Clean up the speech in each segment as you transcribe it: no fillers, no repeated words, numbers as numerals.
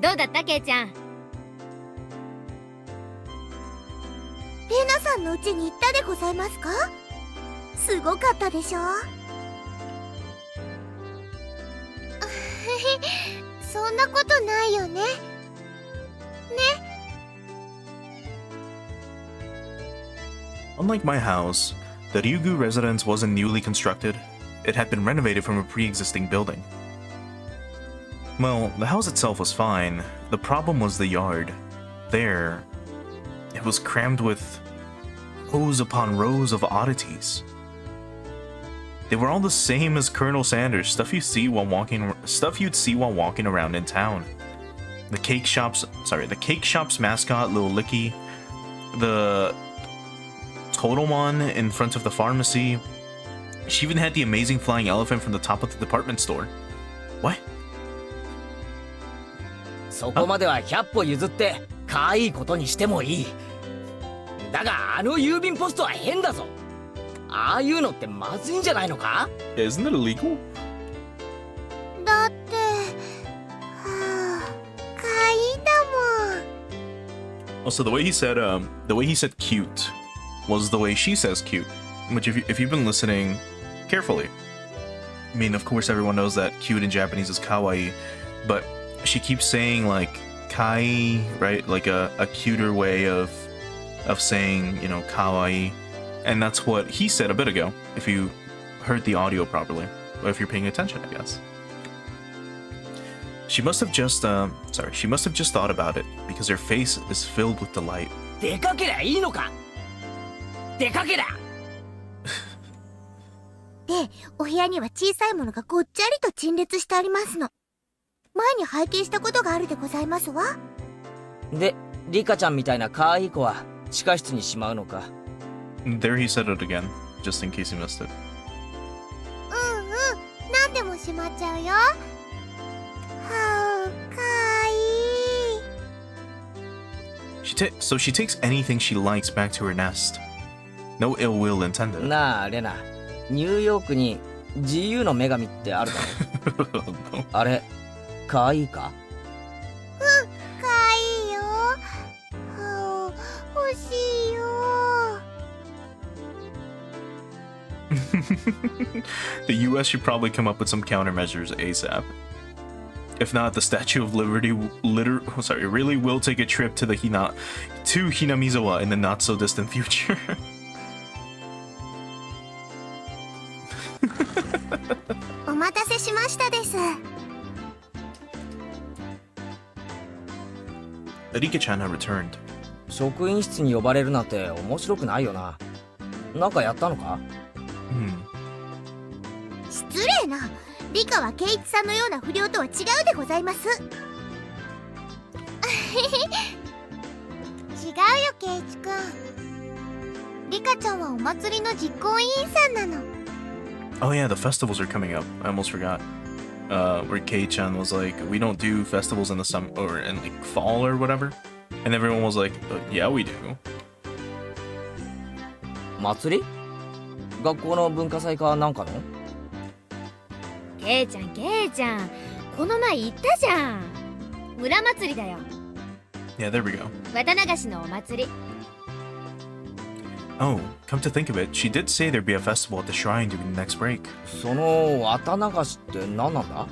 どうだったケイちゃん。レナさんの家に行ったでございますか？すごかったでしょ？そんなことないよね。Unlike my house, the Ryugu residence wasn't newly constructed. It had been renovated from a pre-existing building. Well, the house itself was fine. The problem was the yard. There, it was crammed with rows upon rows of oddities. They were all the same as Colonel Sanders, stuff you'd see while walking around in town. The cake shop's mascot, Little Licky, the Totemon in front of the pharmacy. She even had the amazing flying elephant from the top of the department store. What? そこまでは100歩譲って可愛いことにしてもいい。だがあの郵便ポストは変だぞ。ああいうのってまずいんじゃないのか？ Isn't it illegal? だって、かわいいんだもん。 Also, the way he said cute was the way she says cute, which if you've been listening carefully, I mean, of course, everyone knows that cute in Japanese is kawaii, but she keeps saying like kai, right? Like a cuter way of saying, you know, kawaii, and that's what he said a bit ago. If you heard the audio properly, or if you're paying attention, I guess. She must have just thought about it because her face is filled with delight. 出かけりゃいいのか？出かけりゃ。で、お部屋には小さいものがごっちゃりと陳列してありますの。前に拝見したことがあるでございますわ。で、リカちゃんみたいな可愛い子は地下室にしまうのか。There he said it again, just in case you missed it. 何でもしまっちゃうよ。はあ、かわいい。So she takes anything she likes back to her nest. No ill will intended. なあレナ、ニューヨークに自由の女神ってあるだろ。あれ可愛いか？かわいいよ。はあ、欲しいよ。The US should probably come up with some countermeasures ASAP. If not, the Statue of Liberty really will take a trip to Hinamizawa in the not so distant future. お待たせしましたです。Rika-chan had returned. 職員室に呼ばれるなんて面白くないよな。なんかやったのか？失礼な。リカはケイイチさんのような不良とは違うでございます。違うよ、ケイイチくん。リカちゃんはお祭りの実行委員さんなの。Oh yeah, the festivals are coming up. I almost forgot. Where Kei-chan was like, we don't do festivals in the summer or in like fall or whatever. And everyone was like, yeah, we do. 祭り？学校の文化祭かなんかの？ケイちゃん、この前言ったじゃん。村祭りだよ。Yeah, there we go. 綿流しのお祭り。Oh, come to think of it, she did say there'd be a festival at the shrine during the next break. その綿流しって何なんだ？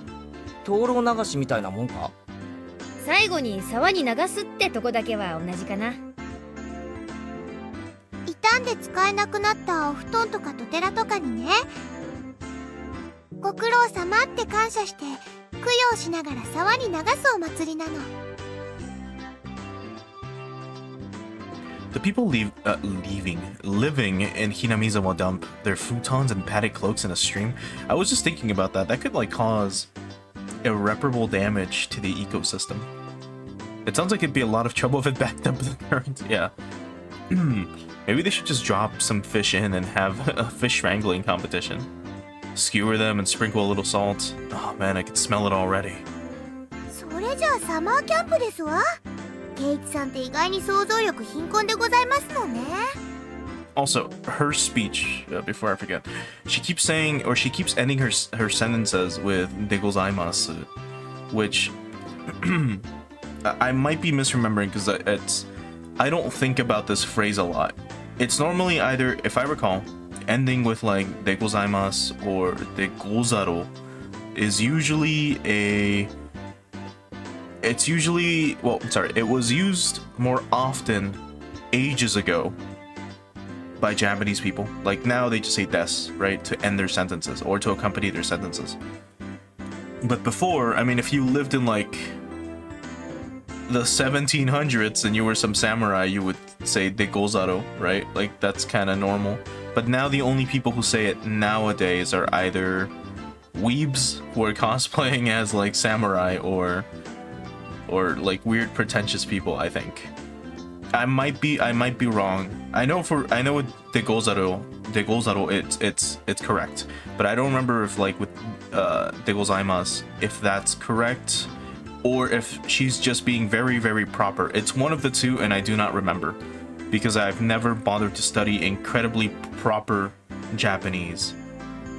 灯籠流しみたいなもんか？最後に沢に流すってとこだけは同じかな。傷んで使えなくなったお布団とかトテラとかにね、ご苦労様って感謝して供養しながら沢に流すお祭りなの。The people living in Hinamizawa dump their futons and padded cloaks in a stream. I was just thinking about that. That could like cause irreparable damage to the ecosystem. It sounds like it'd be a lot of trouble if it backed up the current. Yeah. Maybe they should just drop some fish in and have a fish wrangling competition. Skewer them and sprinkle a little salt. Oh man, I can smell it already. それじゃあサマーキャンプですわ。ケイイチさんって意外に想像力貧困でございますのね。Also, her speech, before I forget, she keeps ending her sentences with "de gozaimasu," which I might be misremembering because I don't think about this phrase a lot. It's normally either, if I recall, ending with like de gozaimasu or de gozaro is usually it was used more often ages ago by Japanese people. Like now they just say des, right, to end their sentences or to accompany their sentences. But before, I mean, if you lived in like the 1700s and you were some samurai, you would say de gozaro, right? Like that's kind of normal. But now the only people who say it nowadays are either weebs who are cosplaying as like samurai or like weird pretentious people, I think. I might be wrong. I know with de gozaro it's correct. But I don't remember if like with de gozaimasu if that's correct or if she's just being very, very proper. It's one of the two, and I do not remember because I've never bothered to study incredibly proper Japanese.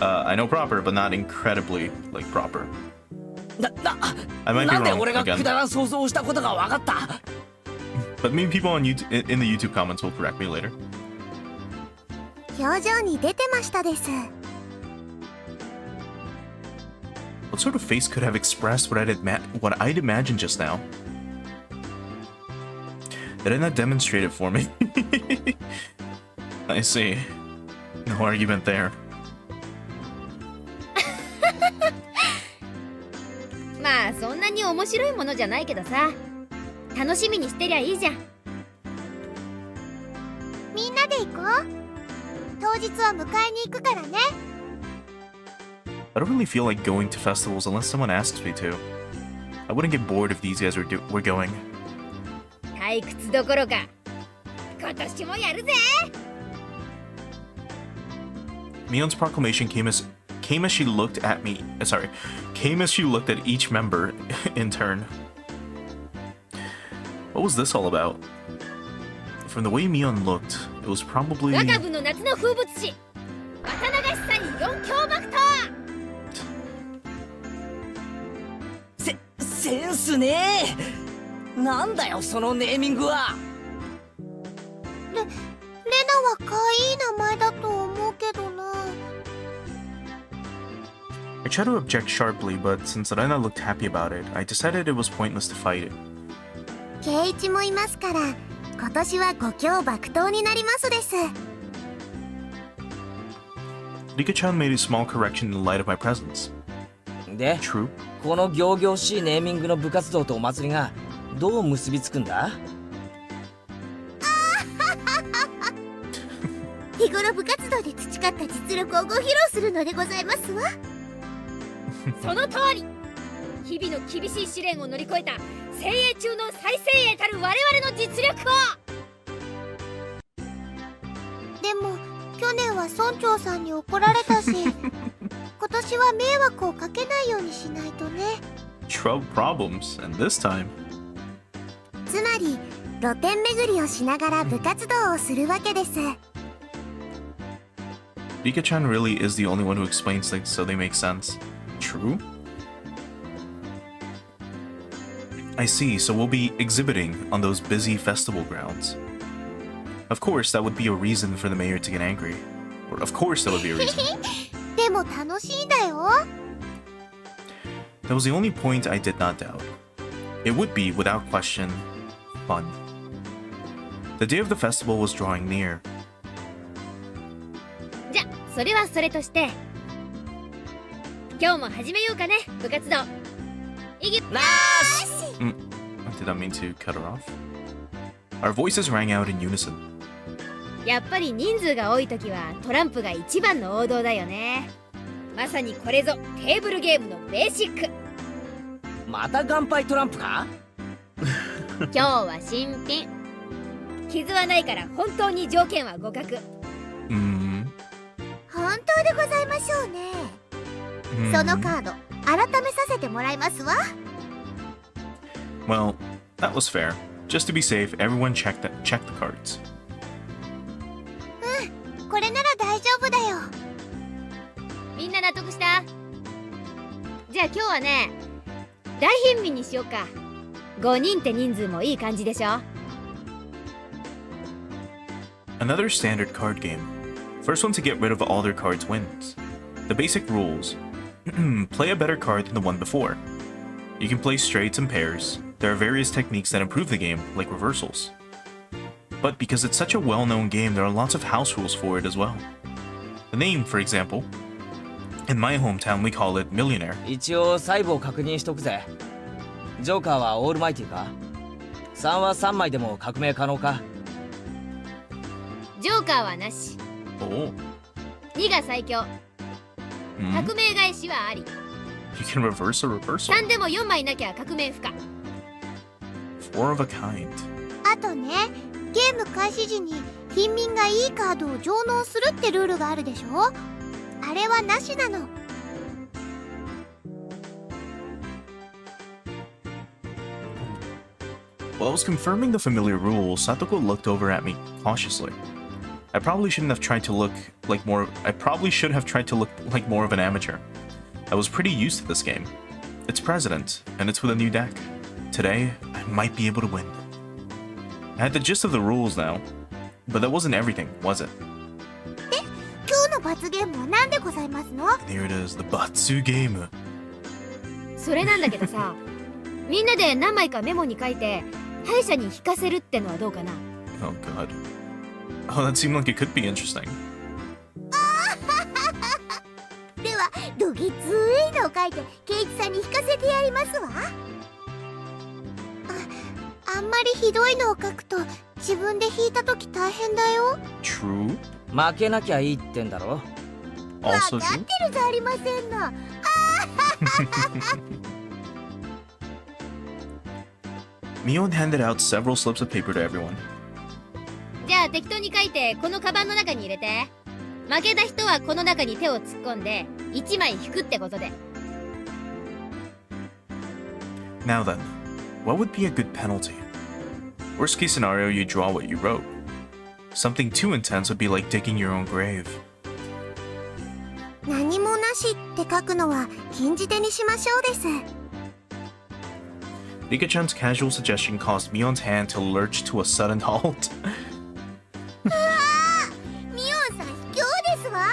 I know proper, but not incredibly like proper. I might be wrong again. But maybe people on YouTube, in the YouTube comments will correct me later. 表情に出てましたです。 What sort of face could have expressed what I'd imagined just now? Did it not demonstrate it for me? I see. No argument there. まあそんなに面白いものじゃないけどさ、楽しみにしてりゃいいじゃん。みんなで行こう。当日は迎えに行くからね。 I don't really feel like going to festivals unless someone asks me to. I wouldn't get bored if these guys were going. 退屈どころか今年もやるぜ。 Mion's proclamation came as she looked at me. Came as she looked at each member in turn. What was this all about? From the way Mion looked, it was probably. 若部の夏の風物詩、渡流しさんに四強爆投。センスねえ。なんだよそのネーミングは。レナは可愛い名前だと思うけどな。 I tried to object sharply, but since Rena looked happy about it, I decided it was pointless to fight it. ケイイチもいますから、今年は五強爆投になりますです。 Rika-chan made a small correction in the light of my presence. で、 True. この仰々しいネーミングの部活動とお祭りがどう結びつくんだ？日頃部活動で培った実力をご披露するのでございますわ。その通り。日々の厳しい試練を乗り越えた精鋭中の最精鋭たる我々の実力を。でも去年は村長さんに怒られたし今年は迷惑をかけないようにしないとね。 Trouble problems, and this time. つまり露店巡りをしながら部活動をするわけです。 Rika-chan really is the only one who explains things so they make sense. True? I see, so we'll be exhibiting on those busy festival grounds. Of course, that would be a reason for the mayor to get angry. Or of course that would be a reason. でも楽しいんだよ。 That was the only point I did not doubt. It would be, without question, fun. The day of the festival was drawing near. じゃ、それはそれとして、今日も始めようかね、部活動。なーし。 Did I mean to cut her off? Our voices rang out in unison. やっぱり人数が多い時はトランプが一番の王道だよね。まさにこれぞテーブルゲームのベーシック。また乾杯トランプか？今日は新品。傷はないから本当に条件は互角。本当でございましょうね。そのカード改めさせてもらいますわ。 Well, that was fair. Just to be safe, everyone checked the cards. これなら大丈夫だよ。みんな納得した？じゃあ今日はね、大貧民にしようか。5人って人数もいい感じでしょ。 Another standard card game. First one to get rid of all their cards wins. The basic rules. Play a better card than the one before. You can play straights and pairs. There are various techniques that improve the game, like reversals. But because it's such a well-known game, there are lots of house rules for it as well. The name, for example. In my hometown, we call it Millionaire. 一応細部を確認しとくぜ。ジョーカーはオールマイティか？ 3 は3枚でも革命可能か？ ジョーカーはなし。 Oh. 2が最強。 Hmm? 革命返しはあり。 You can reverse a reversal. 3でも4枚なきゃ革命不可。 Four of a kind. あとね、ゲーム開始時に貧民がいいカードを上納するってルールがあるでしょ。あれはなしなの。 While I was confirming the familiar rules, Satoko looked over at me cautiously. I probably should have tried to look like more of an amateur. I was pretty used to this game. It's President, and it's with a new deck. Today, I might be able to win. I had the gist of the rules now, but that wasn't everything, was it? 今日の罰ゲームは何でございますの？ And here it is, the Batsu game. それなんだけどさ、みんなで何枚かメモに書いて敗者に引かせるってのはどうかな。 Oh god. Oh, that seemed like it could be interesting. ではどぎついのを書いてケイチさんに引かせてやりますわ。あんまりひどいのを書くと自分で引いた時大変だよ。 True. 負けなきゃいいってんだろ。 Also 分かっ true. てるじゃありませんの。Mion handed out several slips of paper to everyone. じゃあ適当に書いてこのカバンの中に入れて。負けた人はこの中に手を突っ込んで1枚引くってことで。 Now then, what would be a good penalty? Worst case scenario, you draw what you wrote. Something too intense would be like digging your own grave. 何もなしって書くのは禁じ手にしましょうです。 Rika-chan's casual suggestion caused Mion's hand to lurch to a sudden halt. ミオンさん卑怯ですわ。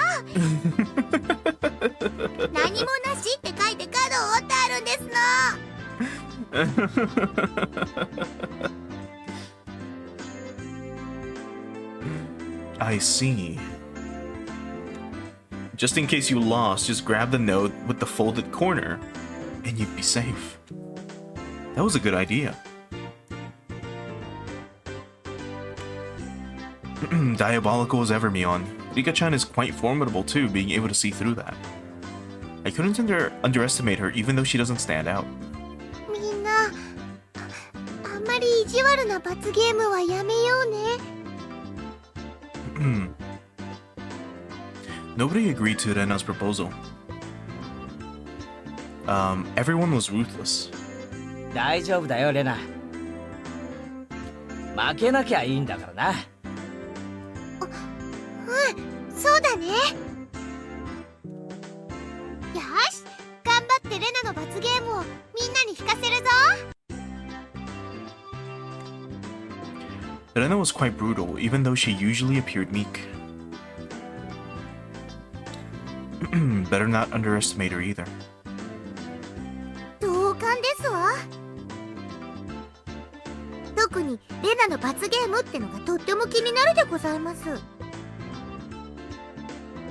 何もなしって書いて角を折ってあるんですの。 I see. Just in case you lost, just grab the note with the folded corner, and you'd be safe. That was a good idea. Diabolical as ever, Mion. Rika-chan is quite formidable too, being able to see through that. I couldn't underestimate her, even though she doesn't stand out. みんな、あんまり意地悪な罰ゲームはやめようね。Nobody agreed to Rena's proposal. Everyone was ruthless. 大丈夫だよレナ。負けなきゃいいんだからな。そうだね。よし、頑張ってレナの罰ゲームをみんなに引かせるぞ。 Rena was quite brutal, even though she usually appeared meek. Better not underestimate her either. 同感ですわ。特にレナの罰ゲームってのがとっても気になるでございます。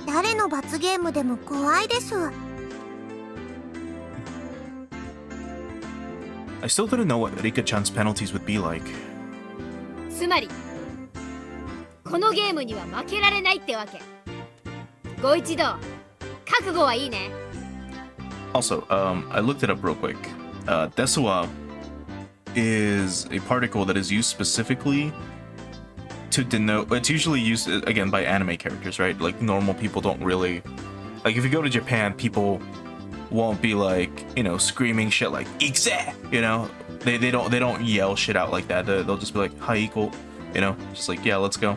誰の罰ゲームでも怖いです。 I still didn't know what Rika-chan's penalties would be like. つまりこのゲームには負けられないってわけ。ご一同覚悟はいいね。 Also, I looked it up real quick. Desuwa is a particle that is used specifically to denote. It's usually used again by anime characters, right? Like normal people don't really. Like if you go to Japan, people won't be like, you know, screaming shit like "Ikse," you know. They don't yell shit out like that. They'll just be like "Haiko," you know, just like yeah, let's go,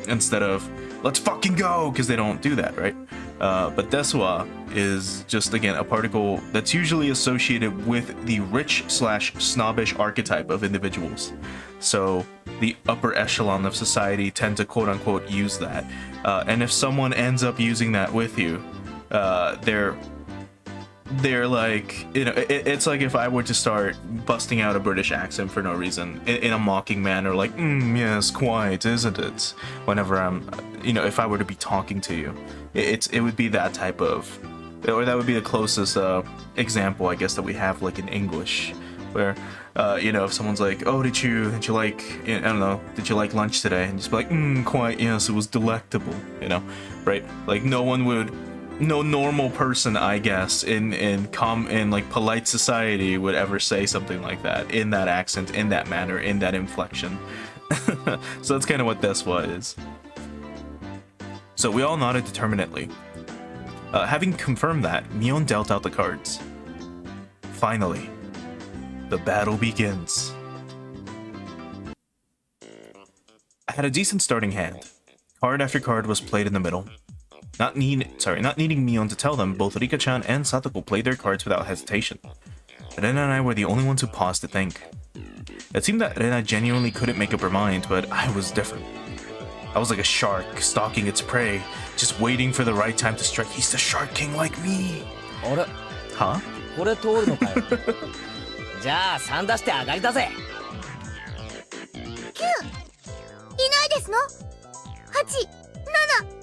instead of "Let's fucking go," because they don't do that, right? But deswa is just, again, a particle that's usually associated with the rich/snobbish archetype of individuals. So the upper echelon of society tend to quote-unquote use that. And if someone ends up using that with you, they're like, you know, it's like if I were to start busting out a British accent for no reason in a mocking manner, like, yes, quite, isn't it? Whenever I'm, you know, if I were to be talking to you, it would be that type of, or that would be the closest example, I guess, that we have, like, in English, where, you know, if someone's like, oh, did you like, I don't know, did you like lunch today? And just be like, quite, yes, it was delectable, you know, right? Like, no normal person, I guess, in like polite society would ever say something like that in that accent, in that manner, in that inflection. So that's kind of what deswa is. So we all nodded determinately. Having confirmed that, Mion dealt out the cards. Finally, the battle begins. I had a decent starting hand. Card after card was played in the middle. Not needing Mion to tell them, both Rika-chan and Satoko played their cards without hesitation. Rena and I were the only ones who paused to think. It seemed that Rena genuinely couldn't make up her mind, but I was different. I was like a shark stalking its prey, just waiting for the right time to strike. He's the Shark King like me. Huh? これ通るのかよ。じゃあ3出して上がりだぜ。9いないですの ?8、7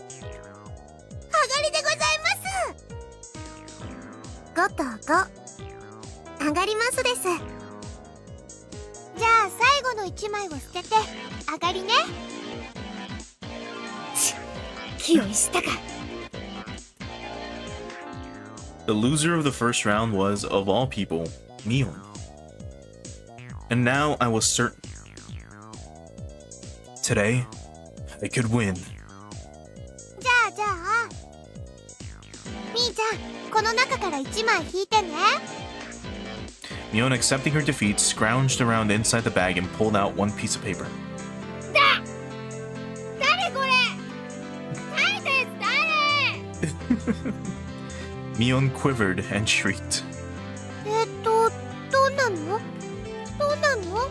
上がりでございます。5と5上がりますです。じゃあ最後の1枚を捨てて上がりね。気をしたか。 The loser of the first round was, of all people, Mion. And now I was certain. Today, I could win. じゃあみーちゃんこの中から1枚引いてね。 Mion, accepting her defeat, scrounged around inside the bag and pulled out one piece of paper. 誰これ？書いたやつ誰？ Mion quivered and shrieked. どんなの？どんなの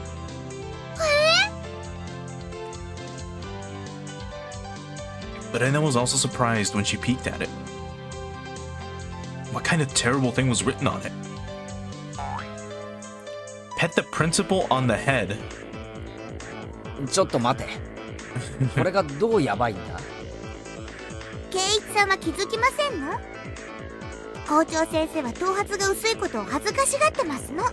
？But Rena was also surprised when she peeked at it. What kind of terrible thing was written on it? Pet the principal on the head. ちょっと待て。これがどうやばいんだ？圭一さんは気づきませんの？校長先生は頭髪が薄いことを恥ずかしがってますの。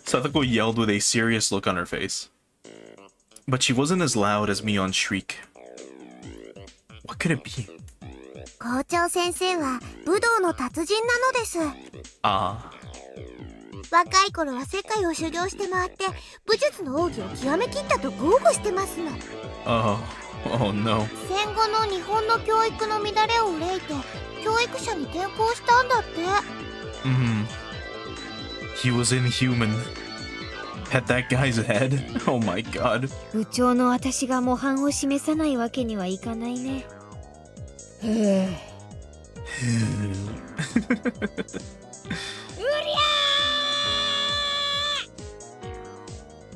Satoko yelled with a serious look on her face. But she wasn't as loud as Mion's shriek. What could it be? 校長先生は武道の達人なのです。若い頃は世界を修行して回って武術の奥義を極めきったと豪語してますの。Oh no. 戦後の日本の教育の乱れを憂いて教育者に転校したんだって。He was inhuman. Pet that guy's head? Oh my god. 部長の私が模範を示さないわけにはいかないね。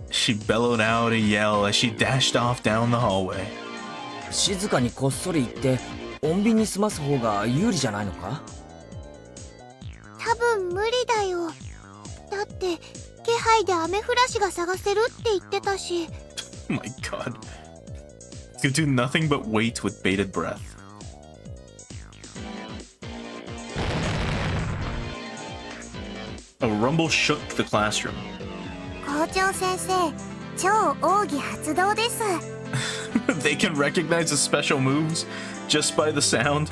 She bellowed out a yell as she dashed off down the hallway. 静かにこっそり行って穏便に済ます方が有利じゃないのか？多分無理だよ。だって気配でアメフラシが探せるって言ってたし。Oh my god. You do nothing but wait with bated breath. A rumble shook the classroom. 校長先生、超奥義発動です。They can recognize the special moves just by the sound.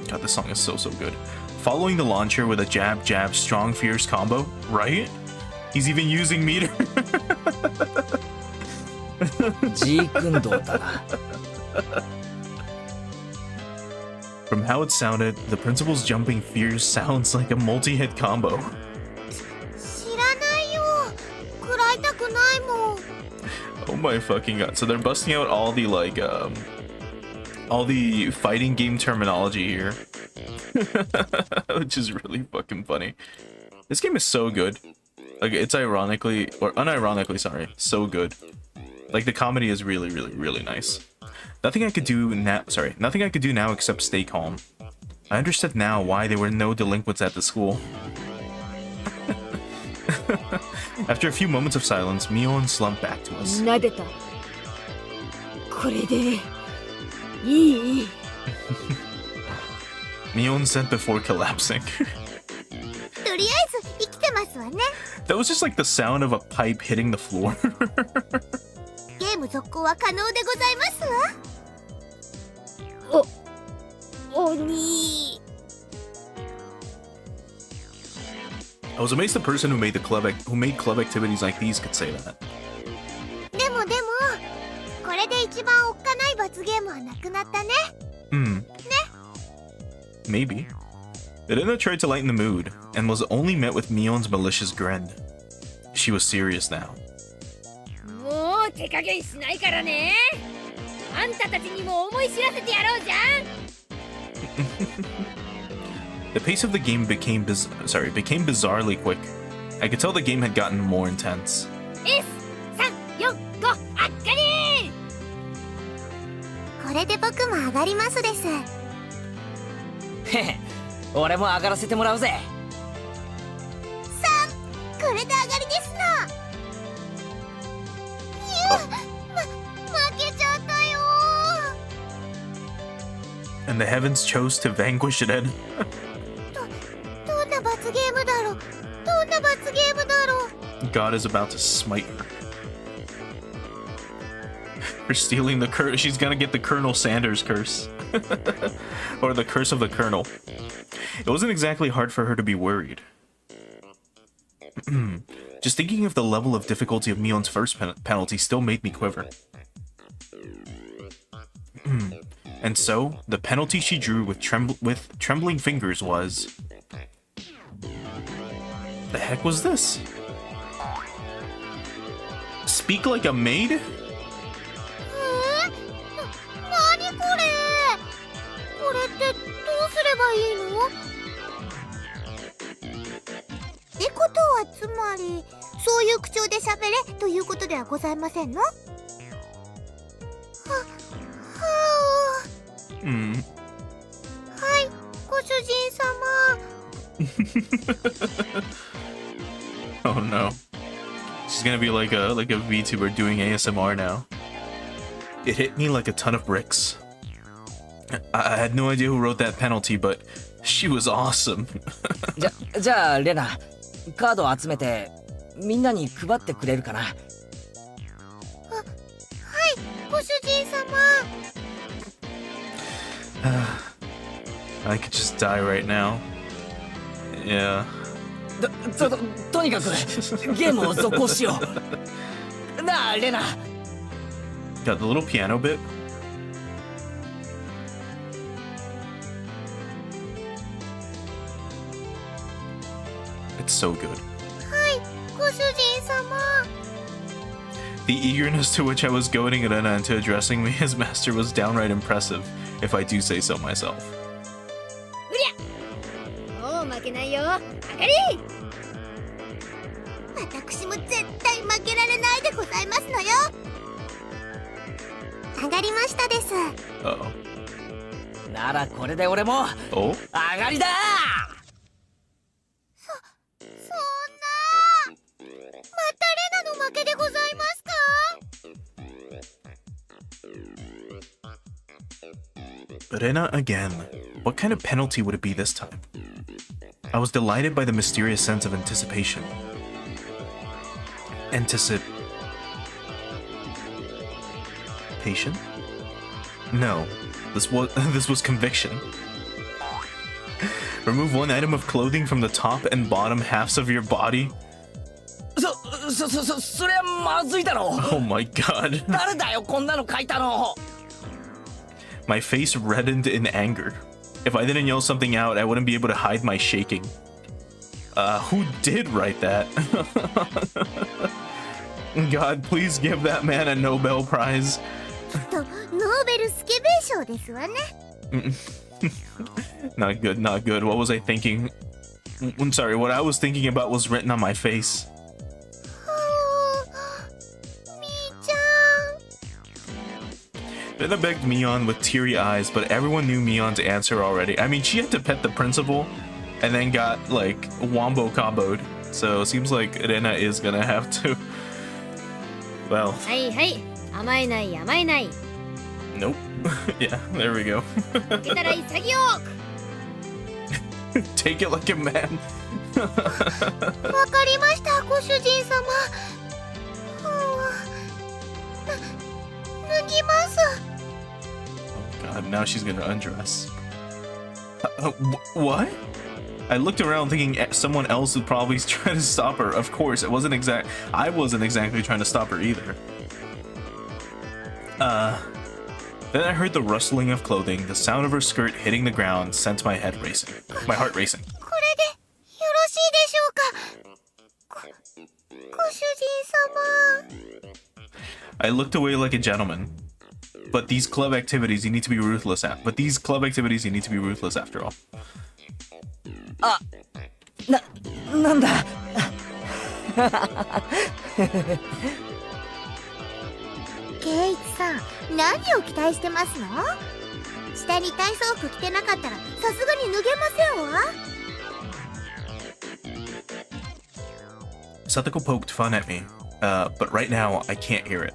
God, this song is so good. Following the launcher with a jab, jab, strong, fierce combo, right? He's even using meter. ジークンドーだな。From how it sounded, the principal's jumping fierce sounds like a multi-hit combo. 知らないよ。食らいたくないもん。my fucking god. So they're busting out all the like all the fighting game terminology here. Which is really fucking funny. This game is so good. Like, it's ironically, or unironically, sorry, so good. Like, the comedy is really, really, really nice. Nothing I could do now except stay calm. I understood now why there were no delinquents at the school. After a few moments of silence, Mion slumped back to us. Nadeta. これでいい? Mion said before collapsing. とりあえず生きてますわね。 That was just like the sound of a pipe hitting the floor. ゲーム続行は可能でございますわ。鬼。 I was amazed the person who made club activities like these could say that. でもこれで一番おっかない罰ゲームはなくなったね。Maybe. Irina tried to lighten the mood, and was only met with Mion's malicious grin. She was serious now. もう手加減しないからね。あんたたちにも思い知らせてやろうじゃん。 The pace of the game became bizarrely quick. I could tell the game had gotten more intense. S345 あっかり。これで僕も上がりますです。へへ、俺も上がらせてもらうぜ。3、これで上がりですな。負けちゃったよ。 And the heavens chose to vanquish Ren. どんな罰ゲームだろう。どんな罰ゲームだろう。 God is about to smite her. For stealing the curse, she's gonna get the Colonel Sanders curse. Or the curse of the Colonel. It wasn't exactly hard for her to be worried. Just thinking of the level of difficulty of Mion's first penalty still made me quiver. And so, the penalty she drew with trembling fingers was... The heck was this? Speak like a maid? 何これ。これってどうすればいいの？ってことはつまりそういう口調で喋れということではございませんの？ははい、ご主人様。Oh no. She's gonna be like a VTuber doing ASMR now. It hit me like a ton of bricks. I had no idea who wrote that penalty, but she was awesome. じゃあレナ、カードを集めてみんなに配ってくれるかな。はい、ご主人様。 I could just die right now. Yeah. とにかくゲームを続行しよう。なあレナ。 Got the little piano bit. It's so good. はい、ご主人様。 The eagerness to which I was goading Irena into addressing me as master was downright impressive, if I do say so myself. もう負けないよ。あかり。私も絶対負けられないでございますのよ。上がりましたです。Uh-oh. ならこれで俺も Oh? 上がりだ。そんな。またレナの負けでございますか？ Irena again. What kind of penalty would it be this time? I was delighted by the mysterious sense of anticipation. Patient? No, this was conviction. Remove one item of clothing from the top and bottom halves of your body. それはまずいだろう。 Oh my god. 誰だよこんなの書いたの。 My face reddened in anger. If I didn't yell something out, I wouldn't be able to hide my shaking. Who did write that? God, please give that man a Nobel Prize. きっとノーベルスケベ賞ですわね。Not good, not good. What was I thinking? I'm sorry, what I was thinking about was written on my face. みーちゃん。 Vena begged Mion with teary eyes, but everyone knew Mion's answer already. I mean, she had to pet the principal and then got, like, wombo comboed. So it seems like Rena is gonna have to... Well... はいはい、甘えない甘えない。 Nope. Yeah, there we go. 受けたら潔く。 Take it like a man. わかりました、ご主人様。脱ぎます。 God, now she's gonna undress. What? I looked around thinking someone else would probably try to stop her. Of course, I wasn't exactly trying to stop her either. Then I heard the rustling of clothing, the sound of her skirt hitting the ground sent my heart racing. これでよろしいでしょうか。ご主人様。 I looked away like a gentleman. But these club activities you need to be ruthless at. After all. なんだ。ケイチさん、何を期待してますの？下に体操服着てなかったらさすがに脱げませんわ。 Satoko poked fun at me, but right now I can't hear it.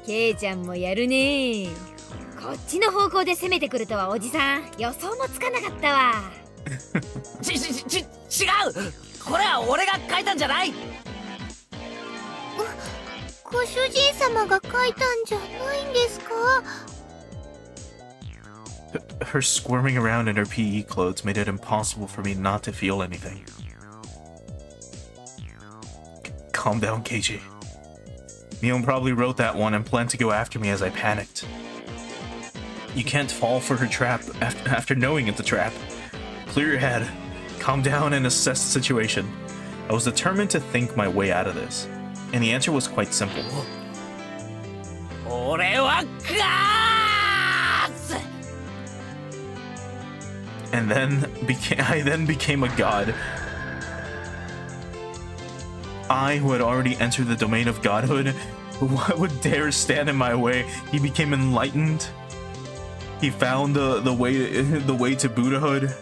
ケイちゃんもやるね。こっちの方向で攻めてくるとはおじさん予想もつかなかったわ。違う。これは俺が書いたんじゃない。ご主人様が書いたんじゃないんですか？ Her squirming around in her PE clothes made it impossible for me not to feel anything. Calm down, Keiji. Mion probably wrote that one and planned to go after me as I panicked. You can't fall for her trap after knowing it's a trap. Clear your head, calm down and assess the situation. I was determined to think my way out of this, and the answer was quite simple. 俺はガーツ。 And I then became a god. I, who had already entered the domain of godhood, what would dare stand in my way? He became enlightened. He found the way to Buddhahood.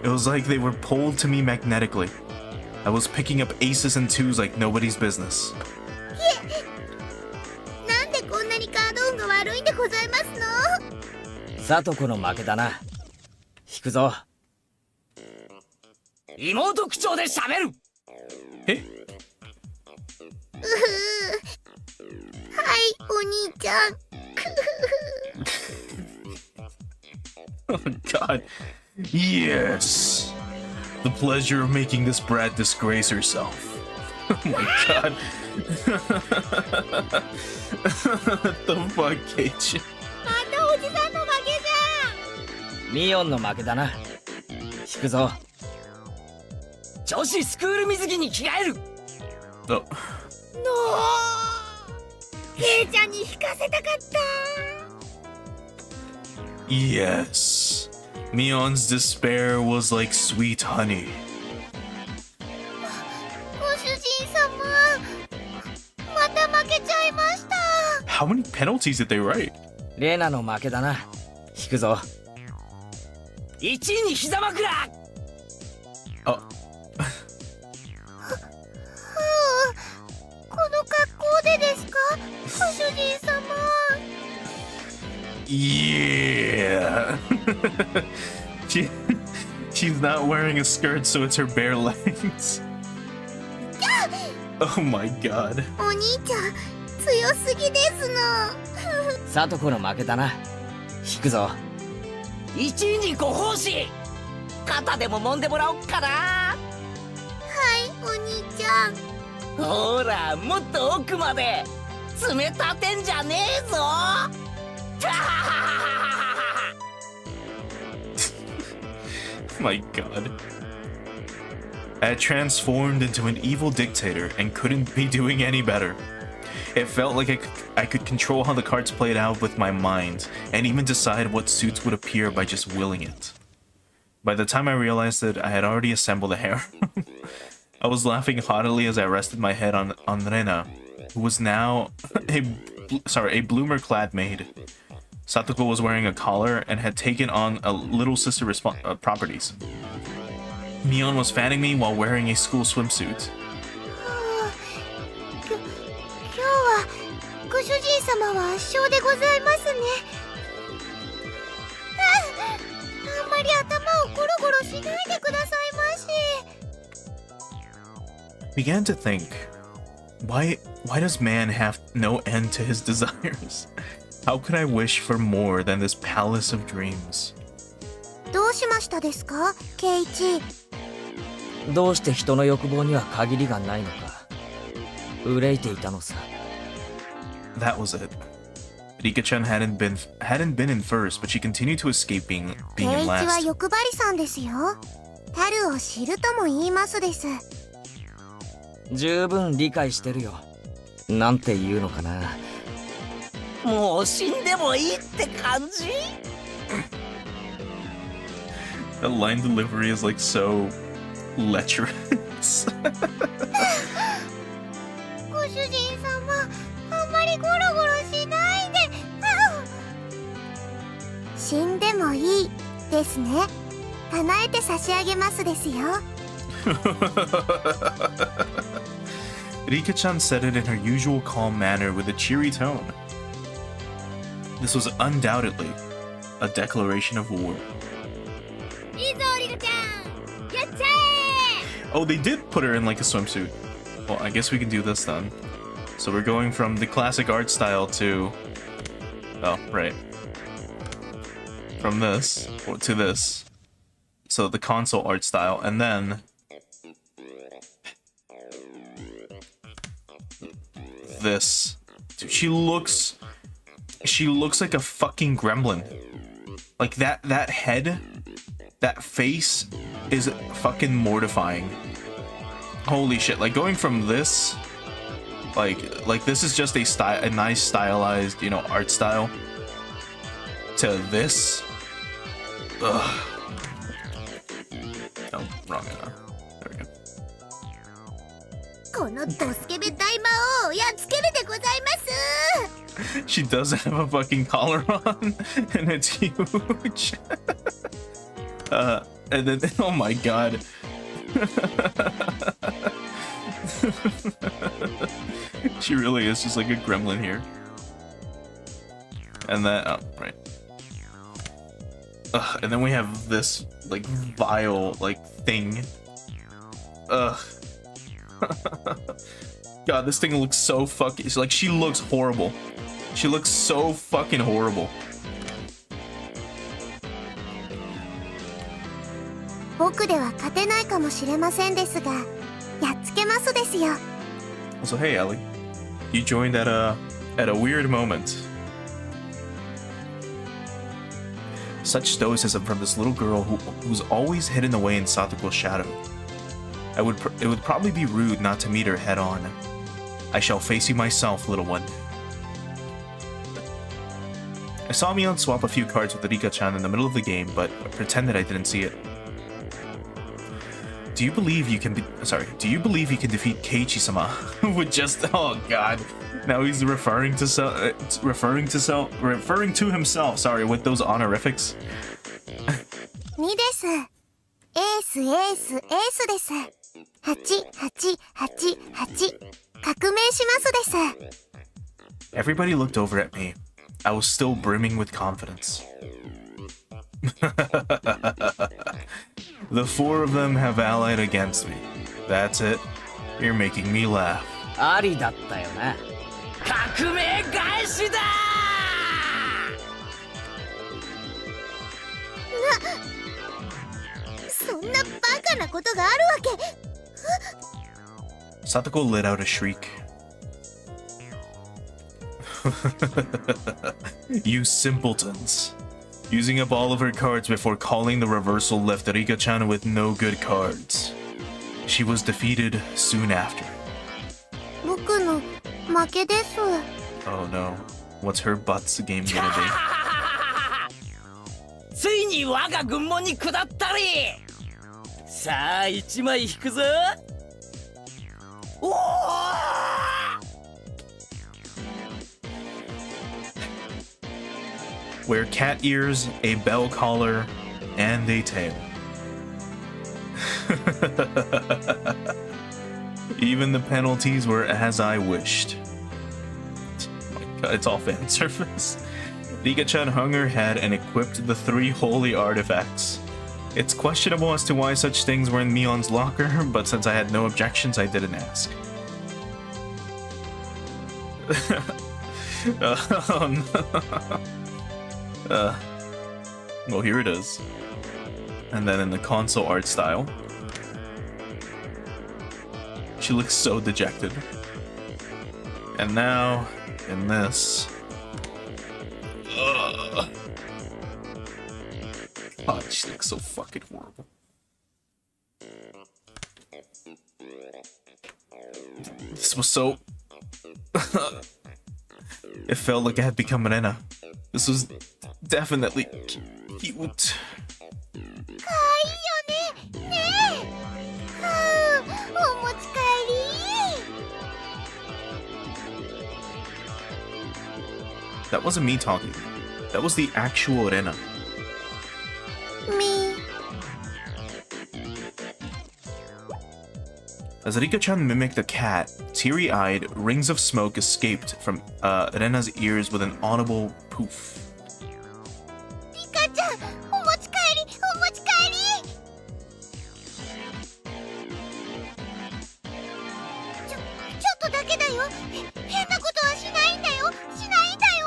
It was like they were pulled to me magnetically. I was picking up aces and twos like nobody's business. なんでこんなにカード運が悪いんでございますの？サトコの負けだな。引くぞ。妹口調で喋る。え？はい、お兄ちゃん。Oh God. Yes. The pleasure of making this brat disgrace herself. Oh my God. What the fuck, Keiichi? またおじさんの負けじミオンの負けだな。引くぞ。女子スクール水着に着替える。Oh. ゃん。のー。ケイちゃんに引かせたかった。 Yes. Mion's despair was like sweet honey. ご主人様、また負けちゃいました。 How many penalties did they write? レナの負けだな。引くぞ。1位に膝枕。 Oh. この格好でですか、ご主人様。 Yeah. She's not wearing a skirt, so it's her bare legs. Oh my God. お兄ちゃん、強すぎですの。サトコの負けだな。引くぞ。1位にご奉仕。肩でも揉んでもらおっかな。はい、お兄ちゃん。ほら、もっと奥まで。爪立てんじゃねえぞ。My God. I had transformed into an evil dictator and couldn't be doing any better. It felt like I could control how the cards played out with my mind, and even decide what suits would appear by just willing it. By the time I realized it, I had already assembled a harem. I was laughing haughtily as I rested my head on Rena, who was now a bloomer-clad maid. Satoko was wearing a collar and had taken on a little sister properties. Mion was fanning me while wearing a school swimsuit. 今日はご主人様は圧勝でございますね。あんまり頭をゴロゴロしないでくださいまし。Began to think, why does man have no end to his desires? How could I wish for more than this palace of dreams? どうしましたですか、ケイチ。どうして人の欲望には限りがないのか憂いていたのさ。 That was it. Rika-chan hadn't been in first, but she continued to escape being ケイ in チは last. 欲張りさんですよ。樽を知るとも言いますです。十分理解してるよ。なんて言うのかな。もう死んでもいいって感じ。The line delivery is like so lecherous. ご主人様、あんまりゴロゴロしないで。死んでもいいですね。叶えて差し上げますですよ。Rika-chan said it in her usual calm manner with a cheery tone. This was undoubtedly a declaration of war. いいぞリカちゃん、やっちゃえ。 Oh, they did put her in like a swimsuit. Well, I guess we can do this then. So we're going from the classic art style to... Oh, right. From this to this. So the console art style, and then... this. Dude, she looks like a fucking gremlin. Like that head, that face is fucking mortifying. Holy shit, like going from this, like this is just a nice stylized, you know, art style, to this. Ugh. Oh, wrong. There we go. このドスケベ大魔王をやっつけるでございます。 She does have a fucking collar on, and it's huge. And then, oh my god. She really is just like a gremlin here. And then, oh, right. And then we have this, like, vile, like, thing. Ugh. God, this thing looks so fucking... Like, she looks horrible. She looks so fucking horrible. 僕では勝てないかもしれませんですが、やっつけますですよ。 Also, hey, Ellie. You joined at a weird moment. Such stoicism from this little girl who's always hidden away in Satoko's shadow. It would probably be rude not to meet her head on. I shall face you myself, little one. I saw Mion swap a few cards with Rika-chan in the middle of the game, but pretended I didn't see it. Do you believe you can defeat Keiichi-sama with just... Oh god. Now he's referring to himself, sorry, with those honorifics. 2です。エース、エース、エースです。8、8、8、8。革命しますです。 Everybody looked over at me. I was still brimming with confidence. The four of them have allied against me. That's it. You're making me laugh. ありだったよな。革命返しだそんなバカなことがあるわけ。 Satoko let out a shriek. You simpletons. Using up all of her cards before calling the reversal left Rika-chan with no good cards. she was defeated soon after. 僕の負けです。 Oh no. What's her butts game gonna be? ついに我が軍門に下ったり。さあ一枚引くぞ。おお。Wear cat ears, a bell collar, and a tail. Even the penalties were as I wished. Oh my god, it's all fan service. Rika-chan hung her head and equipped the 3 holy artifacts. It's questionable as to why such things were in Mion's locker, but since I had no objections, I didn't ask. Oh no. Well, here it is. And then in the console art style, she looks so dejected. And now, in this. God, she looks so fucking horrible. This was so... It felt like I had become an Enna. This was definitely cute. かわいいよね。ねえ。はあ、お持ち帰り。 That wasn't me talking. That was the actual Rena. み。 As Rika-chan mimicked a cat, teary-eyed, rings of smoke escaped from Rena's ears with an audible poof. リカちゃん、お持ち帰り、お持ち帰り。ちょっとだけだよ。変なことはしないんだよ。しないんだよ。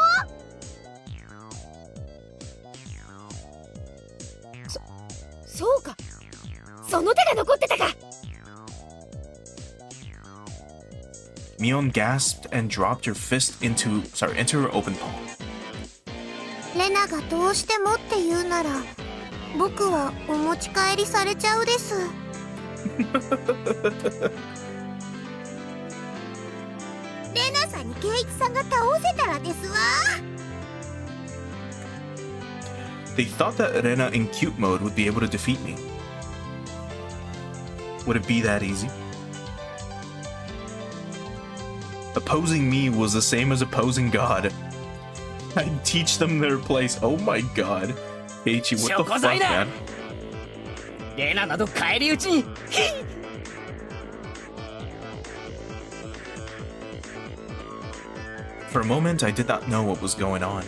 そうか。その手が残ってたか。Mion gasped and dropped her fist into her open palm. レナがどうしてもって言うなら、僕はお持ち帰りされちゃうです。レナさんにケイチさんが倒せたらですわ。They thought that Rena in cute mode would be able to defeat me. Would it be that easy? Opposing me was the same as opposing God. I'd teach them their place. Oh my god. Keiichi, what the fuck, man? レナなど返り討ちに。 For a moment, I did not know what was going on.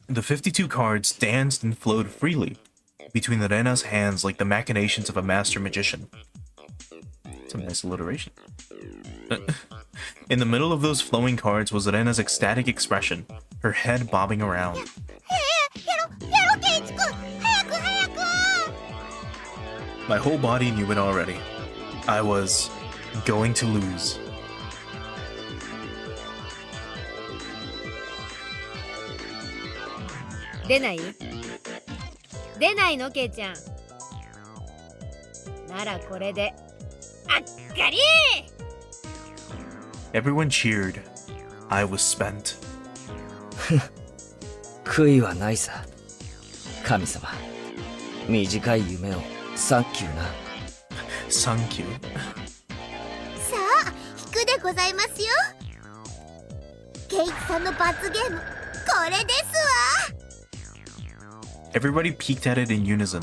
The 52 cards danced and flowed freely between the Rena's hands like the machinations of a master magician. It's a nice alliteration. In the middle of those flowing cards was Rena's ecstatic expression, her head bobbing around. My whole body knew it already. I was going to lose. 出ない？出ないのケイちゃん。ならこれであっかりー。 Everyone cheered. I was spent. 悔いはないさ。神様、短い夢をサンキューな。Thank you. さあ、引くでございますよ。ケイチさんの罰ゲーム、これですわ。 Everybody peeked at it in unison.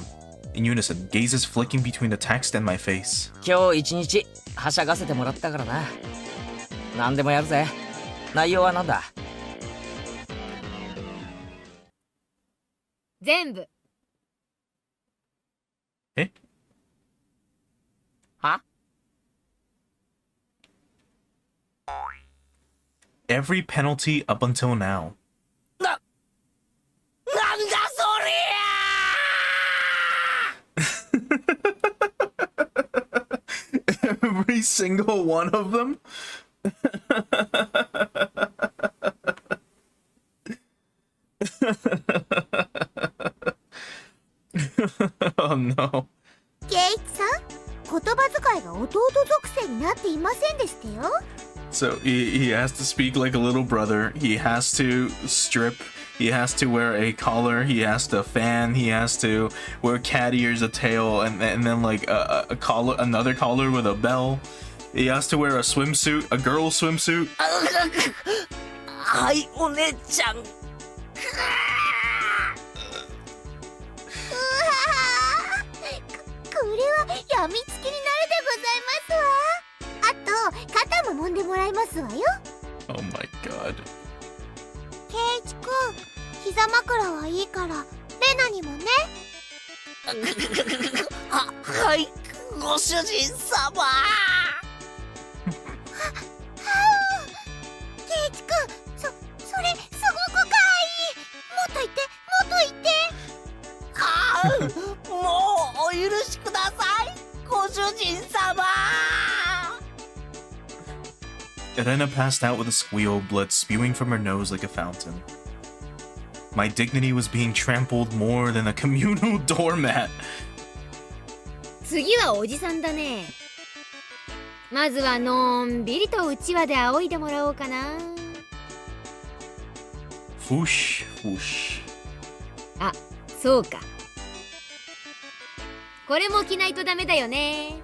Gazes flicking between the text and my face. 今日一日はしゃがせてもらったからな。何でもやるぜ。内容は何だ？全部。え？は？ Every penalty up until now. なんだそりゃEvery single one of them? Oh no. 圭一さん、言葉遣いが弟属性になっていませんでしたよ。 So he has to speak like a little brother. He has to strip. He has to wear a collar. He has to fan. He has to wear cat ears, a tail, and then like a collar, another collar with a bell. He has to wear a swimsuit, a girl's swimsuit. はい、お姉ちゃん。うわー、これはやみつきになるでございますわ。あと肩も揉んでもらいますわよ。 Oh my god. 圭一くん、膝枕はいいからレナにもね。はい、ご主人様。圭一くん、それすごくかわいい。もっと言ってもっと言って。ああ、もうお許しください、ご主人様。Irena passed out with a squeal, blood spewing from her nose like a fountain. My dignity was being trampled more than a communal doormat. 次はおじさんだね。まずはのんびりとうちわで仰いでもらおうかな。 Whoosh, whoosh. あ、そうか。これも着ないとダメだよね。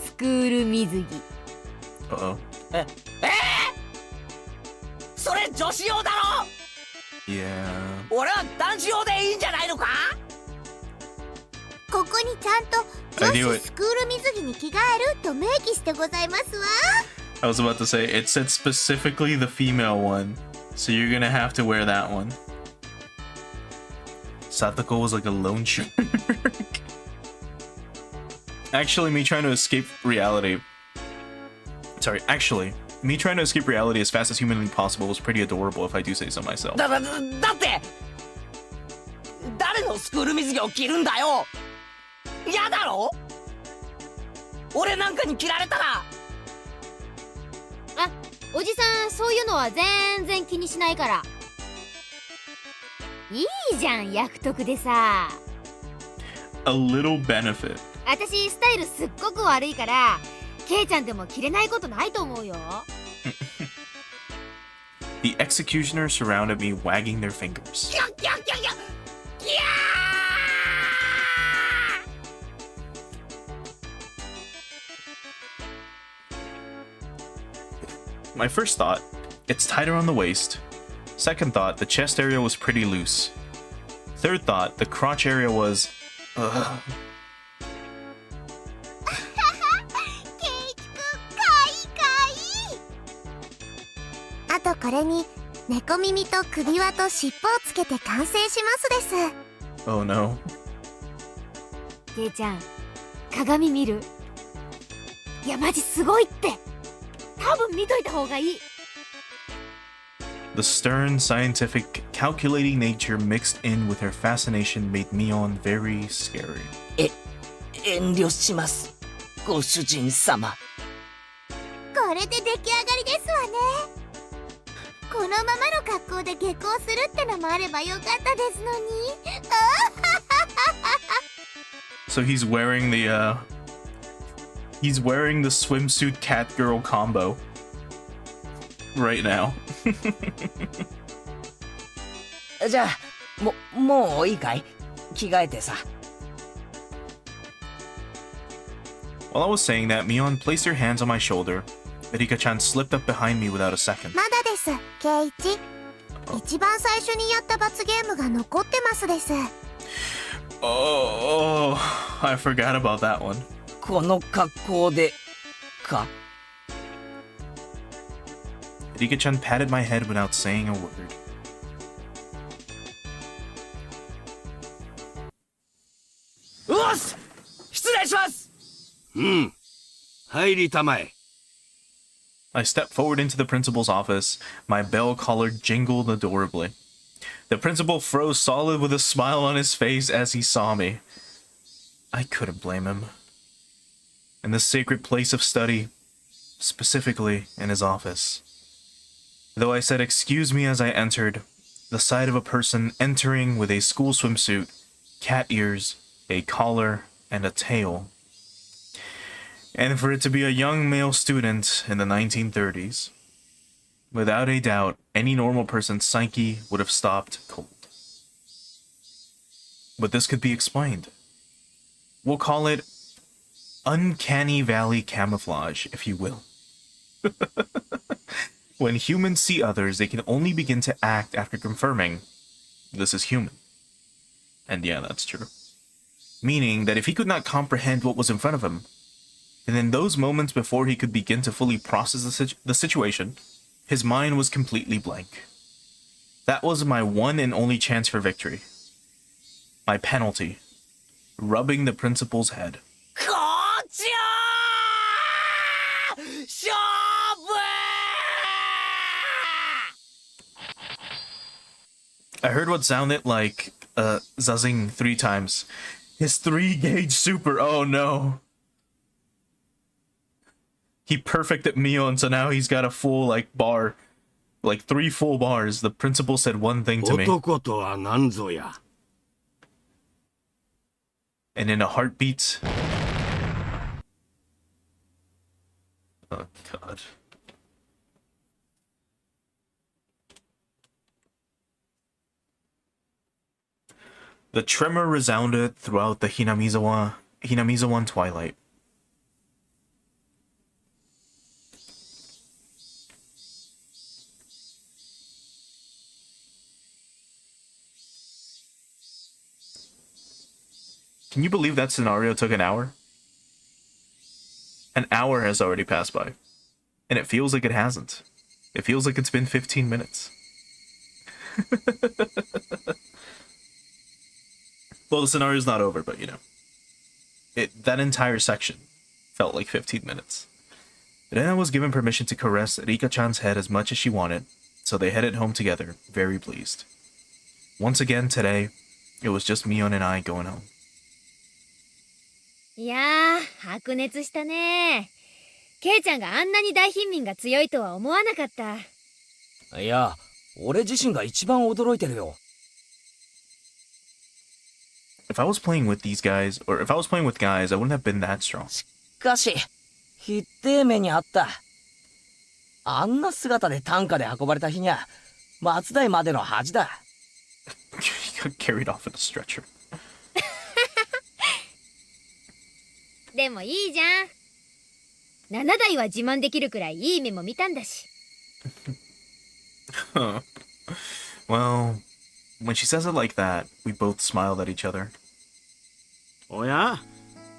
スクール水着。Uh-oh. それ女子用だろ。 Yeah. 俺は男子用でいいんじゃないのか。ここにちゃんと I 女 knew 子 it. スクール水着に着替えると明記してございますわ。 I was about to say, it said specifically the female one, so you're gonna have to wear that one. Satoko was like a lone shark. Actually, me trying to escape reality. Sorry, actually, me trying to escape reality as fast as humanly possible was pretty adorable, if I do say so myself. だって誰のスクール水着を着るんだよ。嫌だろ。俺なんかに着られたら。あ、おじさんそういうのは全然気にしないから。いいじゃん、役得でさ。 A little benefit. 私スタイルすっごく悪いから、ケイちゃんでも着れないことないと思うよ。The executioners surrounded me, wagging their fingers. キャッキャッキャッキャッキャー。 My first thought, it's tighter on the waist. Second thought, the chest area was pretty loose. Third thought, the crotch area was... Ugh. 圭一くん、かわいいかわいい。あとこれに猫耳と首輪と尻尾をつけて完成しますです。 Oh no. ケイちゃん、鏡見る？いやマジすごいって。多分見といた方がいい。 The stern, scientific, calculating nature mixed in with her fascination made Mion very scary. 遠慮します、ご主人様。これで出来上がりですわね。このままの格好で下校するってのもあればよかったですのに。So he's wearing the swimsuit cat girl combo right now. じゃあもういいかい、着替えてさ。 While I was saying that, Mion placed her hands on my shoulder. Erika-chan slipped up behind me without a second. まだです、圭一。一番最初にやった罰ゲームが残ってますです。 Oh, I forgot about that one. この格好でか。 Erika-chan patted my head without saying a word. よし、失礼します。入りたまえ。 I stepped forward into the principal's office. My bell collar jingled adorably. The principal froze solid with a smile on his face as he saw me. I couldn't blame him. In the sacred place of study, specifically in his office. Though I said excuse me as I entered, the sight of a person entering with a school swimsuit cat ears, a collar, and a tail. And for it to be a young male student in the 1930s, without a doubt, any normal person's psyche would have stopped cold. But this could be explained. We'll call it uncanny valley camouflage, if you will. When humans see others, they can only begin to act after confirming this is human. And yeah, that's true. Meaning that if he could not comprehend what was in front of him, then in those moments before he could begin to fully process the situation, his mind was completely blank. That was my one and only chance for victory. My penalty. Rubbing the principal's head. I heard what sounded like zuzzing 3 times. His 3-gauge super, oh no. He perfected Mion, so now he's got a full, like, bar. Like, 3 full bars. The principal said one thing to me. 男とは何ぞや。 And in a heartbeat... Oh, God. The tremor resounded throughout the Hinamizawa twilight. Can you believe that scenario took an hour? An hour has already passed by. And it feels like it hasn't. It feels like it's been 15 minutes. Well, the scenario's not over, but you know. That entire section felt like 15 minutes. Rena was given permission to caress Rika-chan's head as much as she wanted, so they headed home together, very pleased. Once again today, it was just Mion and I going home. いやー、白熱したね。ケイちゃんがあんなに大貧民が強いとは思わなかった。いや、俺自身が一番驚いてるよ。If I was playing with these guys, or if I was playing with guys, I wouldn't have been that strong. しかし、ひってえ目にあった。あんな姿で担架で運ばれた日にゃ、松代までの恥だ。He got carried off in a stretcher. でもいいじゃん。7台は自慢できるくらいいい目も見たんだし。Huh. Well, when she says it like that, we both smiled at each other. おや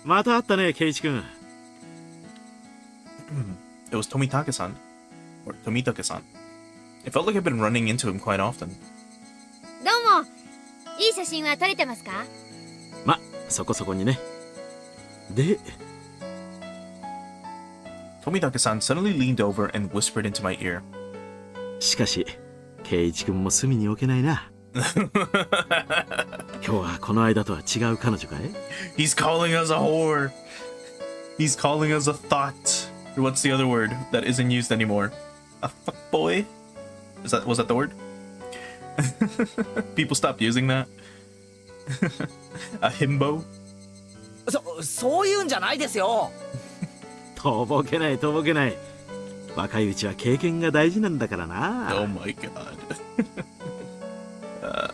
また会ったね、ケイチ君。It was Tomitake-san. Or Tomitake-san. It felt like I'd been running into him quite often. どうも。いい写真は撮れてますか？ま、そこそこにね。で、Tomitake-san suddenly leaned over and whispered into my ear. しかし、ケイチ君も隅に置けないな。今日はこの間とは違う彼女かい？ He's calling us a whore. He's calling us a thought. Or what's the other word that isn't used anymore? A fuckboy? Was that the word? People stopped using that. A himbo? そういうんじゃないですよ。とぼけないとぼけない。若いうちは経験が大事なんだからな。Oh my god.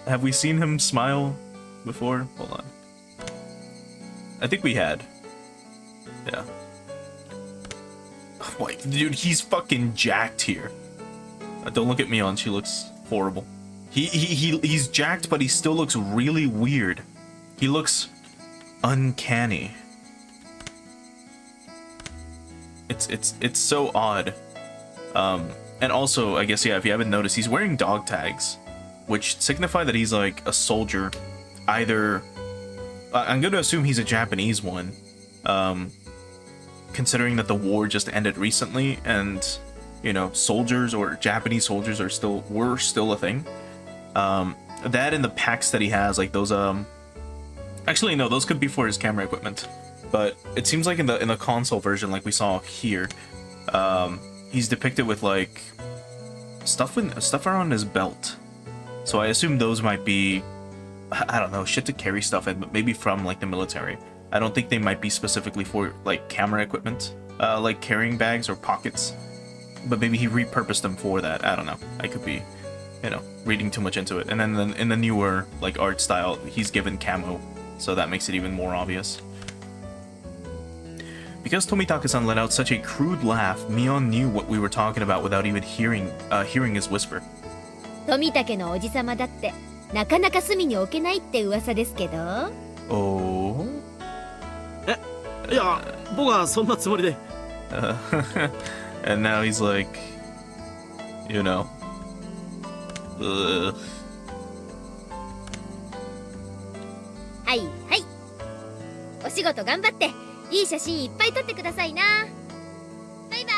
Have we seen him smile before? Hold on. I think we had. Yeah. Oh, wait, dude, he's fucking jacked here. Don't look at Mion, she looks horrible. He's jacked, but he still looks really weird. He looks uncanny. It's so odd. And also, I guess, yeah, if you haven't noticed, he's wearing dog tags, which signify that he's like a soldier. Either I'm gonna assume he's a Japanese one, considering that the war just ended recently, and you know, soldiers or Japanese soldiers were still a thing. That and the packs that he has, like those actually no, those could be for his camera equipment, but it seems like in the console version, like we saw here, he's depicted with like stuff around his belt. So I assume those might be I don't know, shit to carry stuff in, but maybe from like the military. I don't think they might be specifically for like camera equipment, like carrying bags or pockets. But maybe he repurposed them for that. I don't know. I could be, reading too much into it. And then in the newer like art style, he's given camo, so that makes it even more obvious. Because Tomitaka-san let out such a crude laugh, Mion knew what we were talking about without even hearing his whisper. 富武のおじさまだってなかなか隅に置けないって噂ですけど。Oh? いや、僕はそんなつもりで。And now he's like,はいはい。お仕事頑張っていい写真いっぱい撮ってくださいな。バイバ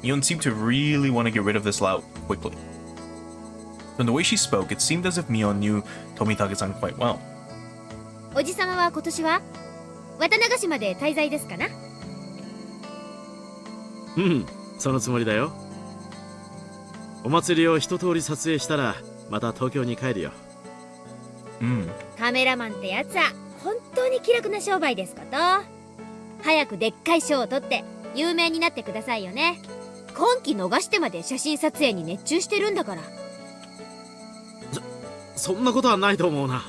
イ。 Mion seemed to really want to get rid of this lout quickly. From the way she spoke, it seemed as if Mion knew Tomitaka-san quite well. おじさまは今年は渡長島で滞在ですかな。うん、そのつもりだよ。お祭りを一通り撮影したらまた東京に帰るよ。カメラマンってやつは本当に気楽な商売ですこと。早くでっかい賞を取って有名になってくださいよね。今期逃してまで写真撮影に熱中してるんだから。そんなことはないと思うな。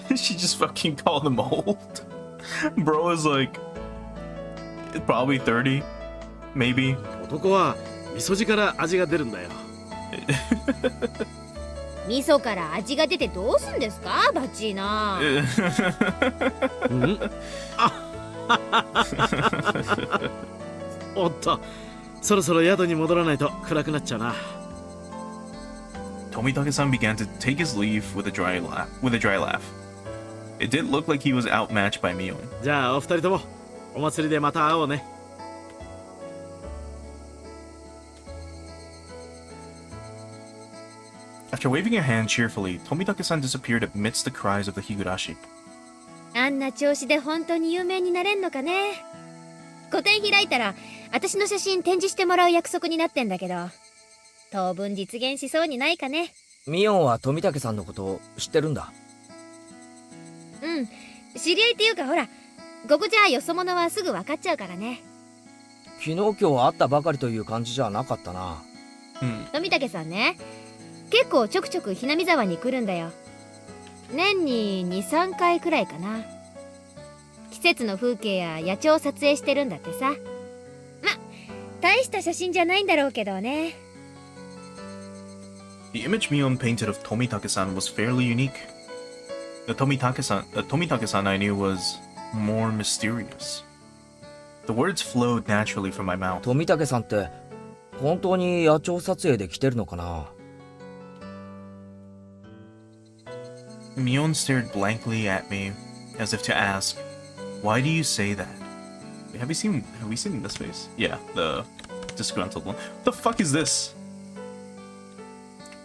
She just fucking called him old. Bro is like probably 30, maybe. 男は味噌汁から味が出るんだよ。味噌から味が出てどうすんですか、バッチーナ。おっと、そろそろ宿に戻らないと暗くなっちゃうな。Tomitaka-san began to take his leave with a dry laugh. It did look like he was outmatched by Mion. じゃあお二人ともお祭りでまた会おうね。After waving a hand cheerfully, Tomitaka-san disappeared amidst the cries of the Higurashi. あんな調子で本当に有名になれんのかね。個展開いたら私の写真展示してもらう約束になってんだけど、当分実現しそうにないかね。ミオンは富武さんのこと知ってるんだ。うん、知り合いっていうかほら、ここじゃよそ者はすぐ分かっちゃうからね。昨日今日会ったばかりという感じじゃなかったな。富武さんね、結構ちょくちょくひなみ沢に来るんだよ。年に 2,3 回くらいかな。季節の風景や野鳥を撮影してるんだってさ。ま、大した写真じゃないんだろうけどね。The image Mion painted of Tomitaka-san was fairly unique. The Tomitaka-san I knew was more mysterious. The words flowed naturally from my mouth. 富武さんって本当に野鳥撮影で来てるのかな。Mion stared blankly at me, as if to ask, "Why do you say that?" Have we seen this face? Yeah, the disgruntled one. What the fuck is this?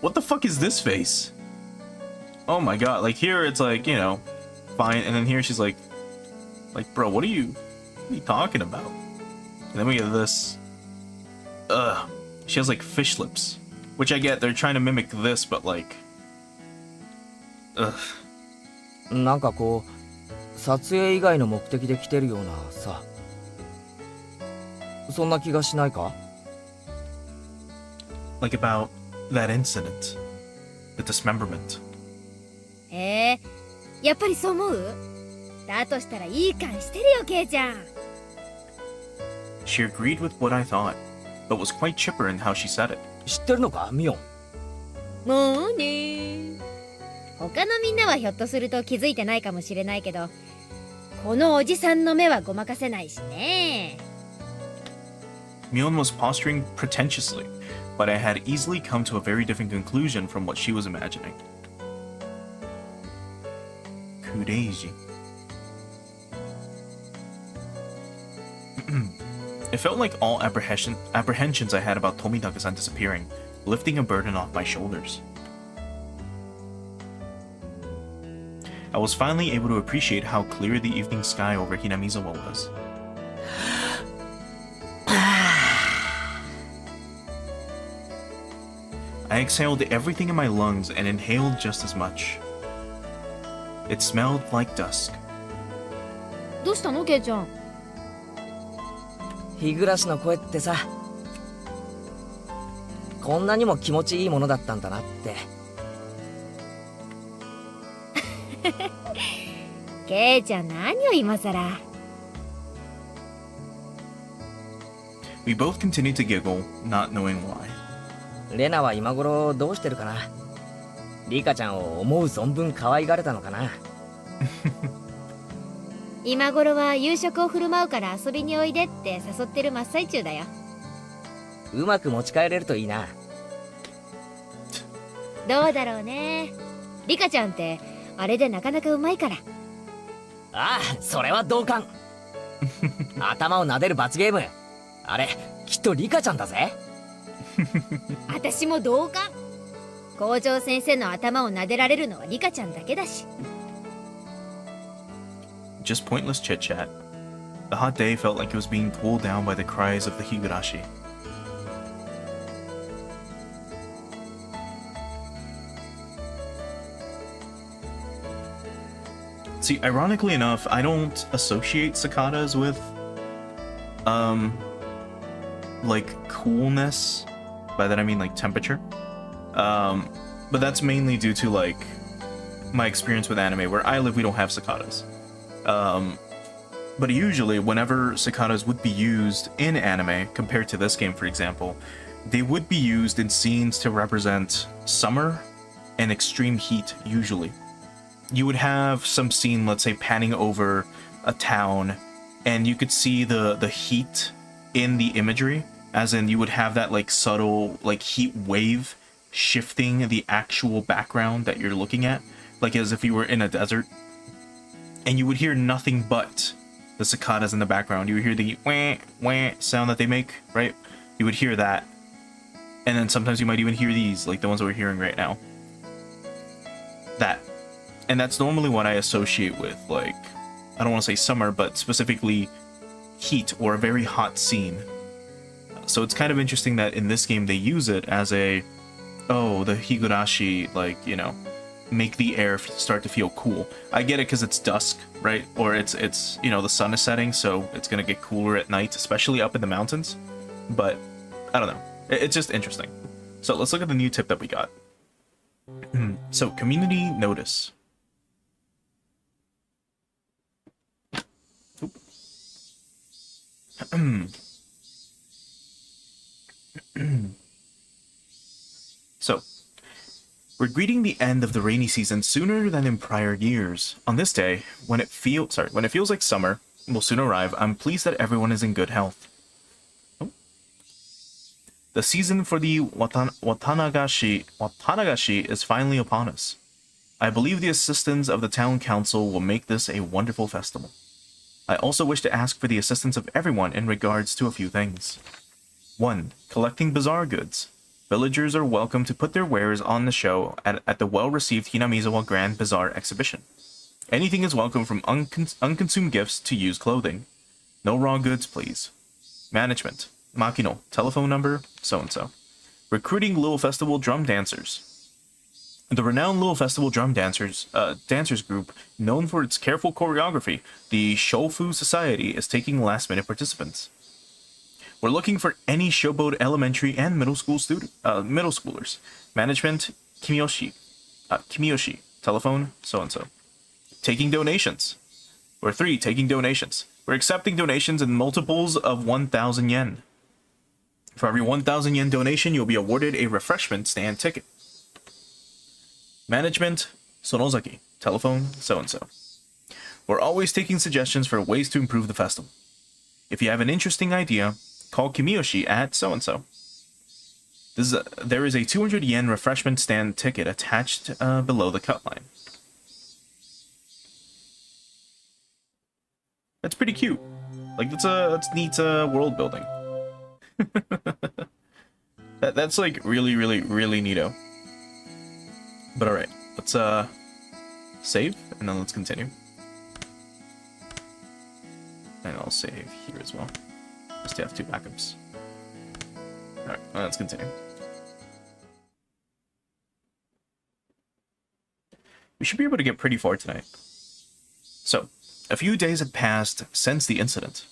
What the fuck is this face? Oh my god! Like here, it's like fine, and then here she's like, bro, what are you talking about? And then we get this. Ugh. She has like fish lips, which I get. They're trying to mimic this, but like. Ugh. なんかこう撮影以外の目的で来てるようなさ、そんな気がしないか？ Like about that incident, the dismemberment. やっぱりそう思う？だとしたらいい感してるよ、ケイちゃん。She agreed with what I thought, but was quite chipper in how she said it. 知ってるのか、ミオン。もうね。他のみんなはひょっとすると気づいてないかもしれないけど、このおじさんの目はごまかせないしね。Mion was posturing pretentiously, but I had easily come to a very different conclusion from what she was imagining. Kureiji. It felt like all apprehensions I had about Tomitaka-san disappearing, lifting a burden off my shoulders. I was finally able to appreciate how clear the evening sky over Hinamizawa was. I exhaled everything in my lungs and inhaled just as much. It smelled like dusk. どうしたのケイちゃん。日暮らしの声ってさ、こんなにも気持ちいいものだったんだなって。ケイちゃん何を今さら。We both continued to giggle, not knowing why. レナは今頃どうしてるかな。リカちゃんを思う存分可愛がれたのかな。今頃は夕食を振る舞うから遊びにおいでって誘ってる真っ最中だよ。うまく持ち帰れるといいな。どうだろうね。リカちゃんってあれでなかなかうまいから。ああ、それは同感。頭を撫でる罰ゲーム、あれきっとリカちゃんだぜ。私も同感。校長先生の頭を撫でられるのはリカちゃんだけだし。Just pointless chit-chat. The hot day felt like it was being pulled down by the cries of the Higurashi. See, ironically enough, I don't associate cicadas with, like, coolness. By that I mean, like, temperature. But that's mainly due to, like, my experience with anime. Where I live, we don't have cicadas. But usually, whenever cicadas would be used in anime, compared to this game, for example, they would be used in scenes to represent summer and extreme heat, usually. You would have some scene, let's say, panning over a town, and you could see the heat in the imagery, as in you would have that, like, subtle, like, heat wave shifting the actual background that you're looking at, like as if you were in a desert. And you would hear nothing but the cicadas in the background. You would hear the wah, wah sound that they make, right? You would hear that. And then sometimes you might even hear these, like the ones that we're hearing right now. That. And that's normally what I associate with, like, I don't want to say summer, but specifically heat or a very hot scene. So it's kind of interesting that in this game they use it as a, oh, the Higurashi, like, you know, make the air start to feel cool. I get it because it's dusk, right? Or it's you know, the sun is setting, so it's gonna get cooler at night, especially up in the mountains. But I don't know, it's just interesting. So let's look at the new tip that we got. So community notice. So we're greeting the end of the rainy season sooner than in prior years. On this day, when it feels like summer will soon arrive, I'm pleased that everyone is in good health. Oh. The season for the Watanagashi is finally upon us. I believe the assistance of the town council will make this a wonderful festival. I also wish to ask for the assistance of everyone in regards to a few things. 1. Collecting bazaar goods. Villagers are welcome to put their wares on the show at the well-received Hinamizawa Grand Bazaar exhibition. Anything is welcome from unconsumed gifts to used clothing. No raw goods, please. Management. Makino. Telephone number, so-and-so. Recruiting Little Festival drum dancers. The renowned Little Festival drum dancers group, known for its careful choreography, the Shofu Society, is taking last-minute participants. We're looking for any Showboat elementary and middle schoolers. Management, Kimiyoshi. Telephone, so-and-so. Taking donations. We're 3, taking donations. We're accepting donations in multiples of 1,000 yen. For every 1,000 yen donation, you'll be awarded a refreshment stand ticket. Management, Sonozaki. Telephone, so-and-so. We're always taking suggestions for ways to improve the festival. If you have an interesting idea, call Kimiyoshi at so-and-so. There is a 200 yen refreshment stand ticket attached below the cut line. That's pretty cute. Like, that's neat world building. That's like really neato. But alright, let's save and then let's continue. And I'll save here as well. Just to have 2 backups. Alright, let's continue. We should be able to get pretty far tonight. So, a few days had passed since the incident.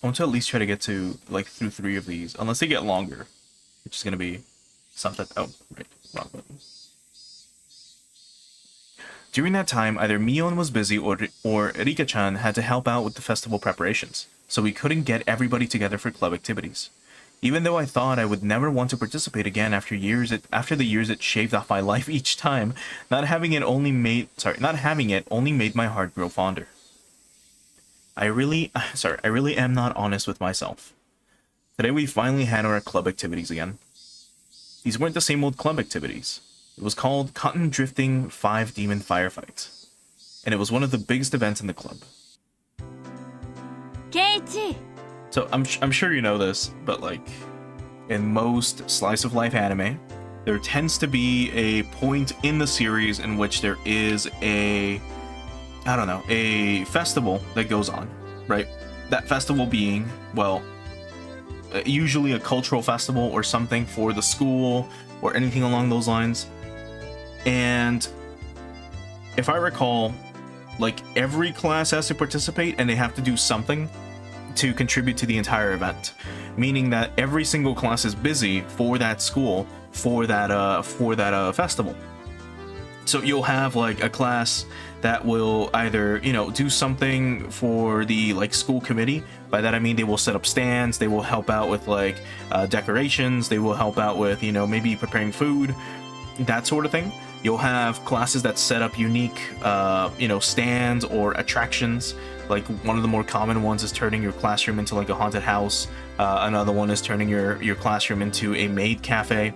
I want to at least try to get to, like, through 3 of these, unless they get longer, which is going to be something. Oh, right, wrong button. During that time, either Mion was busy or Rika-chan had to help out with the festival preparations, so we couldn't get everybody together for club activities. Even though I thought I would never want to participate again after the years it shaved off my life each time, not having it only made my heart grow fonder. I really am not honest with myself. Today we finally had our club activities again. These weren't the same old club activities. It was called Cotton Drifting 5 Demon Firefight, and it was one of the biggest events in the club. Keiichi! So I'm sure you know this, but like in most slice of life anime, there tends to be a point in the series in which there is a festival that goes on, right? That festival being, well, usually a cultural festival or something for the school or anything along those lines. And if I recall, like every class has to participate and they have to do something to contribute to the entire event, meaning that every single class is busy for that school for that festival. So you'll have like a class that will either, do something for the like school committee. By that I mean they will set up stands, they will help out with like decorations, they will help out with, maybe preparing food, that sort of thing. You'll have classes that set up unique, stands or attractions. Like one of the more common ones is turning your classroom into like a haunted house. Another one is turning your classroom into a maid cafe,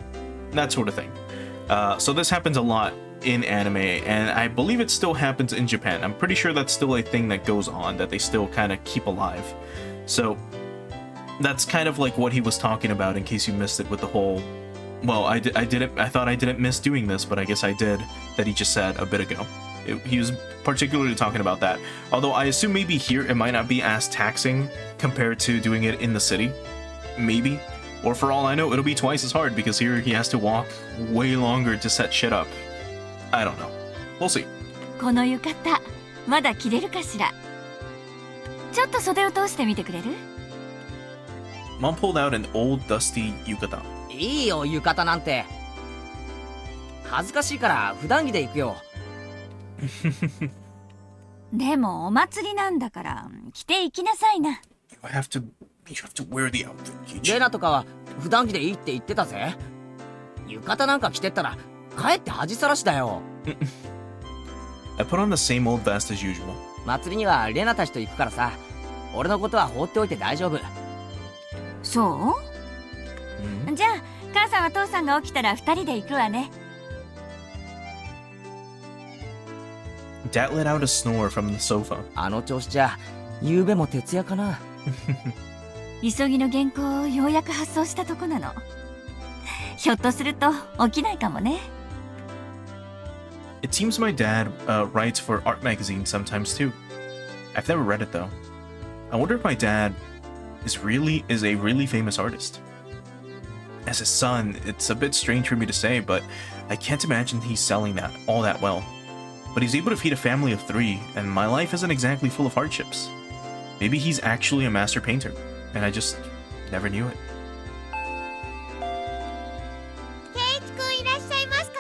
that sort of thing. So this happens a lot in anime, and I believe it still happens in Japan. I'm pretty sure that's still a thing that goes on, that they still kind of keep alive. So that's kind of like what he was talking about, in case you missed it with the whole, well, I thought I didn't miss doing this, but I guess I did, that he just said a bit ago. He was particularly talking about that. Although I assume maybe here it might not be as taxing compared to doing it in the city. Maybe. Or for all I know, it'll be twice as hard, because here he has to walk way longer to set shit up. I don't know. We'll see. この浴衣、まだ着れるかしら。ちょっと袖を通してみてくれる？ Mom pulled out an old dusty yukata. いいよ浴衣なんて。恥ずかしいから普段着で行くよ。でもお祭りなんだから着て行きなさいな。You have to wear the outfit, Kichi. レナとかは普段着でいいって言ってたぜ。浴衣なんか着てったらかえって恥さらしだよ。I put on the same old vest as usual. 祭りにはレナたちと行くからさ。俺のことは放っておいて大丈夫。そう？じゃあ母さんは父さんが起きたら2人で行くわね。Dad let out a snore from the sofa. あの調子じゃ夕べも徹夜かな。急ぎの原稿をようやく発送したとこなの。ひょっとすると起きないかもね。It seems my dad writes for art magazines sometimes too. I've never read it though. I wonder if my dad is a really famous artist. As his son, it's a bit strange for me to say, but I can't imagine he's selling all that well. But he's able to feed a family of 3, and my life isn't exactly full of hardships. Maybe he's actually a master painter, and I just never knew it. ケイチ君いらっしゃいますか？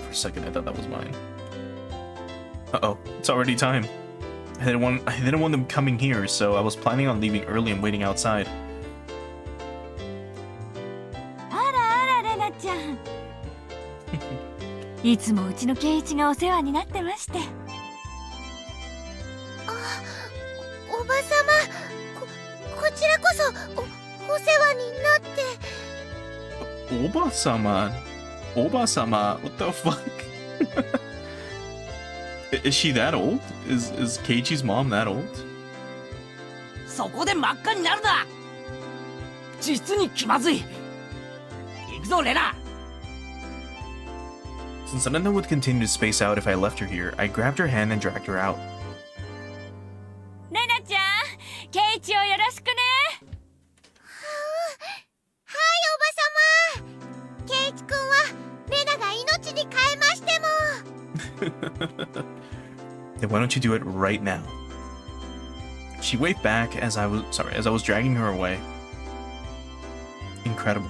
For a second, I thought that was mine. Uh-oh, it's already time. I didn't want them coming here, so I was planning on leaving early and waiting outside. あらあらレナちゃん。いつもうちの圭一がお世話になってまして。おばさま、こちらこそお世話になって。 Oba-sama, what the fuck? Is she that old? Is Keiichi's mom that old? そこで真っ赤になるな。実に気まずい。行くぞレナ。 Since Ananda would continue to space out if I left her here, I grabbed her hand and dragged her out. レナちゃん、圭一をよろしくね。はい、おばさま。ケイチ君は Then why don't you do it right now? She waved back as I was dragging her away. Incredible.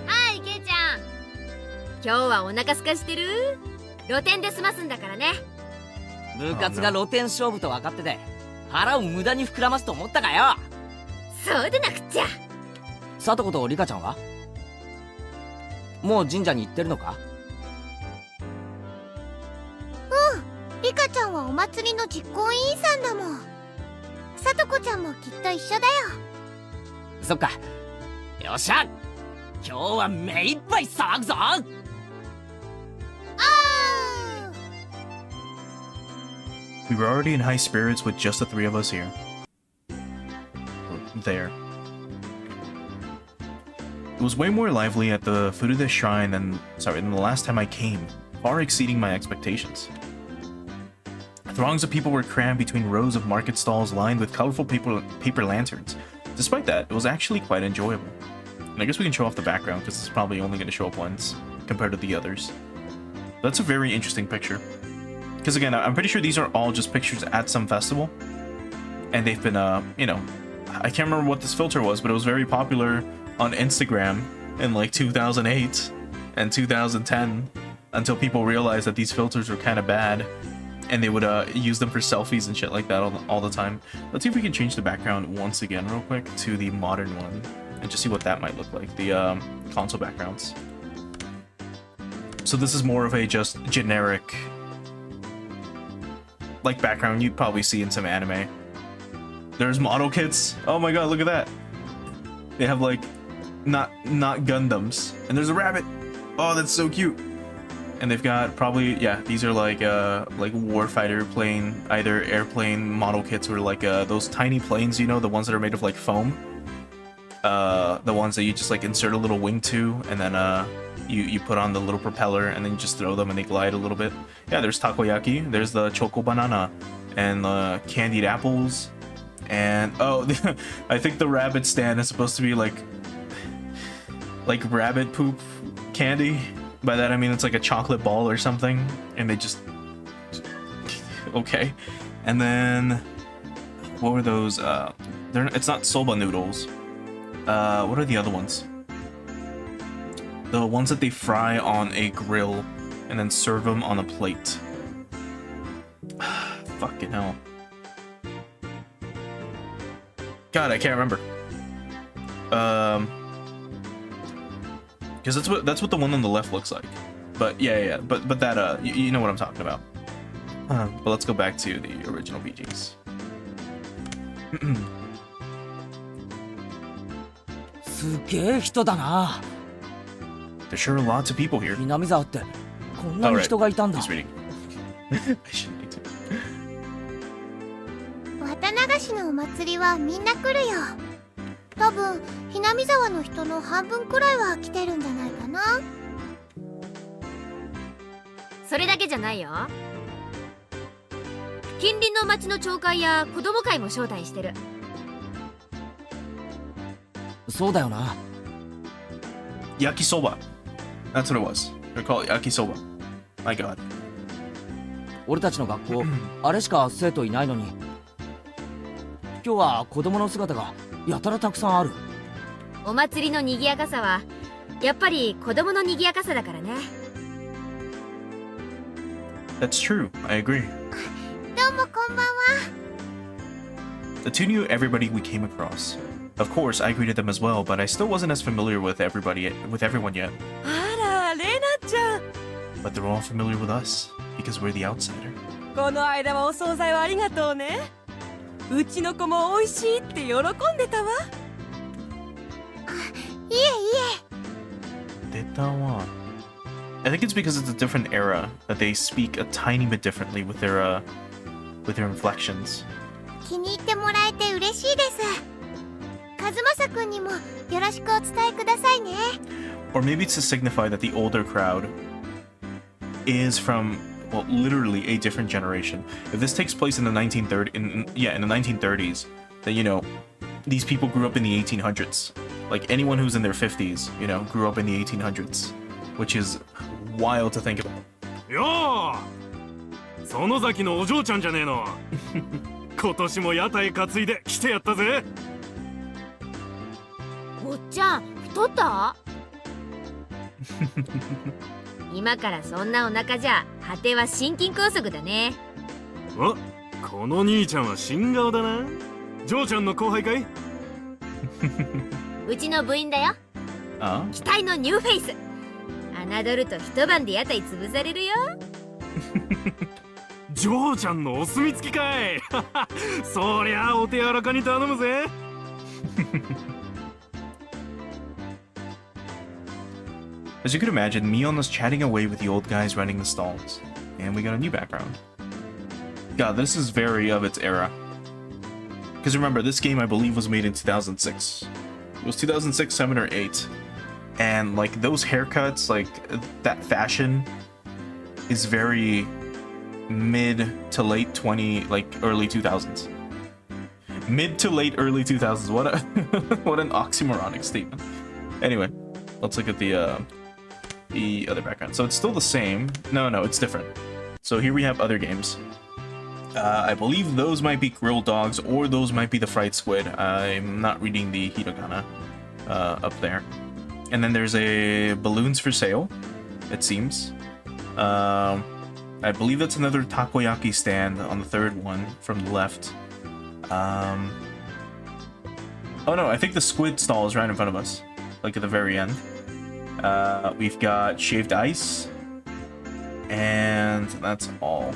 はい、ケイちゃん。今日はお腹すかしてる？露店で済ますんだからね。部活が露天勝負と分かってて腹を無駄に膨らますと思ったかよ。そうでなくっちゃ。さとことリカちゃんはもう神社に行ってるのか？リカちゃんはお祭りの実行委員さんだもん。さとこちゃんもきっと一緒だよ。そっか。よっしゃ、今日は目いっぱい騒ぐぞ。We were already in high spirits with just the three of us here. There. It was way more lively at the foot of the shrine than the last time I came, far exceeding my expectations. Throngs of people were crammed between rows of market stalls lined with colorful paper lanterns. Despite that, it was actually quite enjoyable. And I guess we can show off the background because it's probably only going to show up once compared to the others. That's a very interesting picture. Because again, I'm pretty sure these are all just pictures at some festival. And they've been, you know, I can't remember what this filter was, but it was very popular on Instagram in like 2008 and 2010 until people realized that these filters were kind of bad. And they would use them for selfies and shit like that all the time. Let's see if we can change the background once again real quick to the modern one. And just see what that might look like. The console backgrounds. So this is more of a just generic like background you'd probably see in some anime. There's model kits. Oh my god, look at that. They have like not Gundams. And there's a rabbit. Oh, that's so cute. And they've got probably, yeah, these are like warfighter plane, either airplane model kits or like those tiny planes, you know, the ones that are made of like foam. The ones that you just like insert a little wing to, and then you put on the little propeller, and then you just throw them and they glide a little bit. Yeah, there's takoyaki, there's the choco banana, and the candied apples, and oh, I think the rabbit stand is supposed to be like rabbit poop candy. By that I mean it's like a chocolate ball or something, and they just okay. And then what were those? It's not soba noodles. What are the other ones? The ones that they fry on a grill and then serve them on a plate. Fucking hell. God, I can't remember. Because that's what the one on the left looks like. But yeah. But that you know what I'm talking about. But let's go back to the original BGs. There sure are lots of people here. 南沢ってこんなに人がいたんだ。 He's reading. I should need to. 綿流しのお祭りはみんな来るよ。多分ひなみ沢の人の半分くらいは来てるんじゃないかな。それだけじゃないよ。近隣の町の町会や子供会も招待してる。そうだよな。 Yakisoba. That's what it was. They're called yakisoba. My god. 俺たちの学校あれしか生徒いないのに今日は子供の姿がやたらたくさんある。お祭りの賑やかさはやっぱり子供の賑やかさだからね。 That's true. I agree. どうもこんばんは。 The two knew everybody we came across. Of course, I greeted them as well, but I still wasn't as familiar with everyone yet. あら、レナちゃん。 But they're all familiar with us because we're the outsider. この間はお惣菜をありがとうね。うちの子も美味しいって喜んでたわ。いえいえ。 Detawa. I think it's because it's a different era that they speak a tiny bit differently with their inflections. 気に入ってもらえて嬉しいです。和正くんにもよろしくお伝えくださいね。 Or maybe it's to signify that the older crowd is from, well, literally a different generation. If this takes place in the 1930s, then, you know, these people grew up in the 1800s. Like, anyone who's in their 50s, you know, grew up in the 1800s, which is wild to think about. よ園崎のお嬢ちゃんじゃねえの。今年も屋台担いで来てやったぜ。おっちゃん太った？今からそんなお腹じゃ果ては心筋梗塞だね。お、この兄ちゃんは新顔だな。嬢ちゃんの後輩かい？うちの部員だよ。あ期待のニューフェイス。侮ると一晩で屋台潰されるよ。嬢ちゃんのお墨付きかい。そりゃお手柔らかに頼むぜ。As you could imagine, Mion was chatting away with the old guys running the stalls. And we got a new background. God, this is very of its era. Because remember, this game I believe was made in 2006. It was 2006, 7, or 8. And like those haircuts, like that fashion is very mid to late early 2000s. Mid to late early 2000s. What a what an oxymoronic statement. Anyway, let's look at the other background. So it's still the same. No, it's different. So here we have other games. I believe those might be grilled dogs or those might be the fried squid. I'm not reading the hiragana up there. And then there's a balloons for sale, it seems. I believe that's another takoyaki stand on the third one from the left. Oh no, I think the squid stall is right in front of us, like at the very end. We've got shaved ice, and that's all.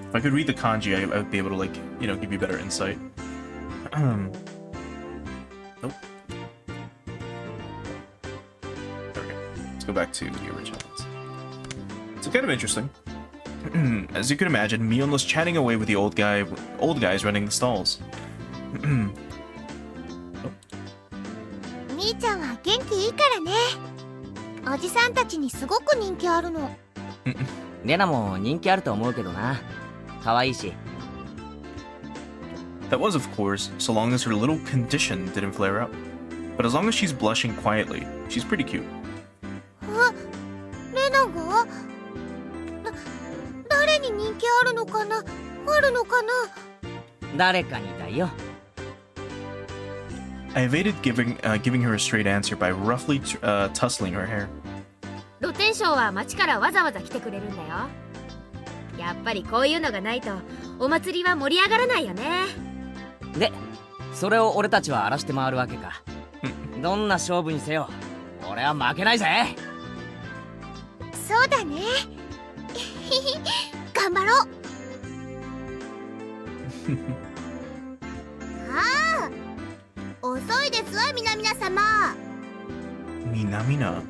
If I could read the kanji, I would be able to, like, you know, give you better insight. Nope. There we go. Let's go back to the original ones. It's kind of interesting. As you can imagine, Mion was chatting away with the old guys running the stalls. 兄ちゃんは元気いいからね。おじさんたちにすごく人気あるの。レナも人気あると思うけどな。可愛いし。That was, of course, so long as her little condition didn't flare up. But as long as she's blushing quietly, she's pretty cute. あ、レナが？誰に人気あるのかな？あるのかな？誰かにだよ。I evaded giving her a straight answer by roughly tussling her hair. 露天商は町からわざわざ来てくれるんだよ。やっぱりこういうのがないとお祭りは盛り上がらないよね。で、それを俺たちは荒らして回るわけか。どんな勝負にせよ、俺は負けないぜ。そうだね。頑張ろう。ああ、遅いですわ皆様。Minamina.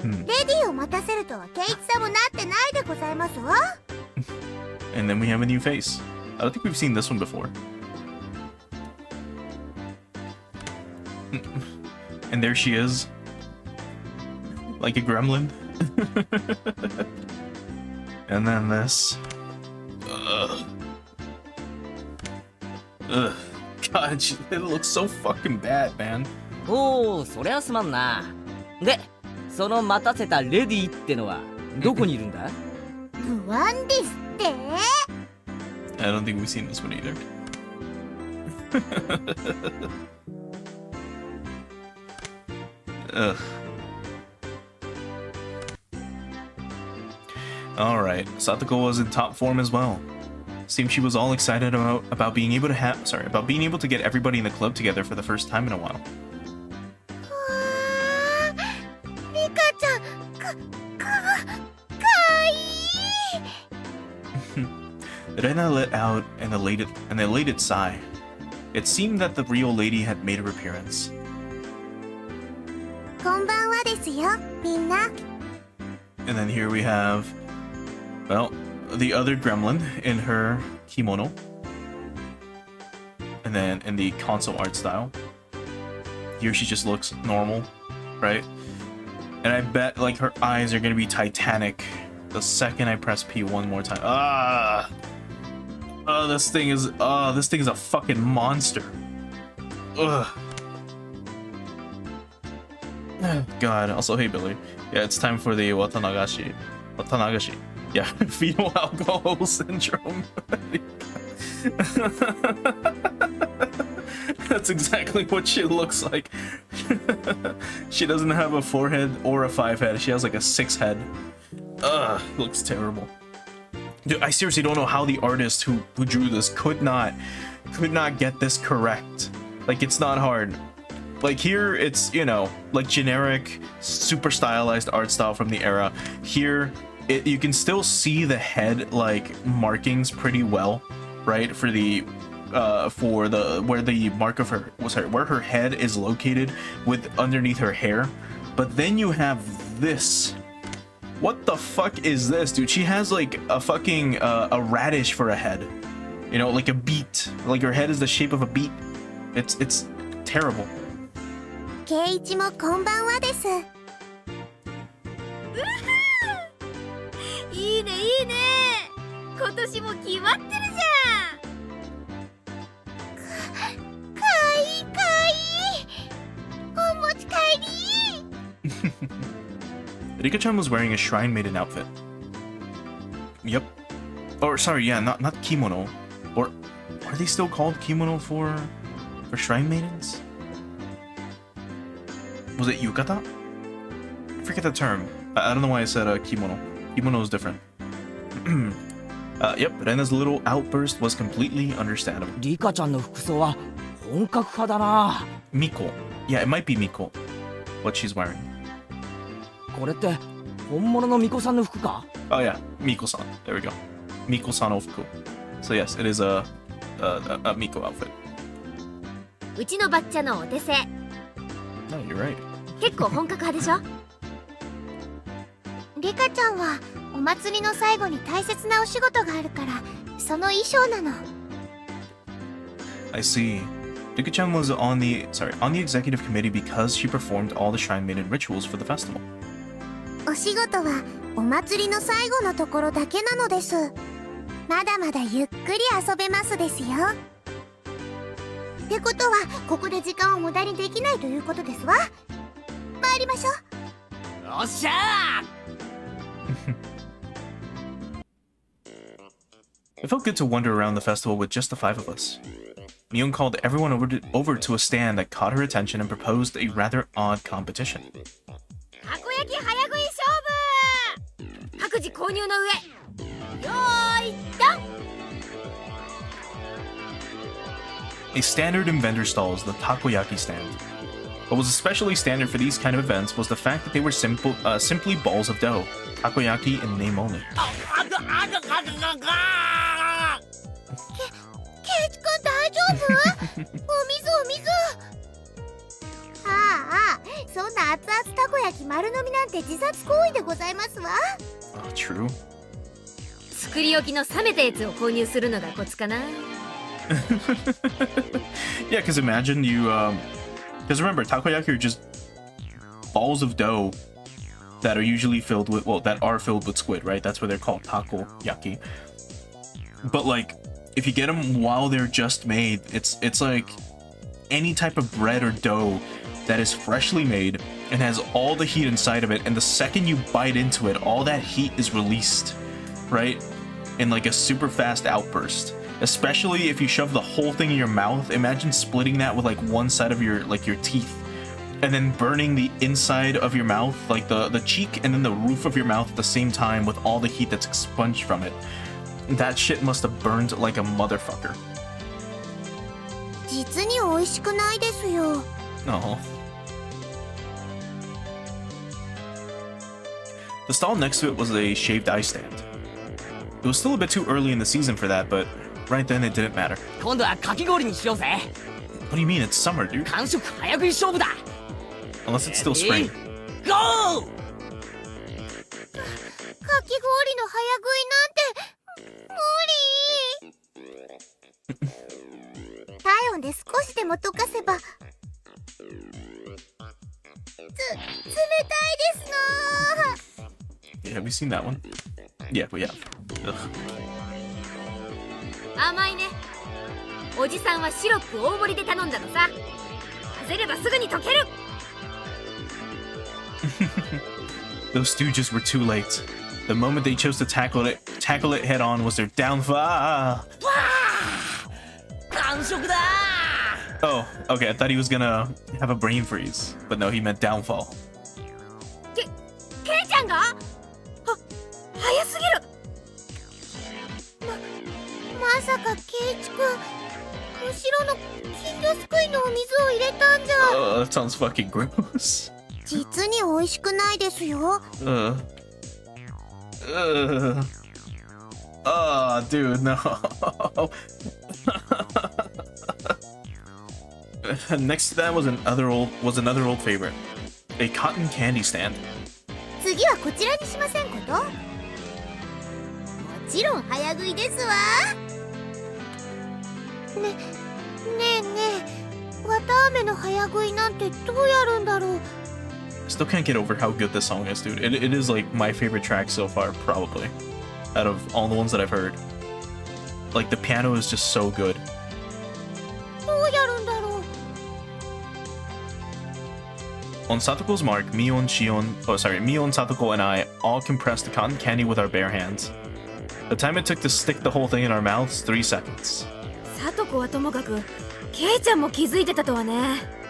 レディーを待たせるとはケイチさんもなってないでございますわ。And then we have a new face. I don't think we've seen this one before. And there she is. Like a gremlin. And then this. Ugh. Ugh. God, it looks so fucking bad, man. おお、そりゃすまんな。で、その待たせたレディーってのはどこにいるんだ？不安ですって。I don't think we've seen this one either. Ugh. Alright, Satoko was in top form as well. Seemed she was all excited about being able to get everybody in the club together for the first time in a while. リカちゃん、かわいい。Rena let out an elated sigh. It seemed that the real lady had made her appearance. こんばんはですよ、みんな。 And then here we have, well, the other gremlin in her kimono. And then in the console art style. Here she just looks normal, right? And I bet like her eyes are gonna be Titanic the second I press P one more time. Ah! Oh, this thing is a fucking monster. Ugh. God, also hey Billy. Yeah, it's time for the Watanagashi. Yeah, fetal alcohol syndrome. That's exactly what she looks like. She doesn't have a 4-head or a 5-head. She has like a 6-head. Ugh, looks terrible. Dude, I seriously don't know how the artist who drew this could not get this correct. Like, it's not hard. Like, here it's, you know, like generic, super stylized art style from the era. Here, you can still see the head like markings pretty well, right? For the where the mark of her where her head is located with underneath her hair. But then you have this. What the fuck is this, dude? She has like a fucking a radish for a head. You know, like a beet. Like her head is the shape of a beet. It's terrible. 圭一もこんばんはです。いいねいいね。今年も決まってるじかわいいかわいい。お持ち帰り。 Rika-chan was wearing a shrine maiden outfit. Yep. Or sorry, yeah, not kimono. Or are they still called kimono for shrine maidens? Was it yukata? I forget the term. I don't know why I said kimono. Kimono is different. Yep, Rena's little outburst was completely understandable. リカちゃんの服装は本格派だな。 Miko. Yeah, it might be Miko. What she's wearing. これって本物のミコさんの服か？ Oh yeah, Miko-san. There we go. Miko-san ofuku. So yes, it is a Miko outfit. うちのバッチャのお手製。 No, you're right. 結構本格派でしょ？リカちゃんはお祭りの最後に大切なお仕事があるからその衣装なの。 I see. Rika-chan was on the executive committee because she performed all the Shrine Maiden rituals for the festival. お仕事はお祭りの最後のところだけなのです。まだまだゆっくり遊べますですよ。ってことはここで時間を無駄にできないということですわ。参りましょう。よっしゃー。 It felt good to wander around the festival with just the 5 of us. Mion called everyone over to a stand that caught her attention and proposed a rather odd competition. たこ焼き早食い勝負。各自購入の上。よーいドン。 A standard in vendor stalls, the takoyaki stand. What was especially standard for these kind of events was the fact that they were simply balls of dough, takoyaki in name only. ケイチくん大丈夫？お水お水。ああ、そんな熱々たこ焼き丸飲みなんて自殺行為でございますわ。Oh, true. 作り置きの冷めたやつを購入するのがコツかな。Yeah, because imagine you, because remember, takoyaki are just balls of dough that are usually filled with, that are filled with squid, right? That's why they're called takoyaki. But like, if you get them while they're just made, it's like any type of bread or dough that is freshly made and has all the heat inside of it, and the second you bite into it, all that heat is released, right? In like a super fast outburst. Especially if you shove the whole thing in your mouth. Imagine splitting that with like one side of your teeth, and then burning the inside of your mouth, like the cheek and then the roof of your mouth at the same time with all the heat that's expunged from it. That shit must have burned like a motherfucker. 実に美味しくないですよ。 Oh. The stall next to it was a shaved ice stand. It was still a bit too early in the season for that, but right then it didn't matter. 今度はかき氷にしようぜ。 What do you mean? It's summer, dude. 完食早食い勝負だ。 Unless it's still spring. ゴー。かき氷の早食いなんて無理。体温で少しでも溶かせば。冷たいですの。 Yeah, have you seen that one? Yeah, we have. Ugh. 甘いね。おじさんはシロップ大盛りで頼んだのさ。混ぜればすぐに溶ける。 Those stooges were too late. The moment they chose to tackle it head on was their downfall. 完食だ Oh, okay. I thought he was gonna have a brain freeze, but no, he meant downfall. ケイちゃんが早すぎる。まさかケイチくん、後ろの金魚すくいのお水を入れたんじゃ。 Oh, that sounds fucking gross. 実に美味しくないですよ。Oh, dude, no. Next to that was another old favorite, a cotton candy stand. 次はこちらにしませんこと？もちろん早食いですわ。ねえねえ、わたあめの早食いなんてどうやるんだろう。 Still can't get over how good this song is, dude. It is like my favorite track so far, probably, out of all the ones that I've heard. Like the piano is just so good. どうやるんだろう。 On Satoko's mark, Mion, Satoko, and I all compressed the cotton candy with our bare hands. The time it took to stick the whole thing in our mouths, 3 seconds. サトコはともかく、ケイちゃんも気づいてたとはね。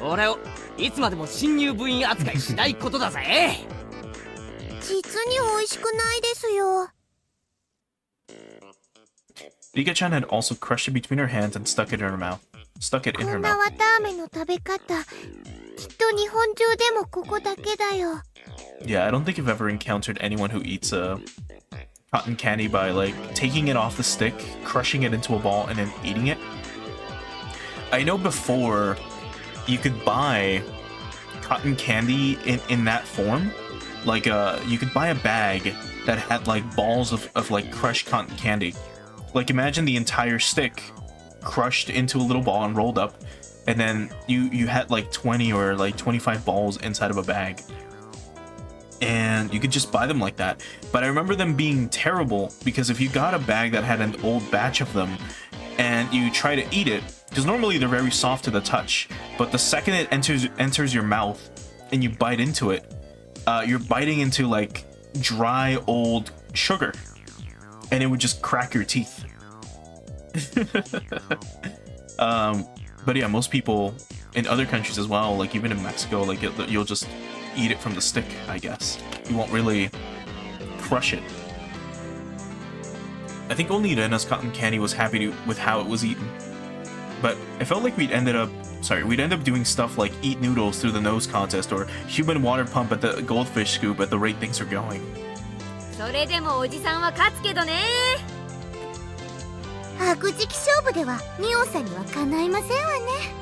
俺をいつまでも新入部員扱いしないことだぜ実に美味しくないですよ。 Rika-chan had also crushed it between her hands and stuck it in her mouth. こんなわたあめの食べ方、きっと日本中でもここだけだよ。 Yeah, I don't think I've ever encountered anyone who eats cotton candy by like taking it off the stick, crushing it into a ball, and then eating it. I know before you could buy cotton candy in that form. Like you could buy a bag that had like balls of like crushed cotton candy. Like imagine the entire stick crushed into a little ball and rolled up, and then you had like 20 or like 25 balls inside of a bag. And you could just buy them like that. But I remember them being terrible because if you got a bag that had an old batch of them and you try to eat it, because normally they're very soft to the touch, but the second it enters your mouth and you bite into it, you're biting into like dry old sugar, and it would just crack your teeth. But yeah, most people in other countries as well, like even in Mexico, like you'll just eat it from the stick, I guess. You won't really crush it. I think only Rena's cotton candy was happy with how it was eaten. But I felt like we'd end up doing stuff like eat noodles through the nose contest or human water pump at the goldfish scoop at the rate things are going. それでもおじさんは勝つけどね。白磁気勝負ではミオさんにはかないませんわね。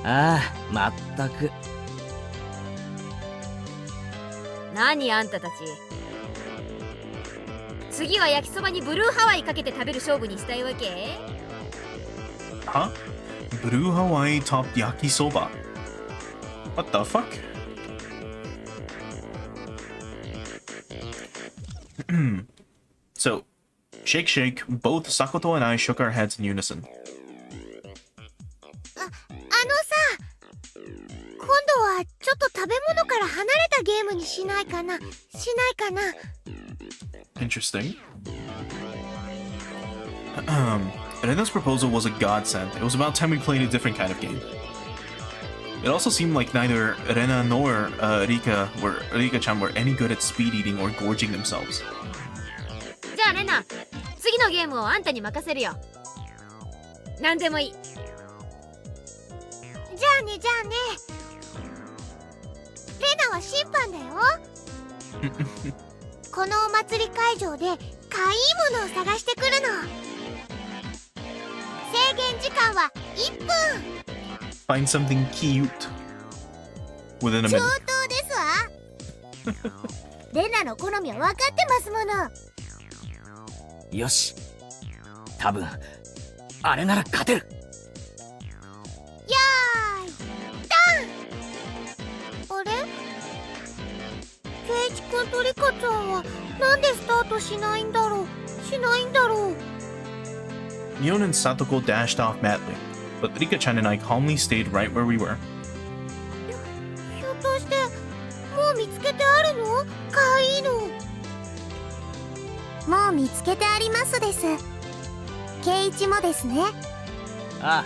ああ、まったく。何あんたたち。次は焼きそばにブルーハワイかけて食べる勝負にしたいわけ？ Huh? Blue Hawaii topped yakisoba. What the fuck? So, shake shake, both Sakoto and I shook our heads in unison. あのさ、今度はちょっと食べ物から離れたゲームにしないかな。Interesting. Rena's proposal was a godsend. It was about time we played a different kind of game. It also seemed like neither Rena nor Rika-chan were any good at speed eating or gorging themselves. じゃあレナ、次のゲームをあんたに任せるよ。何でもいい。じゃあね。レナは審判だよ。このお祭り会場でかいいものを探してくるの。制限時間は1分。Find something cute within a 上 minute. 等ですわ。レナの好みは分かってますもの。よし、多分あれなら勝てる。よーいドン。あれ、ケイチ君とリカちゃんはなんでスタートしないんだろう。Mion and Satoko dashed off madly, but Rika-chan and I calmly stayed right where we were. ひょっとしてもう見つけてあるの？かわいいの。もう見つけてありますです。圭一もですね。ああ、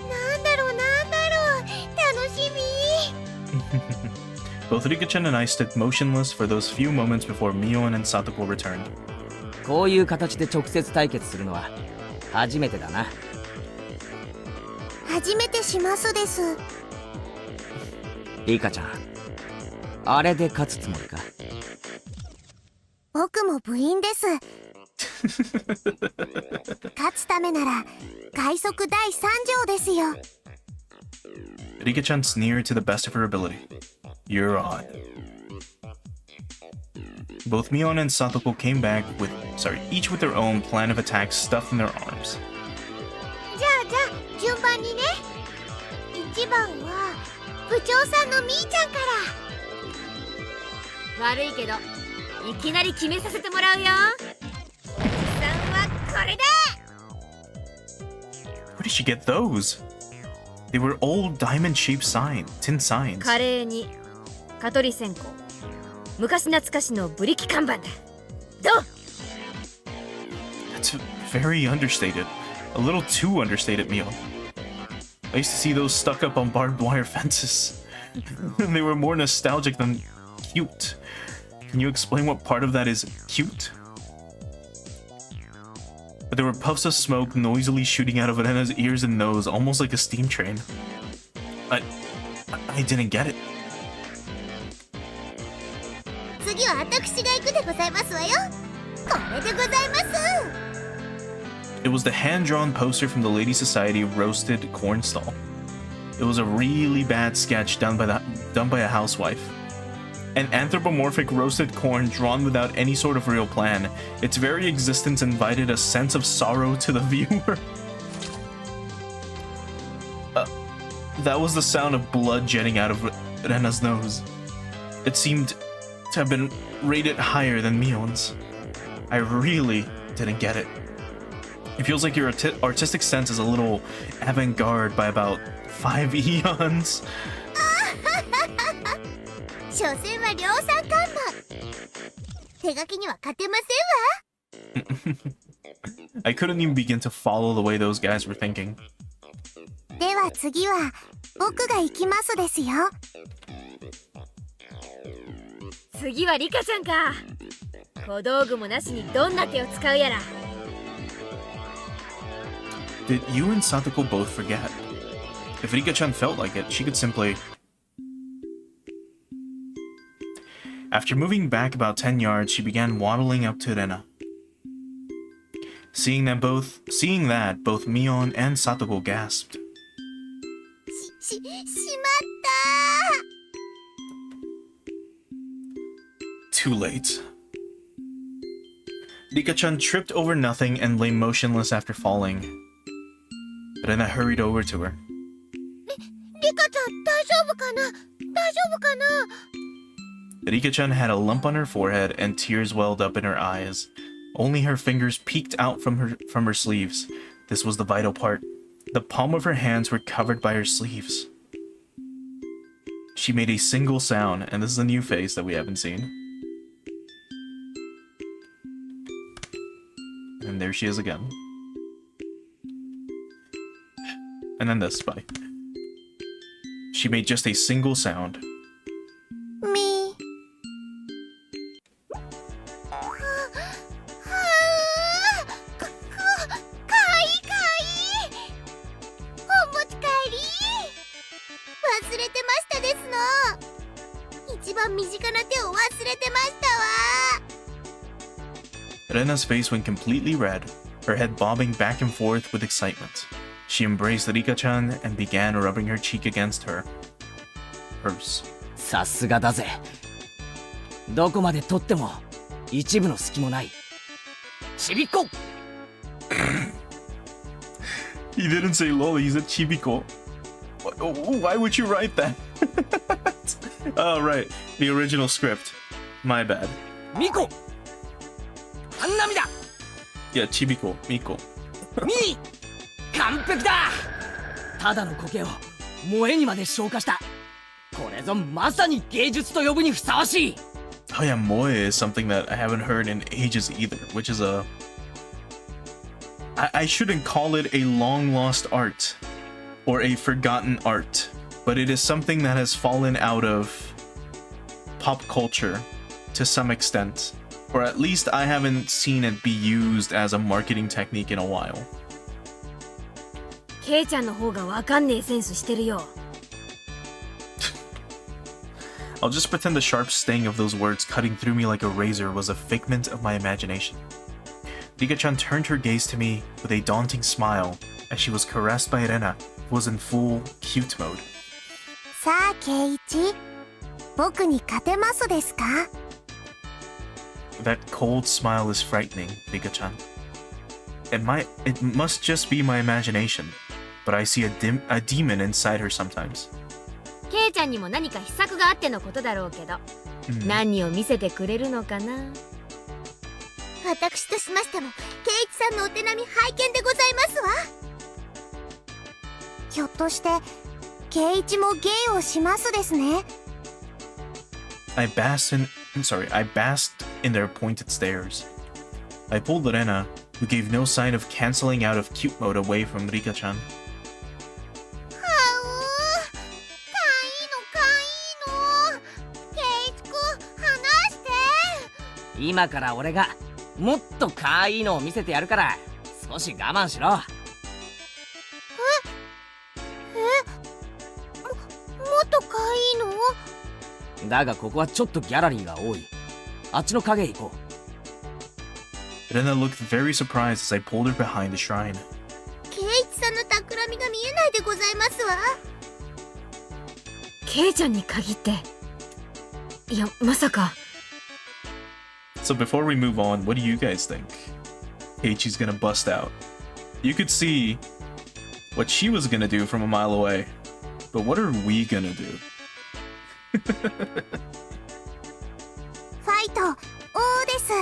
なんだろう楽しみ。 Both Rika-chan and I stood motionless for those few moments before Mion and Satoko returned. こういう形で直接対決するのは初めてだな。初めてしますです。リカちゃん、あれで勝つつもりか？僕も部員です。勝つためなら快速第3条ですよ。 Rika-chan sneered to the best of her ability. You're on. Both Mion and Satoko came back each with their own plan of attack stuffed in their arms. じゃあ順番にね。1番は部長さんのみーちゃんから。悪いけどいきなり決めさせてもらうよ。おじさんはこれだ。 Where did she get those? They were old diamond-shaped tin signs. カレーに蚊取り線香、昔懐かしのブリキ看板だ。どう？ That's very understated. A little too understated, Mion. I used to see those stuck up on barbed wire fences. They were more nostalgic than cute. Can you explain what part of that is cute? But there were puffs of smoke noisily shooting out of Rena's ears and nose, almost like a steam train. I didn't get it. 次は私が行くでございますわよ。これでございます。 It was the hand-drawn poster from the Lady Society roasted corn stall. It was a really bad sketch done by a housewife. An anthropomorphic roasted corn drawn without any sort of real plan. Its very existence invited a sense of sorrow to the viewer. That was the sound of blood jetting out of Rena's nose. It seemed to have been rated higher than Mion's. I really didn't get it. It feels like your artistic sense is a little avant-garde by about 5 eons. 所詮は量産看板。手書きには勝てませんわ。 I couldn't even begin to follow the way those guys were thinking. では次は僕が行きますですよ。次はリカちゃんか。小道具もなしにどんな手を使うやら。 Did you and Satoko both forget? If Rika-chan felt like it, she could simply... After moving back about 10 yards, she began waddling up to Rena. Seeing that, both Mion and Satoko gasped. しまった。 Too late. Rika-chan tripped over nothing and lay motionless after falling. Rena hurried over to her. リカちゃん大丈夫かな？大丈夫かな？ Rika-chan had a lump on her forehead and tears welled up in her eyes. Only her fingers peeked out from her sleeves. This was the vital part. The palm of her hands were covered by her sleeves. She made a single sound, and this is a new face that we haven't seen. And there she is again. And then this, bye. She made just a single sound. みかいお持ち帰り忘れてましたですの。一番身近な手を忘れてましたわ。 Rena's face went completely red, her head bobbing back and forth with excitement. She embraced Rika-chan and began rubbing her cheek against hers. さすがだぜ。どこまで取っても一部の隙もない。ちびっこ。 He didn't say Lola, he said Chibiko. Why would you write that? Oh, right. The original script. My bad. ミコ。あんなみだ。 Yeah, Chibiko, Miko. みー。完璧だ。ただの苔を萌えにまで昇華した。これぞまさに芸術と呼ぶにふさわしい。Oh yeah, moe is something that I haven't heard in ages either, which is a... I shouldn't call it a long-lost art or a forgotten art, but it is something that has fallen out of pop culture to some extent, or at least I haven't seen it be used as a marketing technique in a while. ケイちゃんの方がわかんねえセンスしてるよ。I'll just pretend the sharp sting of those words cutting through me like a razor was a figment of my imagination. Rika-chan turned her gaze to me with a daunting smile as she was caressed by Rena, who was in full cute mode. さあケイチ、僕に勝てますですか？ That cold smile is frightening, Rika-chan. It must just be my imagination, but I see a demon inside her sometimes. ケイちゃんにも何か秘策があってのことだろうけど、何を見せてくれるのかな。私としましても、ケイチさんのお手並み拝見でございますわ。ひょっとして、ケイチも芸をしますですね。I basked in their pointed stares. I pulled Rena, who gave no sign of canceling out of cute mode away from Rika-chan. 今から俺がもっと可愛いのを見せてやるから少し我慢しろ。もっと可愛いの？だがここはちょっとギャラリーが多い。あっちの影へ行こう。 Rena looked very surprised as I pulled her behind the shrine. ケイチさんの企みが見えないでございますわ。ケイちゃんに限って、いやまさか。So before we move on, what do you guys think? Heichi's gonna bust out. You could see what she was gonna do from a mile away, but what are we gonna do? ファイト、王です。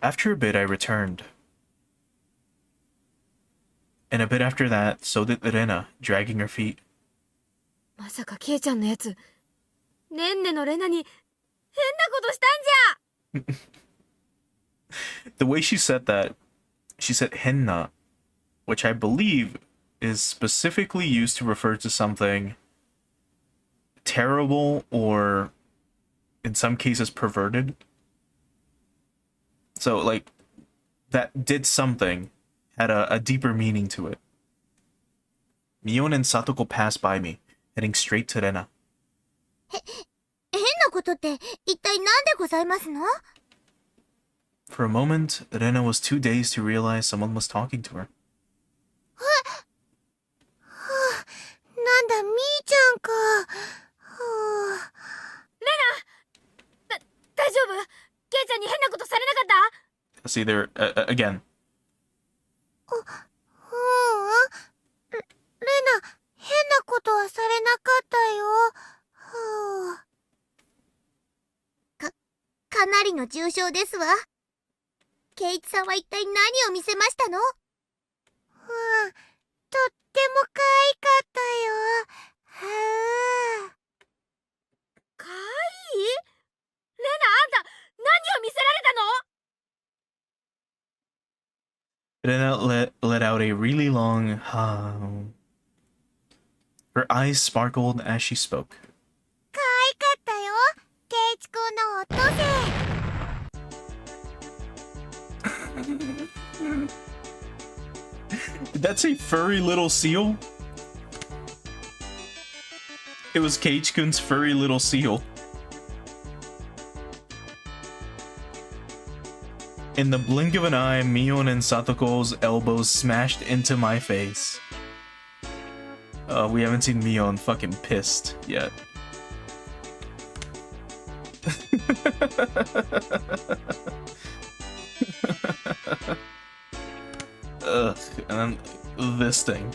After a bit, I returned. And a bit after that, so did Rena, dragging her feet. まさかケイちゃんのやつ、ねんねのレナに変なことしたんじゃ。 The way she said that, she said henna, which I believe is specifically used to refer to something terrible or, in some cases, perverted. So, like, that did something, had a deeper meaning to it. Mion and Satoko passed by me, heading straight to Rena. 変なことって一体何でございますの？ For a moment, Rena was too dazed to realize someone was talking to her. なんだ、みーちゃんか。大丈夫？ケイちゃんに変なことされなかった？ See, there, again. レナ、変なことはされなかったよ。かなりの重傷ですわ。ケイチさんは一体何を見せましたの？とっても可愛かったよ。かわいい？レナ、あんた何を見せられたの？ Rena let out a really long Her eyes sparkled as she spoke. 可愛かったよ。ケイチ君のお父さん。 Did that say furry little seal? It was Keiichi-kun's furry little seal. In the blink of an eye, Mion and Satoko's elbows smashed into my face. We haven't seen Mion fucking pissed yet. Ugh, and then this thing.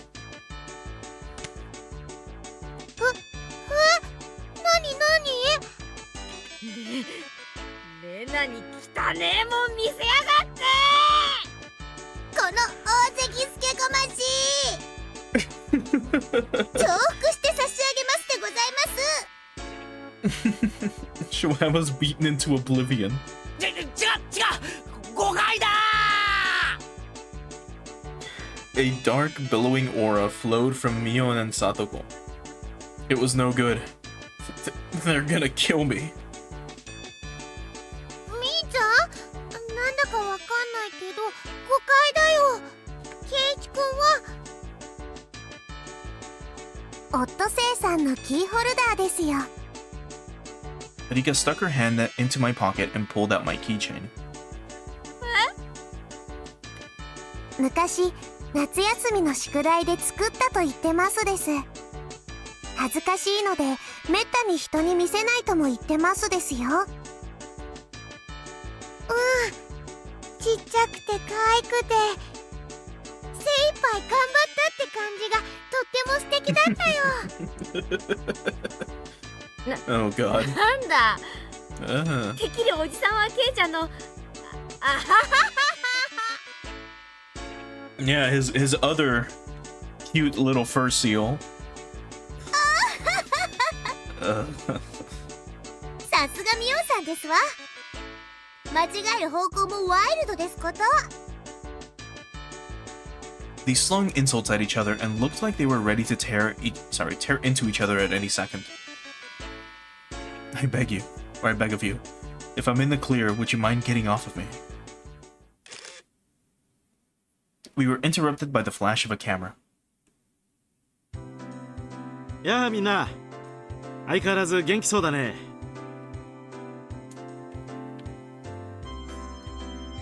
レナに汚ねえもん見せやがって！この大関スケごましい。重複して差し Shohama's beaten into oblivion. 違う誤解だ A dark, billowing aura flowed from Mion and Satoko. It was no good. They're gonna kill me. みーちゃん、なんだかわかんないけど誤解だよ。ケイイチくんはオットセイさんのキーホルダーですよ。 Rika stuck her hand into my pocket and pulled out my keychain. 昔夏休みの宿題で作ったと言ってますです。恥ずかしいのでめったに人に見せないとも言ってますですよ。ちっちゃくて可愛くて精一杯頑張ったって感じがとっても素敵だったよ。Oh god. なんだ Uh. てっきりおじさんはケイちゃんのYeah, his other cute little fur seal. さすがミオさんですわ。間違える方向もワイルドですこと。 They slung insults at each other and looked like they were ready to tear into each other at any second. I beg you, or I beg of you, if I'm in the clear, would you mind getting off of me? We were interrupted by the flash of a camera. やあみんな、相変わらず元気そうだね。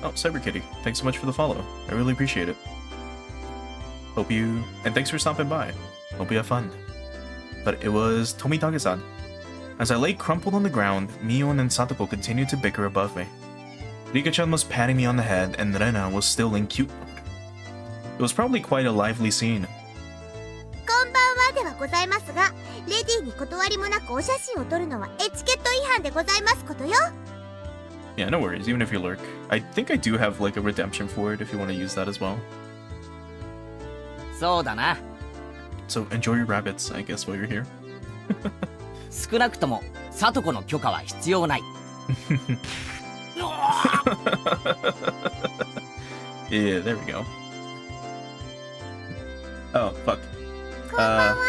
Oh, Cyber Kitty, thanks so much for the follow. I really appreciate it. Hope you... and thanks for stopping by. Hope you have fun. But it was Tomitake-san. As I lay crumpled on the ground, Mion and Satoko continued to bicker above me. Rika-chan was patting me on the head, and Rena was still in cute mode. It was probably quite a lively scene. こんばんはではございますが、レディーに断りもなくお写真を撮るのはエチケット違反でございますことよ。 Yeah, no worries, even if you lurk. I think I do have like a redemption for it if you want to use that as well. そうだな So enjoy your rabbits, I guess, while you're here. 少なくともサトコの許可は必要ない Yeah, there we go. Oh, fuck. こんばんは。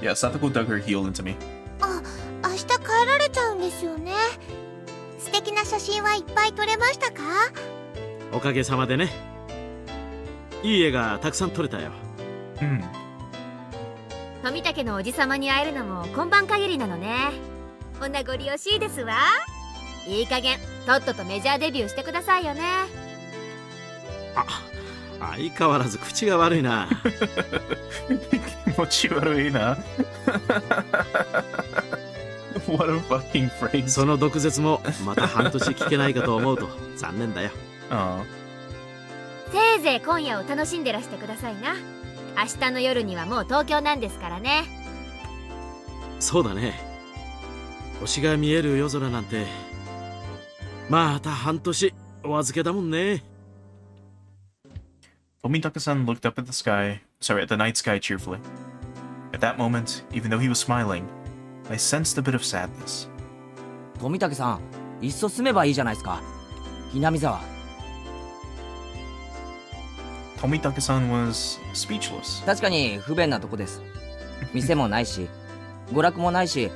Yeah, Satoko dug her heel into me. 明日帰られちゃうんですよね。素敵な写真はいっぱい撮れましたか？おかげさまでね。いい絵がたくさん撮れたよ。Hmm. 富武のおじさまに会えるのも今晩限りなのね。お名残惜しいですわ。いい加減とっととメジャーデビューしてくださいよね。あ、相変わらず口が悪いな。Mochiwaruina. What a fucking phrase. その毒舌もまた半年聞けないかと思うと残念だよ。Aw. せいぜい今夜を楽しんでらしてくださいな。明日の夜にはもう東京なんですからね。そうだね。星が見える夜空なんてまた半年お預けだもんね。Tomitaka-san looked up at the night sky cheerfully. At that moment, even though he was smiling, I sensed a bit of sadness. 富武さんいっそ住めばいいじゃないですかひなみ沢 Tomitaka-san was speechless. 確かに不便なとこです店もないし娯楽もないし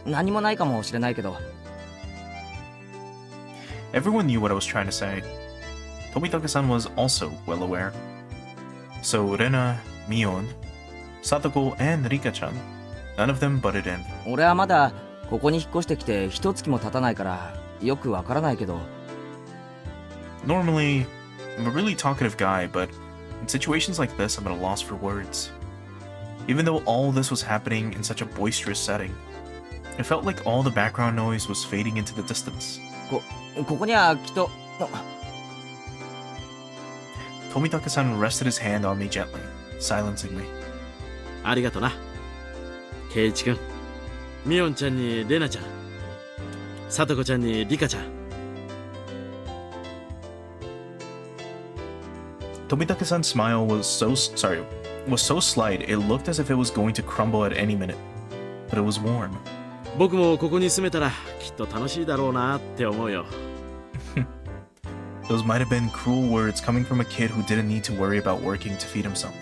何もないかもしれないけど Everyone knew what I was trying to say. Tomitaka-san was also well aware. So Rena, Mion, Satoko, and Rika-chan, none of them butted in. 俺はまだここに引っ越してきて一月も経たないからよくわからないけど Normally, I'm a really talkative guy, but in situations like this, I'm at a loss for words. Even though all this was happening in such a boisterous setting, it felt like all the background noise was fading into the distance. ここにはきっと Tomitaka-san rested his hand on me gently, silencing me. ありがとな。ケイイチ君、ミオンちゃんにレナちゃん、サトコちゃんにリカちゃん。Tomitaka-san's smile was was so slight it looked as if it was going to crumble at any minute, but it was warm. 僕もここに住めたらきっと楽しいだろうなって思うよ。Those might have been cruel words coming from a kid who didn't need to worry about working to feed himself.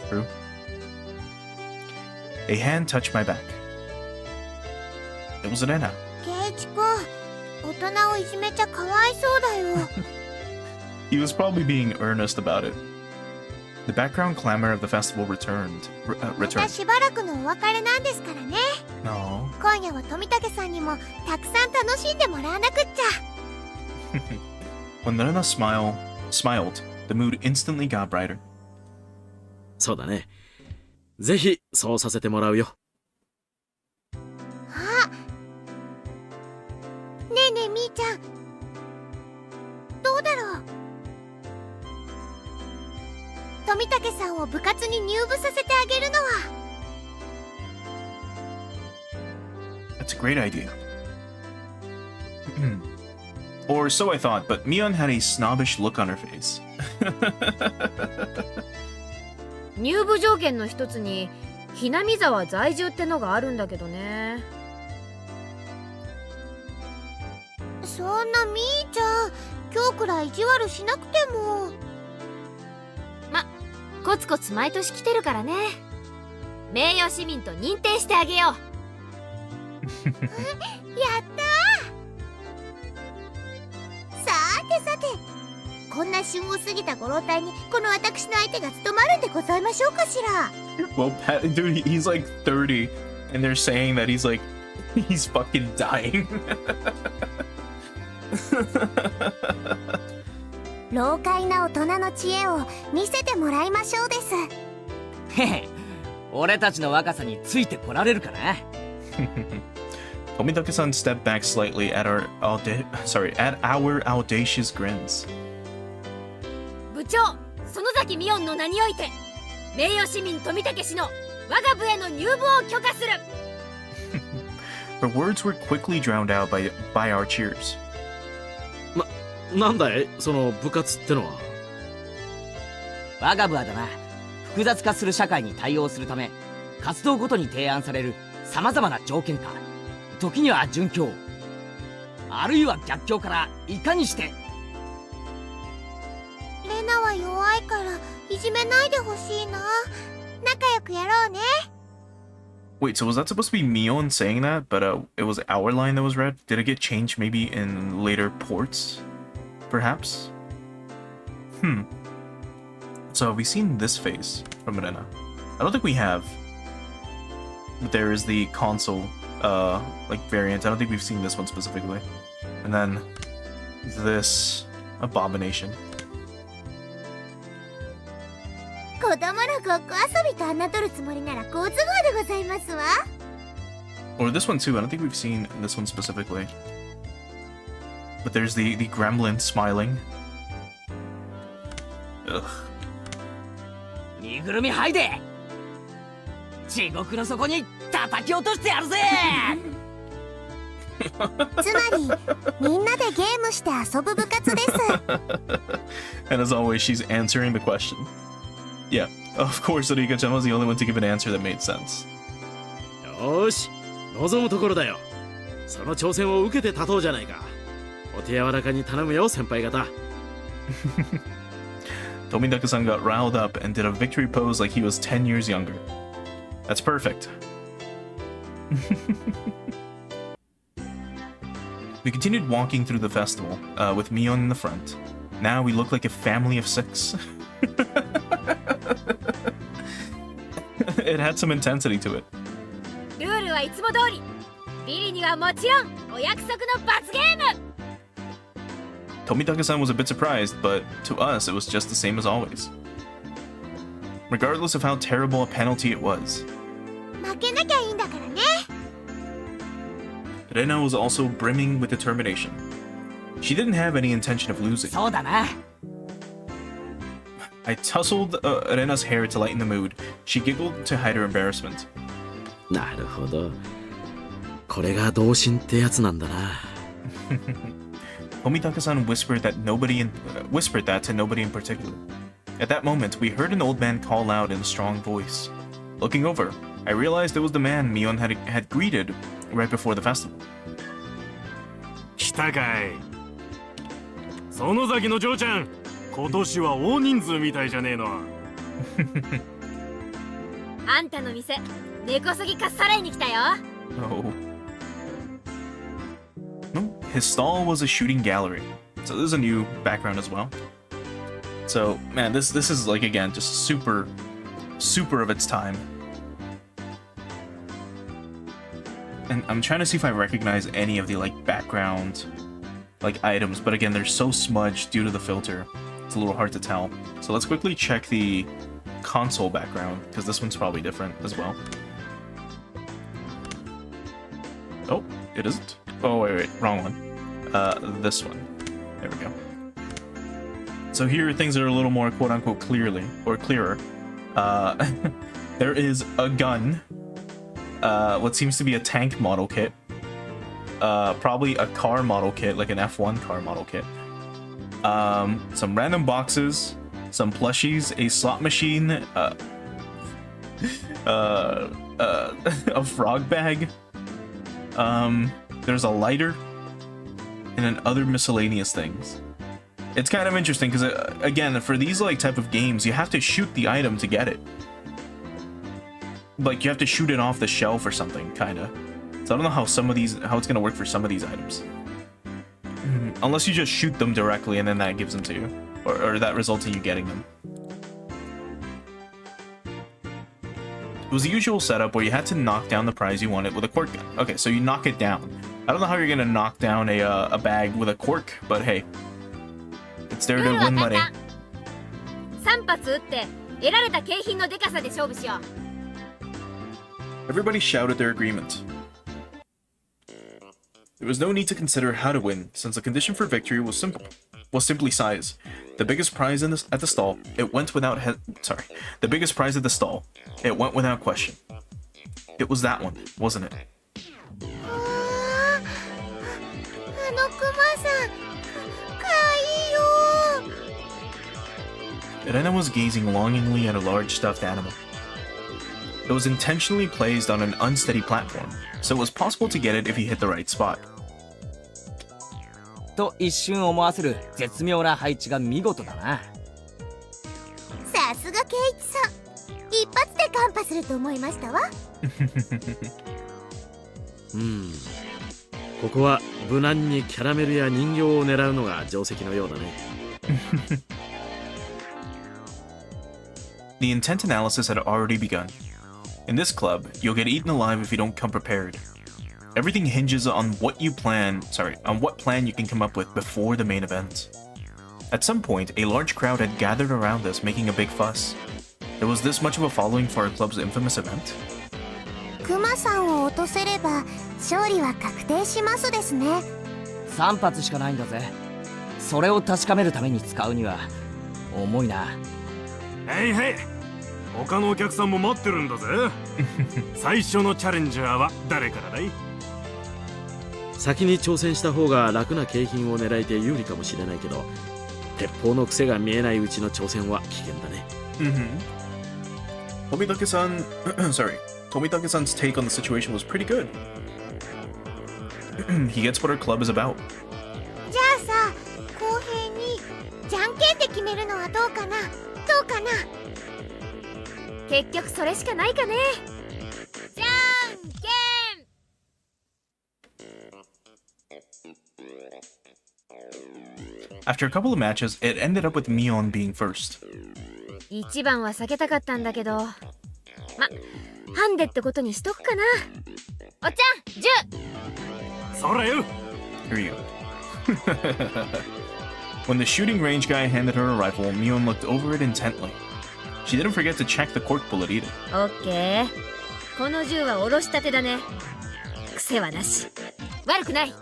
True. A hand touched my back. It was Rena. 圭一くん、大人をいじめちゃかわいそうだよ。He was probably being earnest about it. The background clamor of the festival returned. またしばらくのお別れなんですからね。 No. 今夜は富武さんにもたくさん楽しんでもらわなくっちゃ。When Rena smiled, the mood instantly got brighter. そうだね。ぜひそうさせてもらうよ。あ、ねえねえみーちゃん、どうだろう。富武さんを部活に入部させてあげるのは。That's a great idea. Or so I thought, but Mion had a snobbish look on her face. 入部条件の一つにひなみ沢在住ってのがあるんだけどね。そんなみーちゃん、今日くらい意地悪しなくても。コツコツ毎年来てるからね。名誉市民と認定してあげよう。やったー。さてさて、こんな旬を過ぎたご老体にこの私の相手が務まるんでございましょうかしら。 Well, dude, he's like 30, and they're saying that he's fucking dying. 老快な大人の知恵を見せてもらいましょうです。へへ、俺たちの若さについてこられるかな。Tomitake-san stepped back slightly at our audacious grins. 部長、園崎美音の名において名誉市民富武氏の我が部への入部を許可する。Her words were quickly drowned out by our cheers. なんだいその部活ってのは。我が部はだな、複雑化する社会に対応するため活動ごとに提案されるさまざまな条件か、時には準教、あるいは逆境からいかにして。レナは弱いからいじめないでほしいな。仲良くやろうね。 Wait, so was that supposed to be Mion saying that, but it was our line that was read? Did it get changed maybe in later ports? Perhaps? So have we seen this face from Rena? I don't think we have. But there is the console variant. I don't think we've seen this one specifically. And then this abomination. 子供のごっこ遊びと侮るつもりなら好都合でございますわ。 Or this one too. I don't think we've seen this one specifically. But there's the gremlin smiling. Ugh. 身ぐるみ剥いで地獄の底に叩き落としてやるぜ。つまりみんなでゲームして遊ぶ部活です。And as always, she's answering the question. Yeah, of course, Onikakushi was the only one to give an answer that made sense. よーし、望むところだよ。その挑戦を受けて立とうじゃないか。お手柔らかに頼むよ、先輩方。Tomitake-san got riled up and did a victory pose like he was 10 years younger. That's perfect. We continued walking through the festival, with Mion in the front. Now we look like a family of 6. It had some intensity to it. ルールはいつも通り。ビリにはもちろんお約束の罰ゲーム。Tomitake-san was a bit surprised, but to us it was just the same as always. Regardless of how terrible a penalty it was. 負けなきゃいいんだからね。 Rena was also brimming with determination. She didn't have any intention of losing. そうだな。I tousled Rena's hair to lighten the mood. She giggled to hide her embarrassment. なるほど。これが同心ってやつなんだな。Tomitake-san whispered that to nobody in particular. At that moment, we heard an old man call out in a strong voice. Looking over, I realized it was the man Mion had greeted right before the festival. 来たかい。園崎の嬢ちゃん、今年は大人数みたいじゃねえの。あんたの店根こそぎかっさらいに来たよ。 Oh. No, his stall was a shooting gallery. So there's a new background as well. So, man, this is like, again, just super of its time. And I'm trying to see if I recognize any of the like background like items, but again, they're so smudged due to the filter. It's a little hard to tell. So let's quickly check the console background, because this one's probably different as well. Oh, it isn't. Oh, wait, wrong one. This one. There we go. So here things are a little more quote-unquote clearer. There is a gun, what seems to be a tank model kit, probably a car model kit, like an F1 car model kit, some random boxes, some plushies, a slot machine, a frog bag, there's a lighter, and then other miscellaneous things. It's kind of interesting because, again, for these like type of games, you have to shoot the item to get it. Like, you have to shoot it off the shelf or something, kind of. So I don't know how how it's gonna work for some of these items. Unless you just shoot them directly and then that gives them to you, or that results in you getting them. It was the usual setup where you had to knock down the prize you wanted with a cork gun. Okay, so you knock it down. I don't know how you're gonna knock down a bag with a cork, but hey. It's there to win money. 3発撃って得られた景品のデカさで勝負しよう。 Everybody shouted their agreement. There was no need to consider how to win, since the condition for victory was simply size. The biggest prize at the stall, it went without the biggest prize at the stall, it went without question. It was that one, wasn't it? あのクマさん、かわいいよ。 Irena was gazing longingly at a large stuffed animal. It was intentionally placed on an unsteady platform, so it was possible to get it if you hit the right spot. と一瞬思わせる絶妙な配置が見事だな。さすが圭一さん、一発でカンパすると思いましたわ。ここは無難にキャラメルや人形を狙うのが定石のようだね。The intent analysis had already begun. In this club, you'll get eaten alive if you don't come prepared. Everything hinges on what plan you can come up with before the main event. At some point, a large crowd had gathered around us making a big fuss. There was this much of a following for our club's infamous event? クマさんを落とせれば勝利は確定しますですね。3発しかないんだぜ。それを確かめるために使うには重いな。はいはい、他のお客さんも待ってるんだぜ。最初のチャレンジャーは誰からだい？先に挑戦した方が楽な景品を狙えて有利かもしれないけど、鉄砲の癖が見えないうちの挑戦は危険だね。Tomitake-san's take on the situation was pretty good. He gets what our club is about. じゃあさ、公平にじゃんけんで決めるのはどうかな？どうかな？結局それしかないかね。じゃんけん。 After a couple of matches, it ended up with Mion being first. 一番は避けたかったんだけど、ハンデってことにしとくかな。おっちゃん、10。それよ。 Here you go. When the shooting range guy handed her a rifle, Mion looked over it intently. She didn't forget to check the cork bullet either. オッケー。この銃はおろしたてだね。癖はなし。悪くない。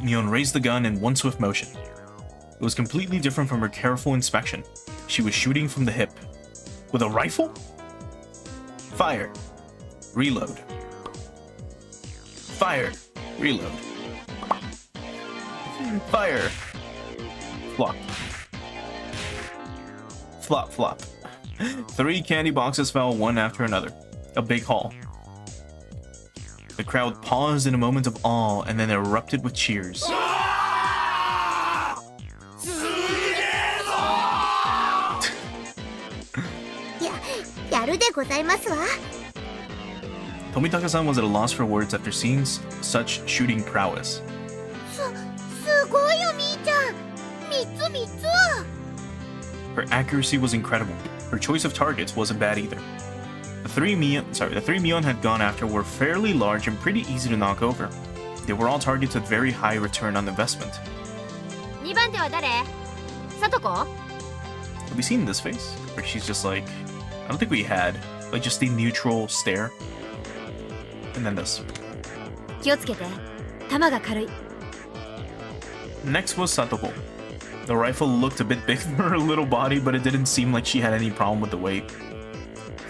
Mion raised the gun in one swift motion. It was completely different from her careful inspection. She was shooting from the hip. With a rifle? Fire. Reload. Fire. Reload. Fire. Block. Flop, flop. 3 candy boxes fell one after another. A big haul. The crowd paused in a moment of awe and then erupted with cheers. やるでございますわ。 Tomitaka-san was at a loss for words after seeing such shooting prowess. すごいよみーちゃん。3つ。 Her accuracy was incredible. Her choice of targets wasn't bad either. The three Mion had gone after were fairly large and pretty easy to knock over. They were all targets with very high return on investment. 2番手は誰？さとこ？ Have we seen this face? Where she's just like, I don't think we had. Like just the neutral stare. And then this. 気をつけて。弾が軽い。 Next was Satoko. The rifle looked a bit big for her little body, but it didn't seem like she had any problem with the weight.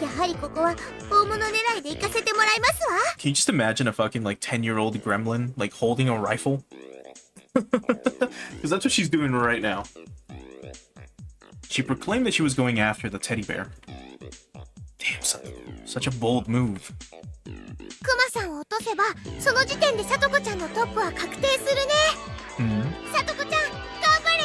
やはりここは大物狙いで行かせてもらいますわ。 Can you just imagine a fucking like 10-year-old gremlin like holding a rifle? Because that's what she's doing right now. She proclaimed that she was going after the teddy bear. Damn, such a bold move. クマさんを落とせばその時点でさとこちゃんのトップは確定するね。さとこちゃん頑張れ。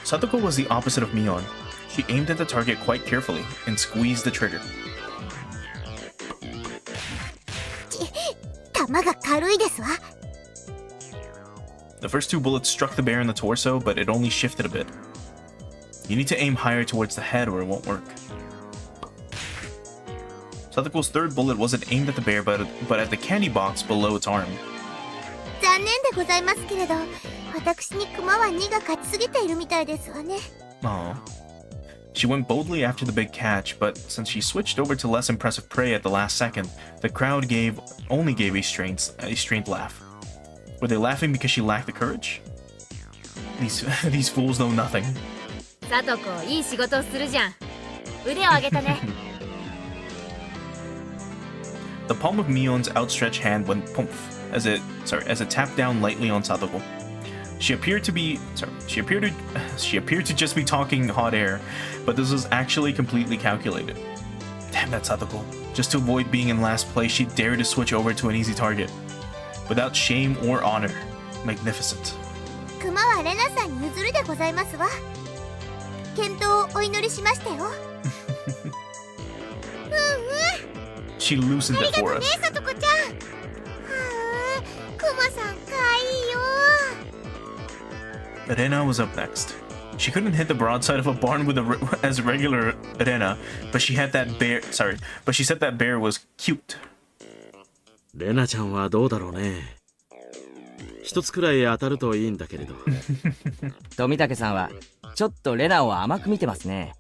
Satoko was the opposite of Mion. She aimed at the target quite carefully and squeezed the trigger. 弾が軽いですわ。 The first 2 bullets struck the bear in the torso, but it only shifted a bit. You need to aim higher towards the head or it won't work. Satoko's 3rd bullet wasn't aimed at the bear, but at the candy box below its arm. 残念でございますけれど、私にクマは2が勝ちすぎているみたいですわね。 Aww. She went boldly after the big catch, but since she switched over to less impressive prey at the last second, the crowd only gave a strained laugh. Were they laughing because she lacked the courage? These fools know nothing. さとこいい仕事をするじゃん。腕を上げたね。 The palm of Mion's outstretched hand went poof as it tapped down lightly on Satoko. She appeared to just be talking hot air, but this was actually completely calculated. Damn that Satoko. Just to avoid being in last place, she dared to switch over to an easy target. Without shame or honor. Magnificent. クマはレナさんに譲るでございますわ。健闘をお祈りしましたよ。She loosened it for ね us. さとこちゃん。クマさんかわいいよ。 Rena was up next. She couldn't hit the broadside of a barn with as regular Rena, but she said that bear was cute. レナちゃんはどうだろうね。一つくらい当たるといいんだけれど。富武さんはちょっとレナを甘く見てますね。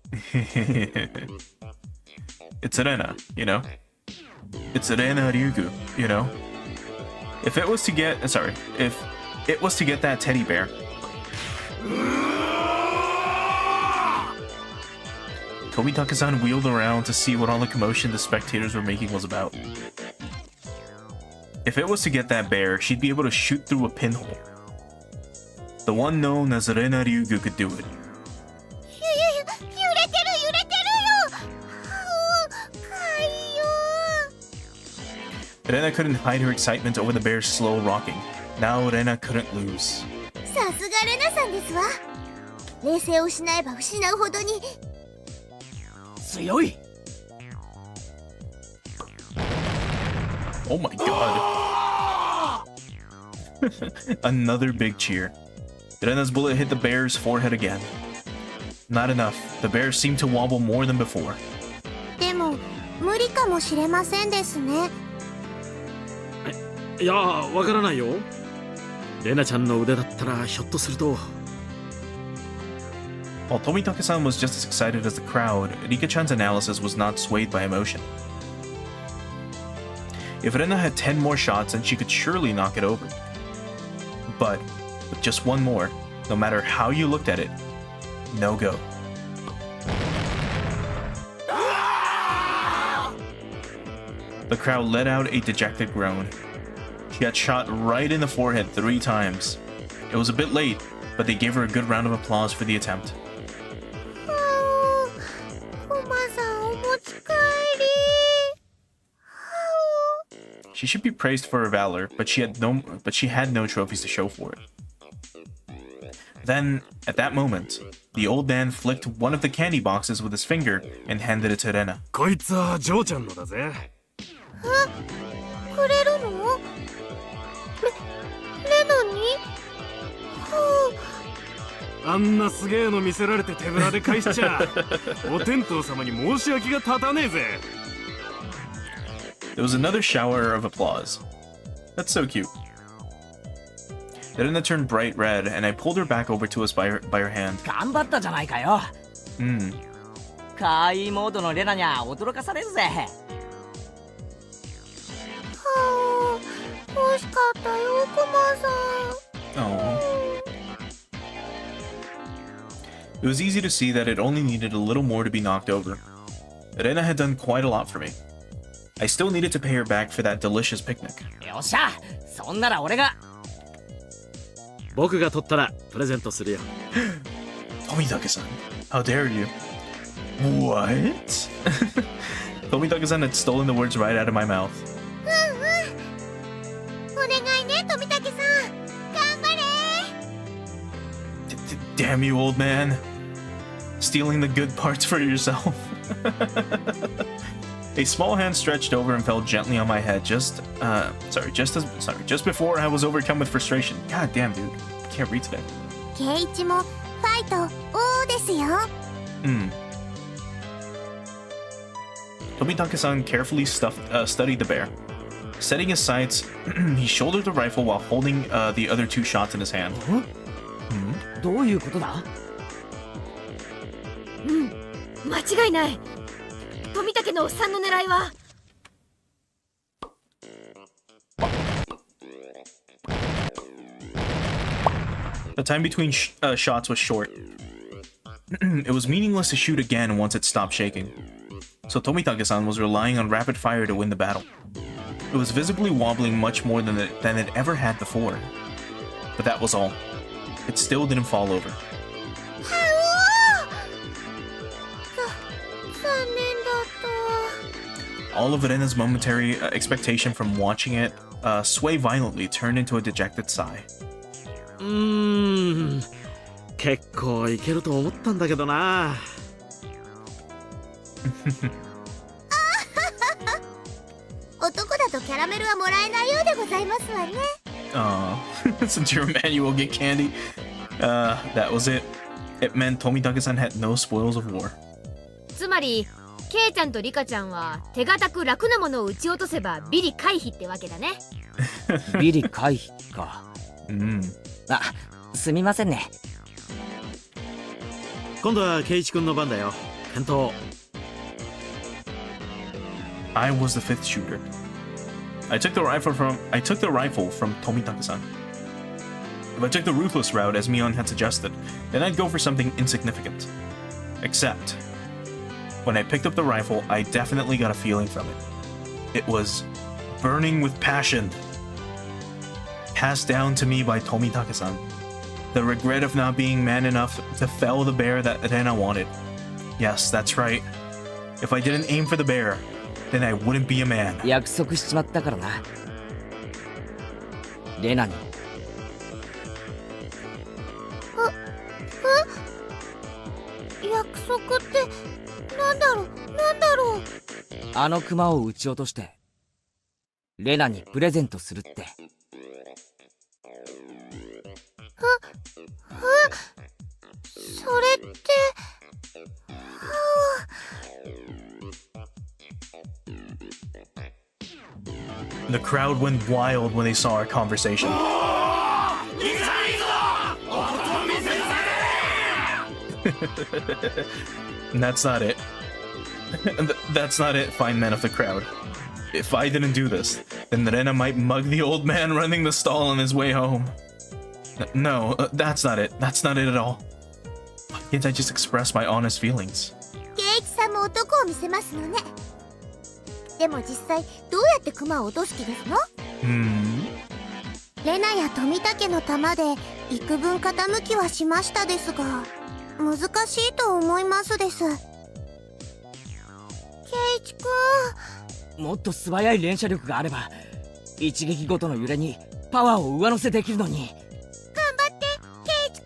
It's Rena, you know? It's Rena Ryugu, you know? If it was to get that teddy bear. Tomitaka-san wheeled around to see what all the commotion the spectators were making was about. If it was to get that bear, she'd be able to shoot through a pinhole. The one known as Rena Ryugu could do it. 揺れてるよ。かわいいよ。 Rena couldn't hide her excitement over the bear's slow rocking. Now Rena couldn't lose. さすがレナさんですわ。冷静を失えば失うほどに。強い。 Oh my god. Another big cheer. Rena's bullet hit the bear's forehead again. Not enough. The bear seemed to wobble more than before. でも無理かもしれませんですね。いや、わからないよ。レナちゃんの腕だったらひょっとすると。While Tomitake-san was just as excited as the crowd, Rika-chan's analysis was not swayed by emotion. If Rena had 10 more shots, then she could surely knock it over. But with just one more, no matter how you looked at it, no go. The crowd let out a dejected groan. She got shot right in the forehead 3 times. It was a bit late, but they gave her a good round of applause for the attempt. コマさんお持ち帰り。 She should be praised for her valor, but she had no trophies to show for it. Then, at that moment, the old man flicked one of the candy boxes with his finger and handed it to Rena. こいつはジョーちゃんのだぜ。くれるの？レナに？あんなすげえの見せられて手ぶらで返しちゃお天道様に申し訳が立たねえぜ。 There was another shower of applause. That's so cute. Rena turned bright red, and I pulled her back over to us by her hand. 頑張ったじゃないかよ。Hmm. かわいいモードのレナにゃ驚かされるぜ。惜しかったよ、コマさん。 Oh. It was easy to see that it only needed a little more to be knocked over. Rena had done quite a lot for me. I still needed to pay her back for that delicious picnic. よっしゃ、そんなら俺が。僕が取ったらプレゼントするよ。Tomitake-san, how dare you? What? Tomitake-san had stolen the words right out of my mouth. お願いね、富武さん。頑張れ。 Damn you, old man. Stealing the good parts for yourself. A small hand stretched over and fell gently on my head just before I was overcome with frustration. God damn, dude. I can't read today. ケイイチもファイト王ですよ。Tomitake-san carefully studied the bear. Setting his sights, he shouldered the rifle while holding the other two shots in his hand. どういうことだ？間違いない。富武のおっさんの狙いは。The time between shots was short. It was meaningless to shoot again once it stopped shaking. So Tomitake-san was relying on rapid fire to win the battle. It was visibly wobbling much more than it ever had before. But that was all. It still didn't fall over. 残念だった。 All of Rena's momentary expectation from watching it sway violently turned into a dejected sigh. 結構いけると思ったんだけどな。男だとキャラメルはもらえないようでございますわね。Since you're a man, you will get candy. That was it. It meant Tomitake-san had no spoils of war. つまりケイちゃんとリカちゃんは手堅く楽なものを撃ち落とせばビリ回避ってわけだね。ビリ回避か。あ、すみませんね。今度はケイイチ君の番だよ。返答。I was the fifth shooter. I took the rifle from Tomitake-san. If I took the ruthless route as Mion had suggested, then I'd go for something insignificant. Except, when I picked up the rifle, I definitely got a feeling from it. It was burning with passion. Passed down to me by Tomitake-san. The regret of not being man enough to fell the bear that Rena wanted. Yes, that's right. If I didn't aim for the bear, then I wouldn't be a man. 約束しちまったからな。レナに。約束ってなんだろう。あのクマを撃ち落としてレナにプレゼントするって。それって。The crowd went wild when they saw our conversation. And that's not it. That's not it, fine men of the crowd. If I didn't do this, then Rena might mug the old man running the stall on his way home. No, that's not it. That's not it at all. Why can't I just express my honest feelings? ケイイチさんも男を見せますのね。でも実際どうやってクマを落とす気ですの？レナや富武の玉で幾分傾きはしましたですが、難しいと思いますです。圭一くん、もっと素早い連射力があれば一撃ごとの揺れにパワーを上乗せできるのに。頑張って圭一く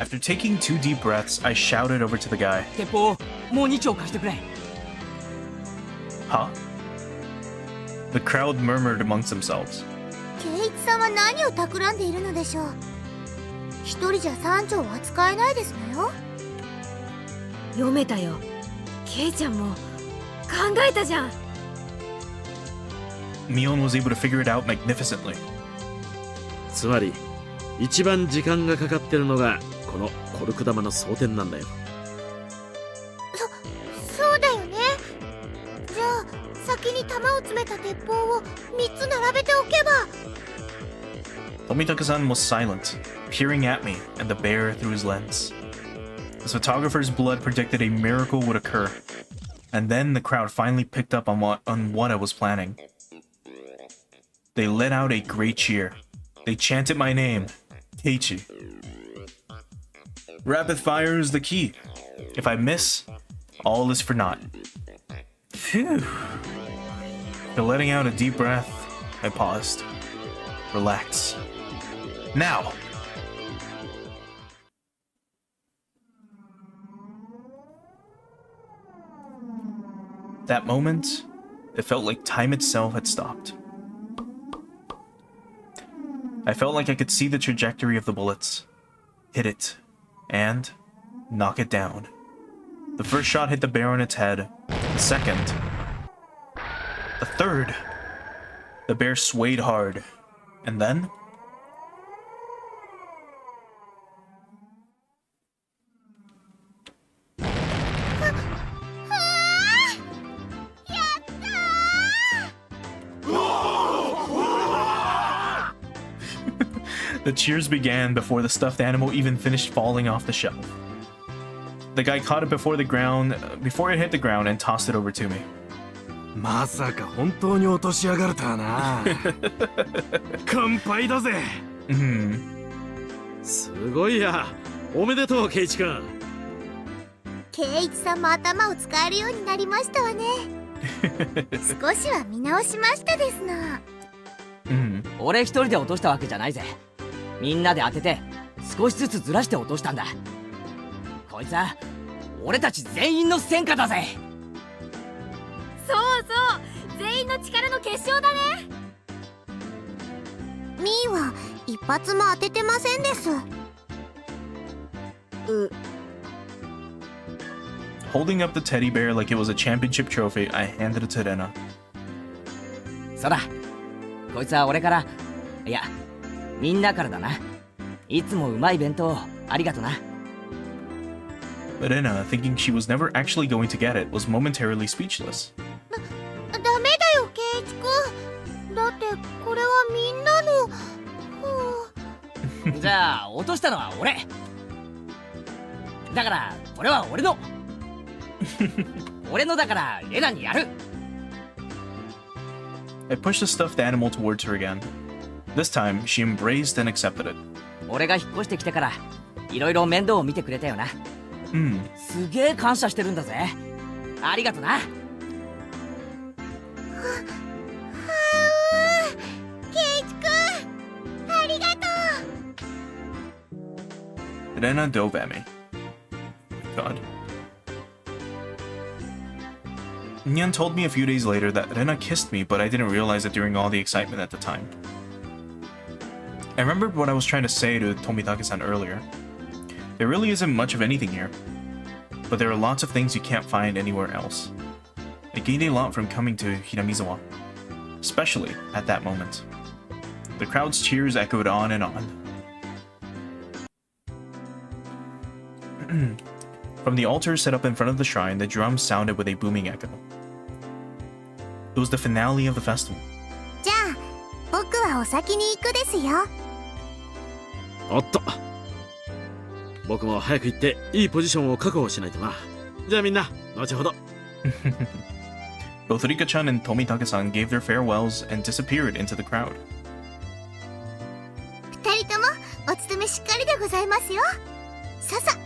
ん。 After taking 2 deep breaths, I shouted over to the guy. 鉄砲をもう2丁貸してくれ。 Huh? The crowd murmured amongst themselves. 圭一さんは何を企んでいるのでしょう。一人じゃ3丁は使えないですのよ。読めたよ。ケイちゃんも考えたじゃん。 Mion was able to figure it out magnificently. つまり一番時間がかかってるのがこのコルク玉の装填なんだよ。そうだよね。じゃあ先に弾を詰めた鉄砲を3つ並べておけば。 Tomitake-san was silent, peering at me and the bear through his lens. The photographer's blood predicted a miracle would occur, and then the crowd finally picked up on what I was planning. They let out a great cheer. They chanted my name, Keiichi. Rapid fire is the key. If I miss, all is for naught. Phew. After letting out a deep breath, I paused. Relax. Now! That moment, it felt like time itself had stopped. I felt like I could see the trajectory of the bullets, hit it, and knock it down. The first shot hit the bear on its head, the second, the third. The bear swayed hard, and then... The cheers began before the stuffed animal even finished falling off the shelf. The guy caught it before it hit the ground and tossed it over to me. まさか本当に落としやがるとはな。乾杯だぜ。すごいや。おめでとう圭一くん。圭一さんも頭を使えるようになりましたわね。少しは見直しましたですの。俺一人で落としたわけじゃないぜ。みんなで当てて少しずつずらして落としたんだ。こいつは俺たち全員の戦果だぜ。そうそう、全員の力の結晶だね。ミーは一発も当ててませんです。Holding up the teddy bear like it was a championship trophy, I handed it to Rena. そうだ、こいつは俺から、いや、みんなからだな。いつもうまい弁当ありがとな。Rena, thinking she was never actually going to get it, was momentarily speechless. ダメだよ圭一くん。だってこれはみんなの。じゃあ落としたのは俺だから、これは俺の。俺のだからレナにやる。 I pushed the stuffed animal towards her again. This time, she embraced and accepted it. 俺が引っ越してきてからいろいろ面倒を見てくれたよな。すげえ感謝してるんだぜ。ありがとな。圭一くん、ありがとう。 Rena dove at me. God. Nyan told me a few days later that Rena kissed me, but I didn't realize it during all the excitement at the time. I remembered what I was trying to say to Tomitake-san earlier. There really isn't much of anything here, but there are lots of things you can't find anywhere else. I gained a lot from coming to Hinamizawa, especially at that moment. The crowd's cheers echoed on and on. From the altar set up in front of the shrine, the drums sounded with a booming echo. It was the finale of the festival. じゃあ僕はお先に行くですよ。おっと。僕も早く行っていいポジションを確保しないとな。じゃあみんな後ほど。Both Rika-chan and Tomitake-san gave their farewells and disappeared into the crowd. 二人ともお勤めしっかりでございますよ。ささ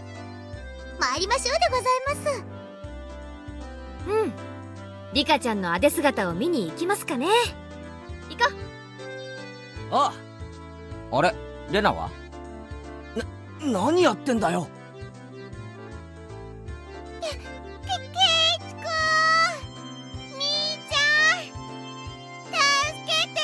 参りましょうでございます。うん。リカちゃんのあで姿を見に行きますかね。行こう。ああれレナは何やってんだよ。ケイチくん、みーちゃん、助けて。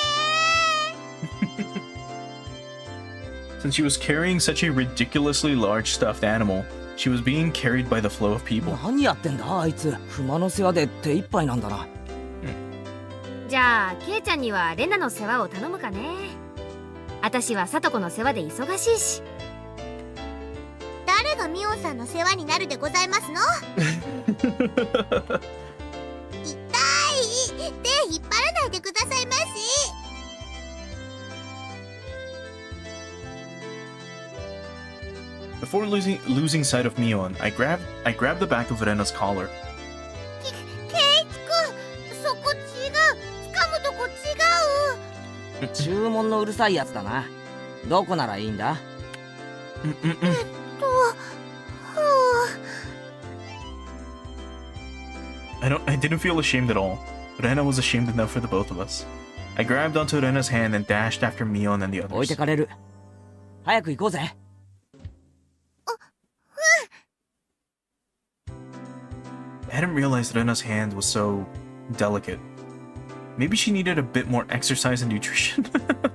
Since she was carrying such a ridiculously large stuffed animal, she was being carried by the flow of people. 何やってんだあいつ。熊の世話で手一杯なんだな。じゃあケイちゃんにはレナの世話を頼むかね。私はサトコの世話で忙しいし。誰がミオンさんの世話になるでございますの？痛い、手引っ張らないでくださいまし。 Before losing sight of Mion, I grabbed the back of Rena's collar. ケイチくん、そこ違う、掴むとこ違う。注文のうるさいやつだな。どこならいいんだ？ I didn't feel ashamed at all. Rena was ashamed enough for the both of us. I grabbed onto Rena's hand and dashed after Mion and the 置いて others. かれる。早く行こうぜ。 I hadn't realized Rena's hand was so delicate. Maybe she needed a bit more exercise and nutrition.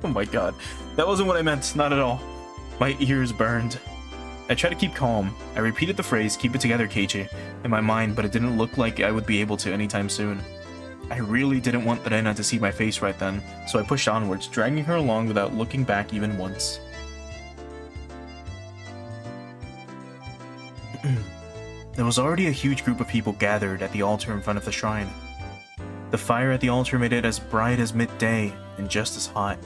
Oh my god. That wasn't what I meant, not at all. My ears burned. I tried to keep calm. I repeated the phrase, "Keep it together, Keiichi," in my mind, but it didn't look like I would be able to anytime soon. I really didn't want Rena to see my face right then, so I pushed onwards, dragging her along without looking back even once. There was already a huge group of people gathered at the altar in front of the shrine. The fire at the altar made it as bright as midday and just as hot.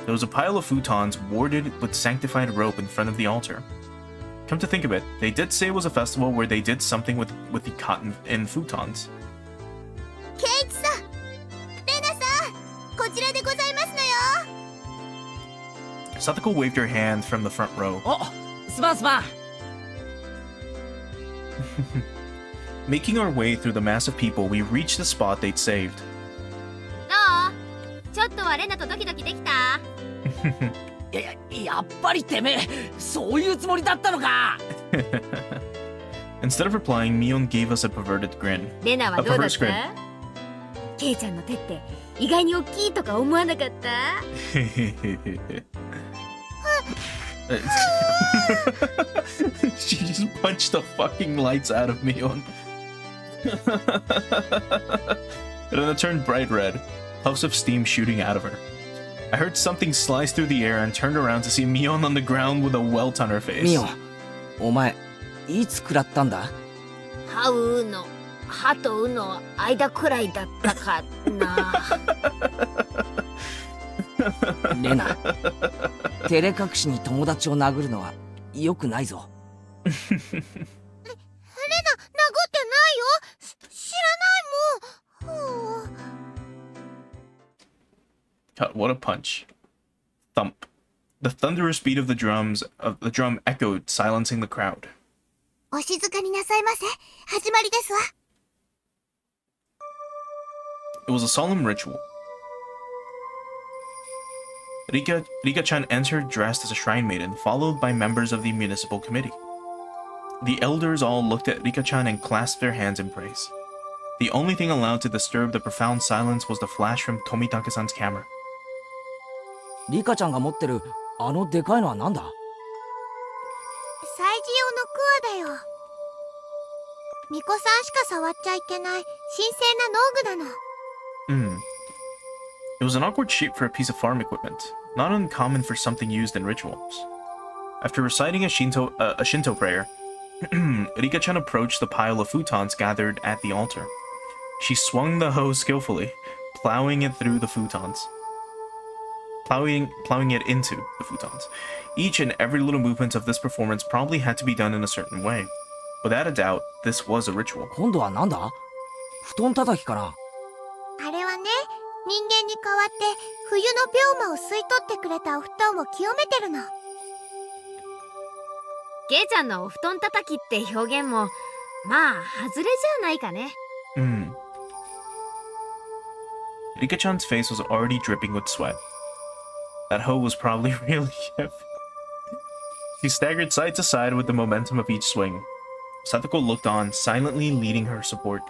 There was a pile of futons warded with sanctified rope in front of the altar. Come to think of it, they did say it was a festival where they did something with the cotton and futons. ケイチさん、レナさん、こちらでございますのよ。 Satoko waved her hand from the front row. お、すまんすまん。 Making our way through the mass of people, we reached the spot they'd saved. どう？ちょっとはレナとドキドキできた？やっぱりてめえ、そういうつもりだったのか。 Instead of replying, Mion gave us a perverted grin. レナはどうだっ A perverse grin. た？ケイちゃんの手って意外に大きいとか思わなかった？ She just punched the fucking lights out of Mion. Rena turned bright red, puffs of steam shooting out of her. I heard something slice through the air and turned around to see Mion on the ground with a welt on her face. ミオン、お前いつ食らったんだ？歯うの歯とうの間くらいだったかな。レナ、照れ隠しに友達を殴るのは良くないぞ。レナ、殴ってないよ。知らないもん。 God, what a punch. Thump. The thunderous beat of the drum echoed, silencing the crowd. お静かになさいませ。始まりですわ。 It was a solemn ritual. Rika-chan entered dressed as a shrine maiden, followed by members of the municipal committee. The elders all looked at Rika-chan and clasped their hands in praise. The only thing allowed to disturb the profound silence was the flash from Tomitake-san's camera. リカちゃんが持ってるあのでかいのはなんだ？祭事用のクワだよ。巫女さんしか触っちゃいけない神聖な農具なの。 It was an awkward shape for a piece of farm equipment, not uncommon for something used in rituals. After reciting a Shinto prayer, Rika-chan approached the pile of futons gathered at the altar. She swung the hoe skillfully, plowing it through the futons. Plowing it into the futons. Each and every little movement of this performance probably had to be done in a certain way. Without a doubt, this was a ritual. 今度はなんだ？布団叩きかな？人間に代わって冬の病魔を吸い取ってくれたお布団を清めてるの。ケイちゃんのお布団叩きって表現もまあ外れじゃないかね。Hmm. Rika-chan's face was already dripping with sweat. That hoe was probably really heavy. She staggered side to side with the momentum of each swing. Satoko looked on, silently lending her support.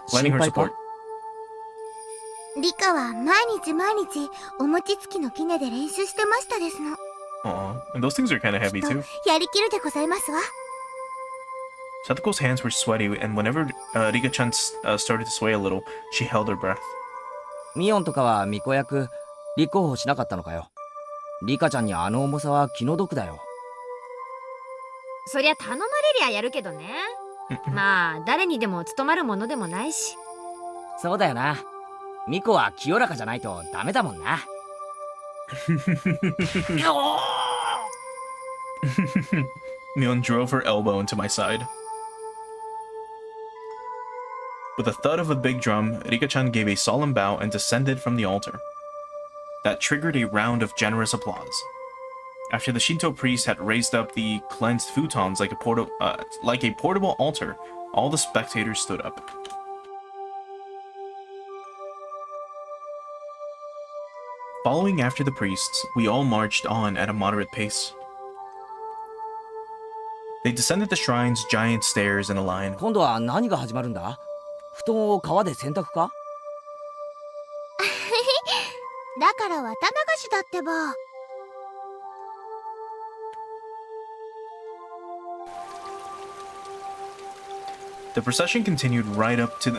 リカは毎日お餅つきの杵で練習してましたですの。Aw, and those things are kind of heavy きっと too. やりきるでございますわ。Satoko's hands were sweaty, and whenever Rika-chan started to sway a little, she held her breath. ミオンとかは巫女役立候補しなかったのかよ。リカちゃんにあの重さは気の毒だよ。そりゃ頼まれりゃやるけどね。まあ誰にでも務まるものでもないし。そうだよな。ミコは清らかじゃないとダメだもんな。Mion drove her elbow into my side. With a thud of a big drum, Rika-chan gave a solemn bow and descended from the altar. That triggered a round of generous applause. After the Shinto priest had raised up the cleansed futons like a portable altar, all the spectators stood up. Following after the priests, we all marched on at a moderate pace. They descended the shrine's giant stairs in a line. 今度は何が始まるんだ？布団を川で洗濯か？だから綿流しだってば。The procession continued right up to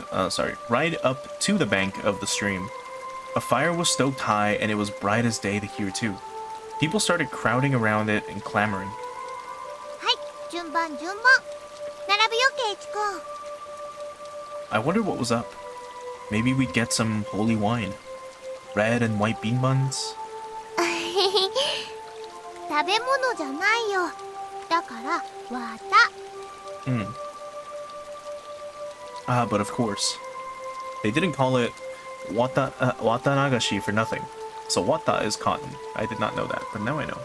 the bank of the stream. A fire was stoked high, and it was bright as day here too. People started crowding around it and clamoring. はい、順番。並ぶよ、ケイチ君。I wondered what was up. Maybe we'd get some holy wine. Red and white bean buns? 食べ物じゃないよ。だから、綿。But of course. They didn't call it Watanagashi for nothing. So wata is cotton. I did not know that, but now I know.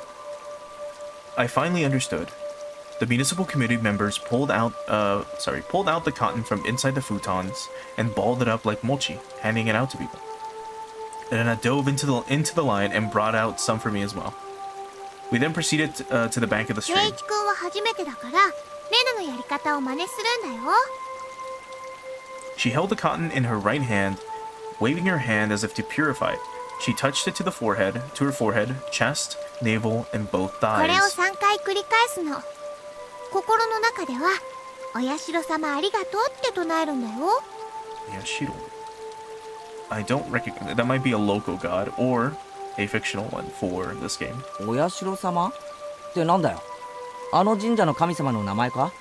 I finally understood. The municipal committee members pulled out the cotton from inside the futons and balled it up like mochi, handing it out to people. And then I dove into the line and brought out some for me as well. We then proceeded to the bank of the ケ stream. イチ君は初めてだから、レナのやり方を真似するんだよ。She held the cotton in her right hand, waving her hand as if to purify it. She touched it to her forehead, chest, navel, and both これを thighs. 3回繰り返すの。心の中では、お社様ありがとうって唱えるんだよ。Yashiro. I don't recognize. That might be a local god or a fictional one for this game. お社様ってなんだよ。あの神社の神様の名前か？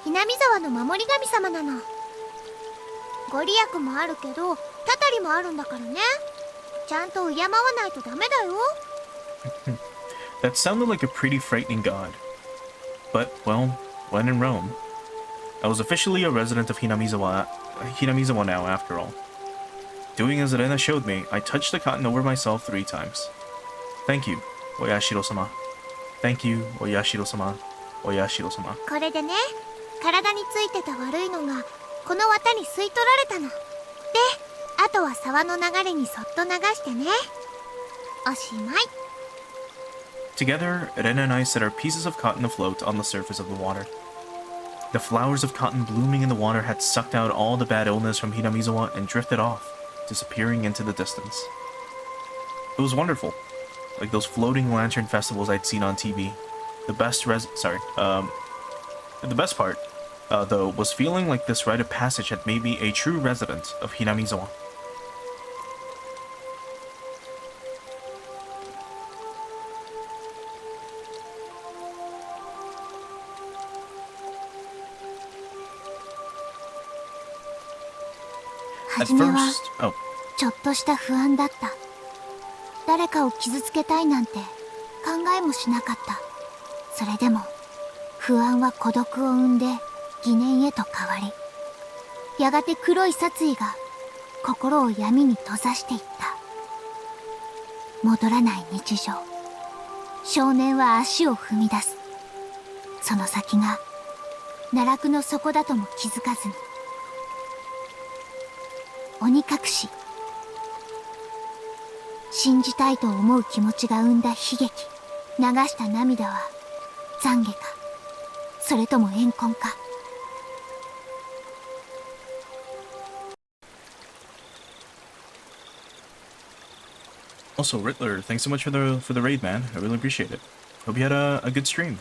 ひなみ沢の守り神様なの。ご利益もあるけど、たたりもあるんだからね。ちゃんと敬わないとダメだよ。That sounded like a pretty frightening god. But, well, when in Rome. I was officially a resident of Hinamizawa now, after all. Doing as Rena showed me, I touched the cotton over myself 3 times. Thank you, Oyashiro-sama. Thank you, Oyashiro-sama. Oyashiro-sama. これでね、体についてた悪いのが、この綿に吸い取られたの。で、あとは沢の流れにそっと流してね。おしまい。Together, Rena and I set our pieces of cotton afloat on the surface of the water. The flowers of cotton blooming in the water had sucked out all the bad illness from Hinamizawa and drifted off, disappearing into the distance. It was wonderful, like those floating lantern festivals I'd seen on TV. The best part, though, was feeling like this rite of passage had made me a true resident of Hinamizawa. At 初めは first, ちょっとした不安だった。誰かを傷つけたいなんて考えもしなかった。それでも不安は孤独を生んで疑念へと変わり、やがて黒い殺意が心を闇に閉ざしていった。戻らない日常。少年は足を踏み出す。その先が奈落の底だとも気づかずに。鬼隠し。信じたいと思う気持ちが生んだ悲劇。流した涙は懺悔か、それとも怨恨か。Also, Rittler, thanks so much for the raid, man. I really appreciate it. Hope you had a good stream.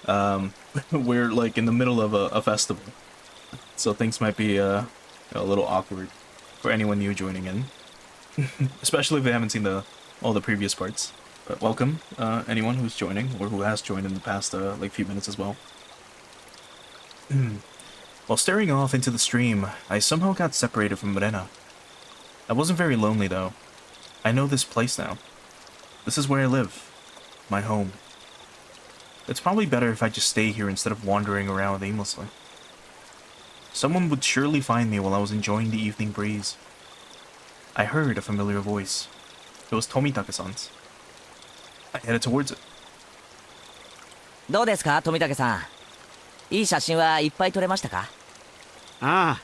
We're like in the middle of a festival, so things might be a little awkward for anyone new joining in, especially if they haven't seen all the previous parts. But welcome, anyone who's joining or who has joined in the past like few minutes as well. While staring off into the stream, I somehow got separated from Rena. I wasn't very lonely though. I know this place now. This is where I live. My home. It's probably better if I just stay here instead of wandering around aimlessly. Someone would surely find me while I was enjoying the evening breeze. I heard a familiar voice. It was Tomitake-san's. I headed towards it. どうですか、富武さん。いい写真はいっぱい撮れましたか？ああ、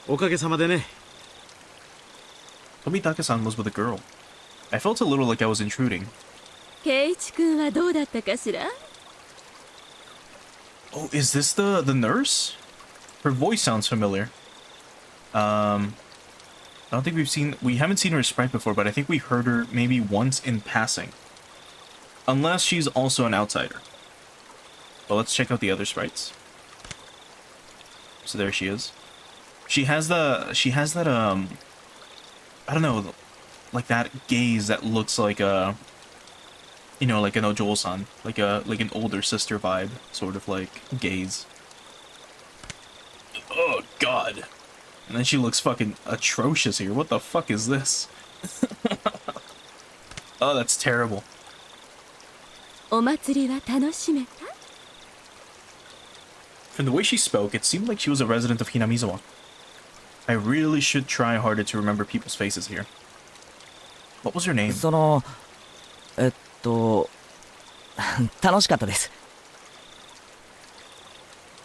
おかげさまでね。Tomitake-san was with a girl. I felt a little like I was intruding. 圭一君はどうだったかしら？ Oh, is this the nurse? Her voice sounds familiar. I don't think we haven't seen her sprite before, but I think we heard her maybe once in passing. Unless she's also an outsider. But let's check out the other sprites. So there she is. She has that I don't know, like that gaze that looks like a, you know, like an Ojool-san, like an older sister vibe, sort of like gaze. Oh god. And then she looks fucking atrocious here. What the fuck is this? Oh, that's terrible. お祭りは楽しめた？ From the way she spoke, it seemed like she was a resident of Hinamizawa. I really should try harder to remember people's faces here. What was her name? 楽しかったです。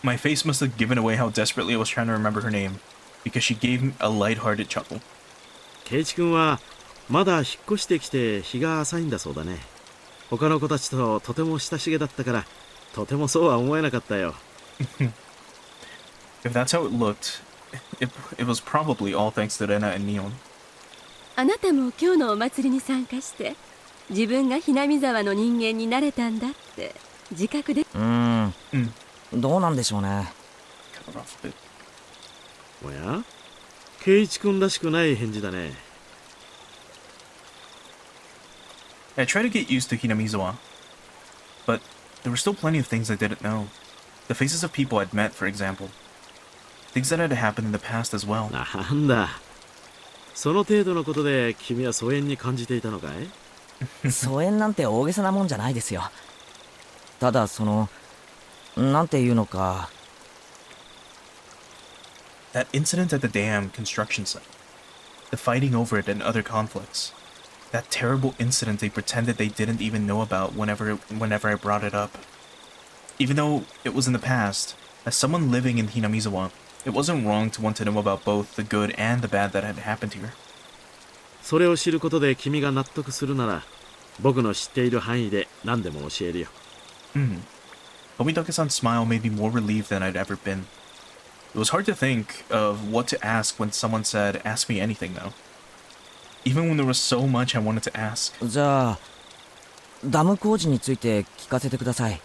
My face must have given away how desperately I was trying to remember her name, because she gave me a lighthearted chuckle. 圭一君はまだ引っ越してきて日が浅いんだそうだね。他の子たちととても親しげだったから、とてもそうは思えなかったよ。If that's how it looked, it was probably all thanks to Rena and Neon. あなたも今日のお祭りに参加して自分がひなみ沢の人間になれたんだって自覚で。どうなんでしょうね。Cut it off a bit. おや？圭一君らしくない返事だね。I tried to get used to Hinamizawa, but there were still plenty of things I didn't know. The faces of people I'd met, for example. Things that had happened in the past as well. なんだ。その程度のことで君は疎遠に感じていたのかい？疎遠なんて大げさなもんじゃないですよ。ただなんていうのか。That incident at the dam construction site. The fighting over it and other conflicts. That terrible incident they pretended they didn't even know about whenever I brought it up. Even though it was in the past, as someone living in Hinamizawa, it wasn't wrong to want to know about both the good and the bad that had happened here. それを知ることで君が納得するなら、僕の知っている範囲で何でも教えるよ。Tomitake-san's smile made me more relieved than I'd ever been. It was hard to think of what to ask when someone said, "Ask me anything," though. Even when there was so much I wanted to ask. じゃあダム工事について聞かせてください。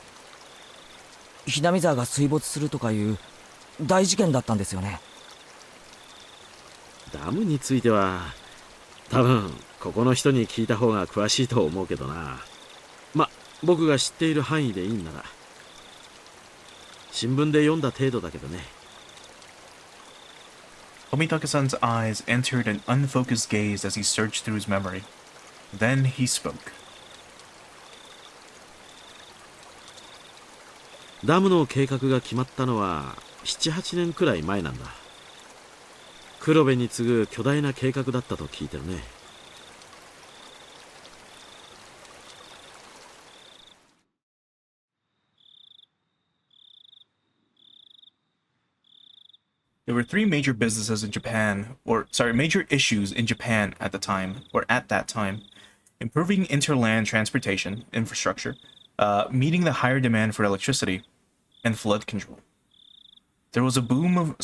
ひなみ沢が水没するとかいう大事件だったんですよね。ダムについては多分ここの人に聞いた方が詳しいと思うけどな。ま、僕が知っている範囲でいいんなら。新聞で読んだ程度だけどね。Tomitake-san's eyes entered an unfocused gaze as he searched through his memory. Then he spoke. ダムの計画が決まったのは7、8年くらい前なんだ。黒部に次ぐ巨大な計画だったと聞いてるね。There were three major businesses in Japan, major issues in Japan at that time. Improving interland transportation infrastructure, meeting the higher demand for electricity, and flood control. There was a boom of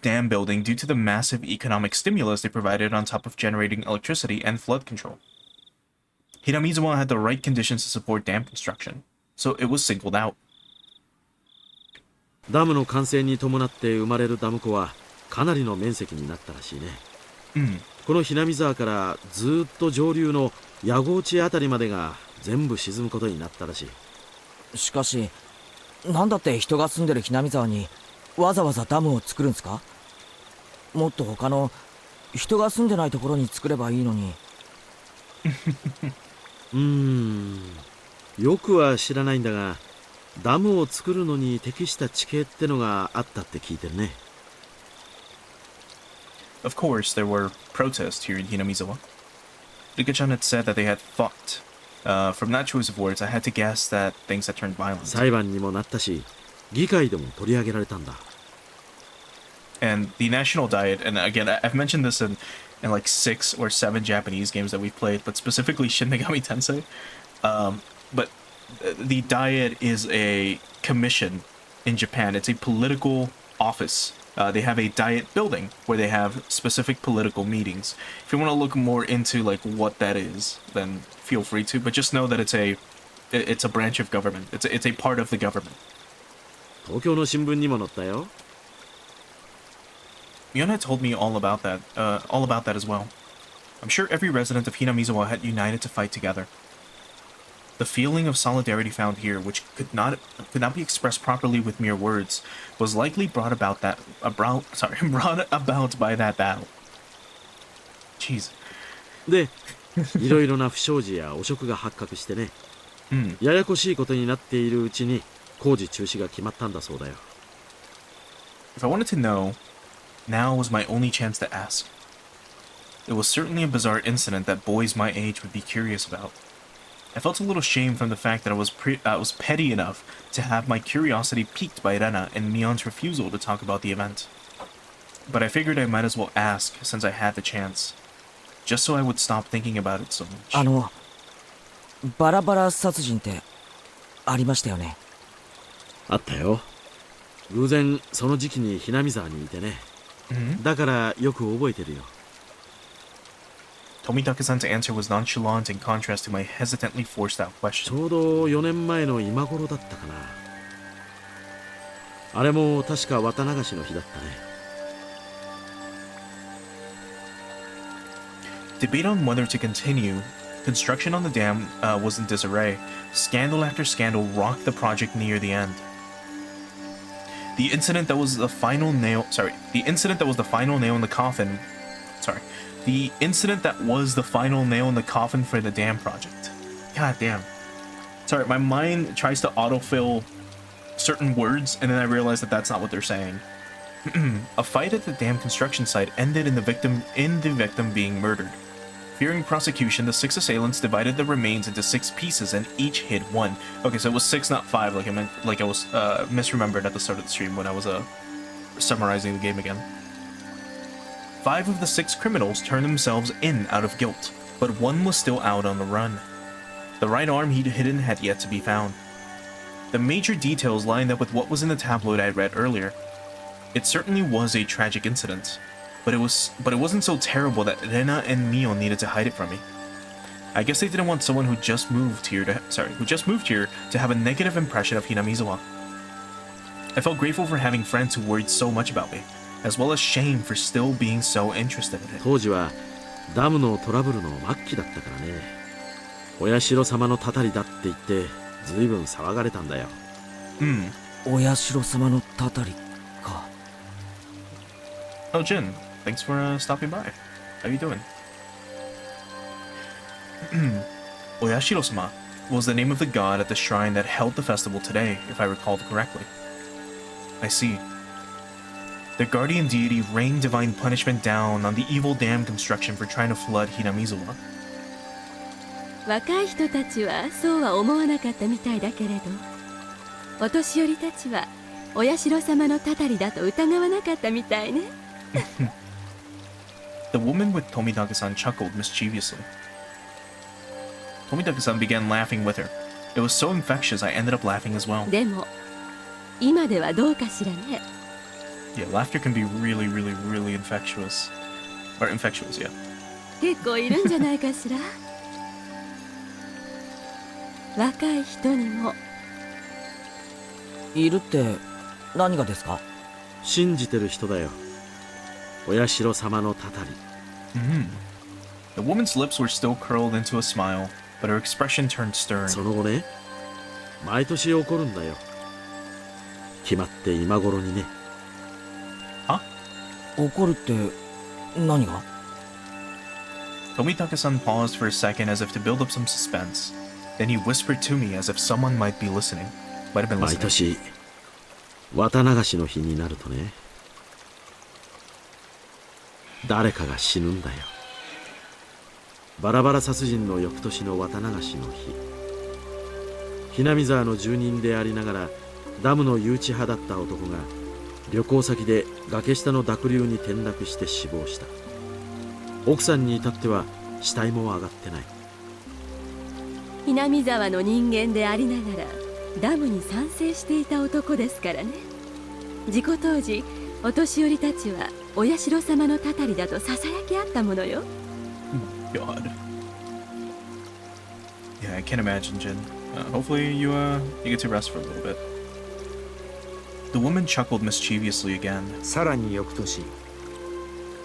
dam building due to the massive economic stimulus they provided on top of generating electricity and flood control. Hinamizawa had the right conditions to support dam construction, so it was singled out. ダムの完成に伴って生まれるダム湖はかなりの面積になったらしいね。このひなみ沢からずっと上流の矢後地あたりまでが全部沈むことになったらしい。しかし、なんだって人が住んでるひなみ沢にわざわざダムを作るんですか？もっと他の人が住んでないところに作ればいいのに。よくは知らないんだが、ダムを作るのに適した地形ってのがあったって聞いてるね。Of course, there were protests here in Hinamizawa. Rika-chan had said that they had fought. From that choice of words, I had to guess that things had turned violent. 裁判にもなったし、議会でも取り上げられたんだ。And the national diet, and again, I've mentioned this in like 6 or 7 Japanese games that we've played, but specifically Shin Megami Tensei. But the diet is a commission in Japan. It's a political office. They have a diet building where they have specific political meetings. If you want to look more into like what that is, then feel free to. But just know that it's a branch of government. It's a part of the government. 東京の新聞にも載ったよ。Miona told me all about that as well. I'm sure every resident of Hinamizawa had united to fight together. The feeling of solidarity found here, which could not be expressed properly with mere words, was likely brought about by that battle. Jeez. で、いろいろな不祥事や汚職が発覚してね、ややこしいことになっているうちに工事中止が決まったんだそうだよ。If I wanted to know, now was my only chance to ask. It was certainly a bizarre incident that boys my age would be curious about. I felt a little shame from the fact that I was petty enough to have my curiosity piqued by Rena and Mion's refusal to talk about the event. But I figured I might as well ask since I had the chance, just so I would stop thinking about it so much. バラバラ殺人ってありましたよね。あったよ。偶然その時期にひなみ沢にいてね。だからよく覚えてるよ。Tomitake-san's answer was nonchalant in contrast to my hesitantly forced out ち question. ょうど4年前の今頃だったかな。あれも確か綿流しの日だったね。Debate on whether to continue. Construction on the dam was in disarray. Scandal after scandal rocked the project near the end. The incident that was the final nail in the coffin. The incident that was the final nail in the coffin for the dam project. God damn. Sorry, my mind tries to autofill certain words, and then I realize that that's not what they're saying. A fight at the dam construction site ended in the victim being murdered. Fearing prosecution, the 6 assailants divided the remains into 6 pieces and each hid 1. Okay, so it was 6, not 5, like I was misremembered at the start of the stream when I was summarizing the game again. 5 of the 6 criminals turned themselves in out of guilt, but 1 was still out on the run. The right arm he'd hidden had yet to be found. The major details lined up with what was in the tabloid I read earlier. It certainly was a tragic incident, but it wasn't so terrible that Rena and Mio needed to hide it from me. I guess they didn't want someone who just moved here to have a negative impression of Hinamizawa. I felt grateful for having friends who worried so much about me, as well as shame for still being so interested in it. 当時はダムのトラブルの末期だったからね。お社様のたたりだって言ってずいぶん騒がれたんだよ。お社様のたたりか。Oh, Jin, thanks for stopping by. How you doing? Oyashiro-sama was the name of the god at the shrine that held the festival today, if I recalled correctly. I see. The guardian deity rained divine punishment down on the evil dam construction for trying to flood Hinamizawa. 若い人たちはそうは思わなかったみたいだけれど、お年寄りたちはお社様のたたりだと疑わなかったみたいね。The woman with Tomitake-san chuckled mischievously. Tomitake-san began laughing with her. It was so infectious I ended up laughing as well. でも今ではどうかしらね。Yeah, laughter can be really, really, really infectious. Or infectious, yeah. 結構いるんじゃないかしら。若い人にも。いるって何がですか？信じてる人だよ。お社様のたたり。The woman's lips were still curled into a smile, but her expression turned stern. その後ね、毎年起こるんだよ。決まって今頃にね。怒るって何が？ Tomitake-san paused for a second as if to build up some suspense. Then he whispered to me as if someone might be listening. Might have been 毎 listening. 年、綿流しの日になるとね、誰かが死ぬんだよ。バラバラ殺人の翌年の綿流しの日、南沢の住人でありながらダムの誘致派だった男が旅行先で崖下の濁流に転落して死亡した。奥さんに至っては死体も上がってない。南沢の人間でありながらダムに賛成していた男ですからね。事故当時お年寄りたちはお社様のたたりだとささやき合ったものよ。God. Yeah, I can't imagine, Jin. Hopefully you get to rest for a little bit. The woman chuckled mischievously again. さらに翌年、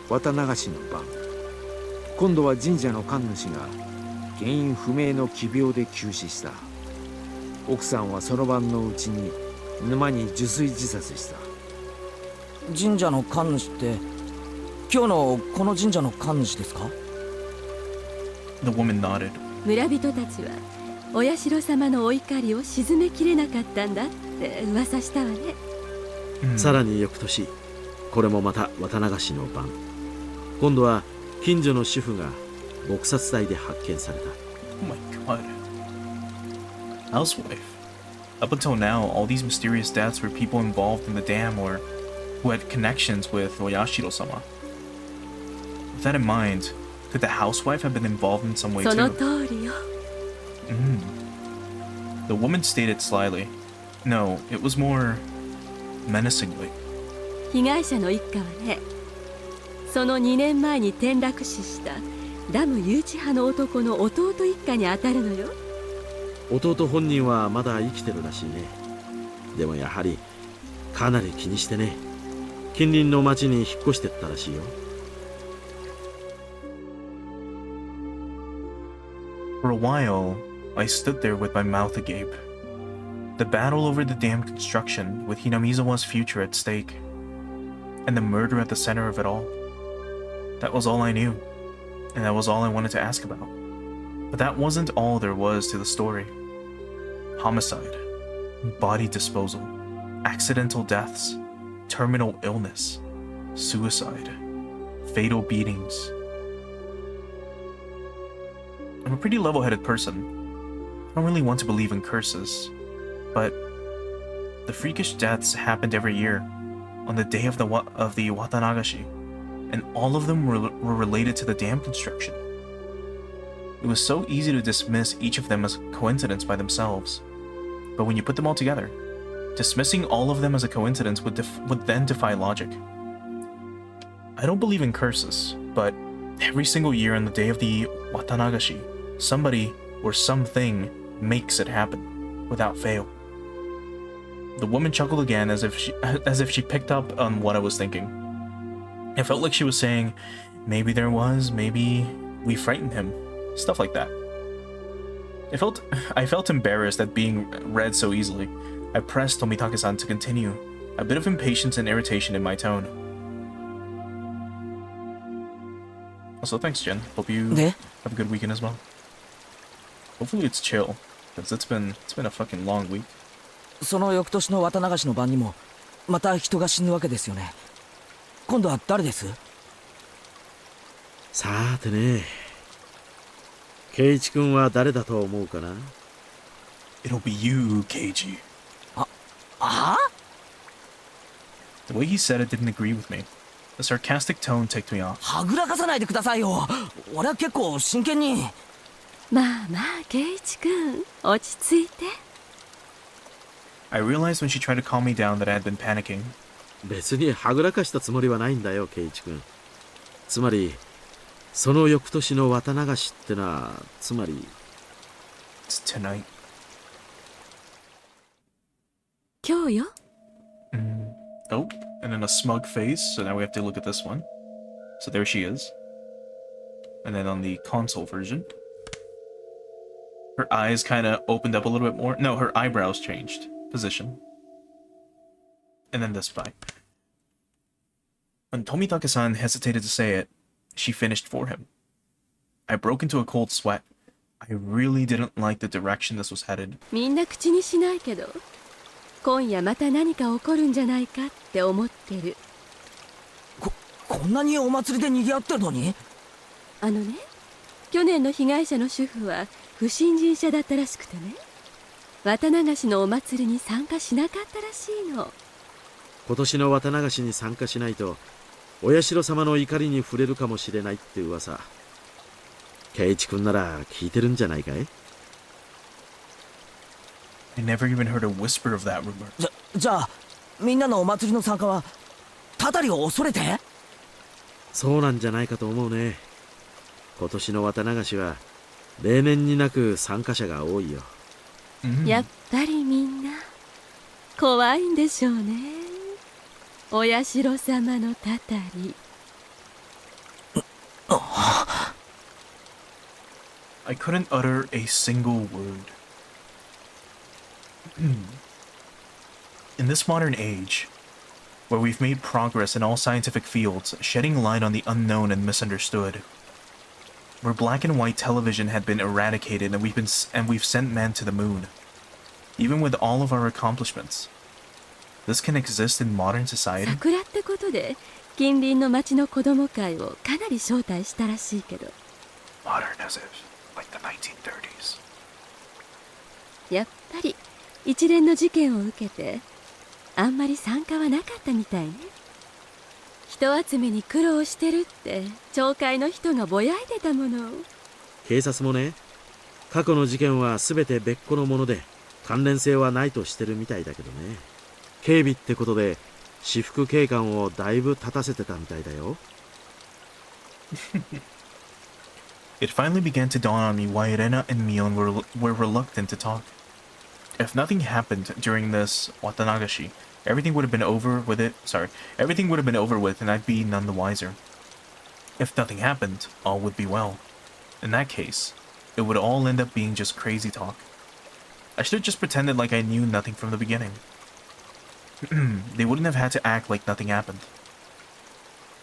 綿流しの晩、今度は神社の神主が原因不明の奇病で急死した。奥さんはその晩のうちに沼に受水自殺した。神社の神主って今日のこの神社の神主ですか？ The woman nodded. 村人たちはお社様のお怒りを鎮めきれなかったんだって噂したわね。さらに翌年、これもまた綿流しの晩、今度は近所の主婦が撲殺体で発見された。 Oh my god. Housewife. Up until now, all these mysterious deaths were people involved in the dam or who had connections with Oyashiro-sama. With that in mind, could the housewife have been involved in some way その too? 通りよ。The woman stated slyly. No, it was more menacingly. 被害者の一家はね、その2年前に転落死したダム誘致派の男の弟一家に当たるのよ。弟本人はまだ生きてるらしいね。でもやはりかなり気にしてね、近隣の町に引っ越してったらしいよ。For a while, I stood there with my mouth agape. The battle over the dam construction, with Hinamizawa's future at stake, and the murder at the center of it all. That was all I knew, and that was all I wanted to ask about. But that wasn't all there was to the story. Homicide, body disposal, accidental deaths, terminal illness, suicide, fatal beatings. I'm a pretty level-headed person. I don't really want to believe in curses, but the freakish deaths happened every year on the day of the Watanagashi, and all of them were related to the dam construction. It was so easy to dismiss each of them as a coincidence by themselves, but when you put them all together, dismissing all of them as a coincidence would then defy logic. I don't believe in curses, but every single year on the day of the Watanagashi, somebody or something makes it happen, without fail. The woman chuckled again as if she picked up on what I was thinking. It felt like she was saying, maybe there was, maybe we frightened him, stuff like that. I felt embarrassed at being read so easily. I pressed Tomitake-san to continue, a bit of impatience and irritation in my tone. Also, thanks, Jen. Hope you have a good weekend as well. Hopefully it's chill, because it's been a fucking long week. その翌年の綿流しの晩にもまた人が死ぬわけですよね。今度は誰です？さーてね、圭一君は誰だと思うかな？ It'll be you, Keiji. あ The way he said it didn't agree with me. The sarcastic tone ticked me off. はぐらかさないでくださいよ。俺は結構真剣に。まあまあ圭一君、落ち着いて。I realized when she tried to calm me down that I had been panicking. 別にはぐらかしたつもりはないんだよ、圭一君。つまりその翌年の綿流しってのは、つまり It's tonight. 今日よ。Oh, and then a smug face, so now we have to look at this one. So there she is. And then on the console version, her eyes kind of opened up a little bit more. No, her eyebrows changed position. And then this by. When Tomitake-san hesitated to say it, she finished for him. I broke into a cold sweat. I really didn't like the direction this was headed. みんな口にしないけど、今夜また何か起こるんじゃないかって思ってる。こんなにお祭りで賑わってるのに？あのね、去年の被害者の主婦は不審人者だったらしくてね、綿流しのお祭りに参加しなかったらしいの。今年の綿流しに参加しないとお社様の怒りに触れるかもしれないって噂。圭一君なら聞いてるんじゃないかい？ I never even heard a whisper of that rumor. じゃあみんなのお祭りの参加はたたりを恐れて？そうなんじゃないかと思うね。今年の綿流しは例年になく参加者が多いよ。やっぱりみんな怖いんでしょうね。お社様のたたり。I couldn't utter a single word. In this modern age, where we've made progress in all scientific fields, shedding light on the unknown and misunderstood, where black and white television had been eradicated and we've sent men to the moon, even with all of our accomplishments, this can exist in modern society. 桜ってことで近隣の町の子供会をかなり招待したらしいけど。 Modern as if, like the 1930s. やっぱり一連の事件を受けてあんまり参加はなかったみたいね。人集めに苦労してるって町会の人がぼやいてたもの。警察もね、過去の事件は全て別個のもので関連性はないとしてるみたいだけどね。警備ってことで私服警官をだいぶ立たせてたみたいだよ。It finally began to dawn on me why Irena and Mion were reluctant to talk. If nothing happened during this Watanagashi, everything would have been over with and I'd be none the wiser. If nothing happened, all would be well. In that case, it would all end up being just crazy talk. I should have just pretended like I knew nothing from the beginning. They wouldn't have had to act like nothing happened.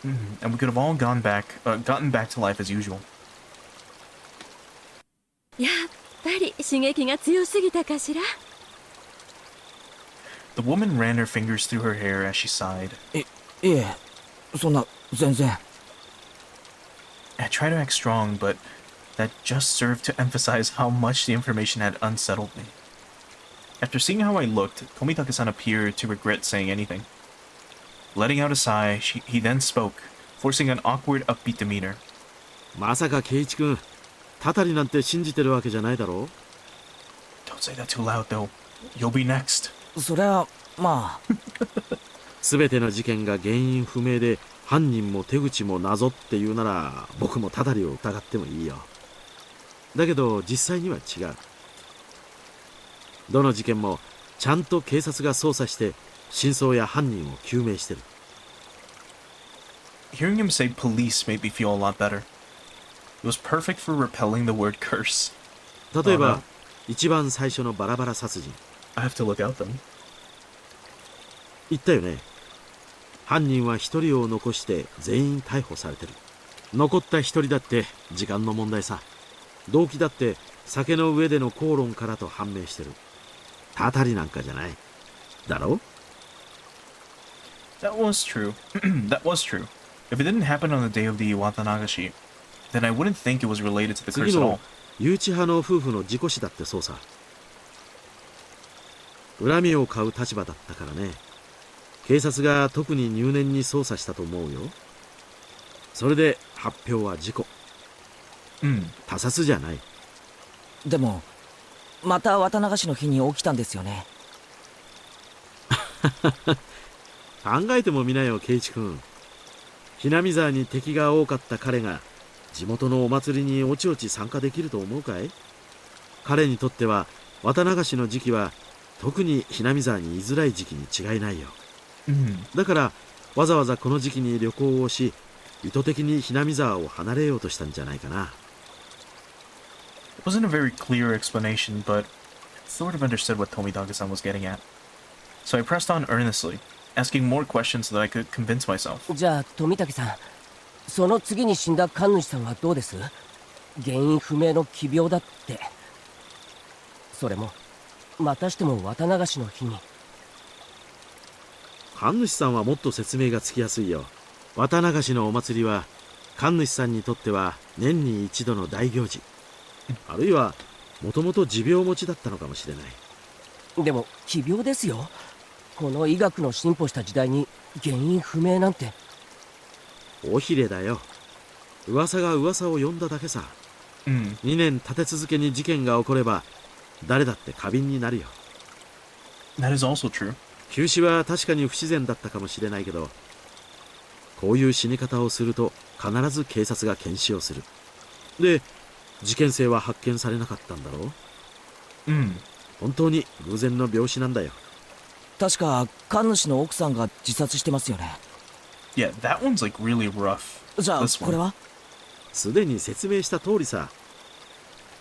And we could have all gotten back to life as usual. やっぱり刺激が強すぎたかしら。 The woman ran her fingers through her hair as she sighed. いえ、そんな全然。I tried to act strong, but that just served to emphasize how much the information had unsettled me. After seeing how I looked, Tomitake-san appeared to regret saying anything. Letting out a sigh, he then spoke, forcing an awkward, upbeat demeanor. まさか圭一君、たたりなんて信じてるわけじゃないだろう？ Don't say that too loud, though. You'll be next. そりゃまあ。全ての事件が原因不明で犯人も手口も謎っていうなら僕もたたりを疑ってもいいよ。だけど実際には違う。どの事件もちゃんと警察が捜査して真相や犯人を究明してる。 Hearing him say police made me feel a lot better. It was perfect for repelling the word curse. 例えば一番最初のバラバラ殺人。 I have to look out them. 言ったよね。犯人は一人を残して全員逮捕されてる。残った一人だって時間の問題さ。動機だって酒の上での口論からと判明してる。たたりなんかじゃない。だろ？ That was true. That was true. If it didn't happen on the day of the Watanagashi, then I wouldn't think it was related to the 次 curse at の all. 誘致派の夫婦の事故死だってそうさ。恨みを買う立場だったからね。警察が特に入念に捜査したと思うよ。それで発表は事故。他殺じゃない。でもまた綿流しの日に起きたんですよね。考えてもみなよ、圭一君。ひなみ沢に敵が多かった彼が地元のお祭りにおちおち参加できると思うかい？彼にとっては綿流しの時期は特にひなみ沢に居づらい時期に違いないよ。だからわざわざこの時期に旅行をし、意図的にひなみ沢を離れようとしたんじゃないかな。It wasn't a very clear explanation, but I sort of understood what Tominaga-san was getting at. So I pressed on earnestly, asking more questions so that I could convince myself. じゃあ富武さん、その次に死んだ神主さんはどうです？原因不明の奇病だって。それもまたしても綿流しの日に。神主さんはもっと説明がつきやすいよ。綿流しのお祭りは神主さんにとっては年に一度の大行事。あるいはもともと持病持ちだったのかもしれない。でも奇病ですよ。この医学の進歩した時代に原因不明なんて。尾ひれだよ。噂が噂を呼んだだけさ。2年立て続けに事件が起これば誰だって過敏になるよ。That is also true. 急死は確かに不自然だったかもしれないけど、こういう死に方をすると必ず警察が検視をする。で、事件性は発見されなかったんだろう。本当に偶然の病死なんだよ。確か神主の奥さんが自殺してますよね。Yeah, that one's like really rough. じゃあ This one. これはすでに説明した通りさ。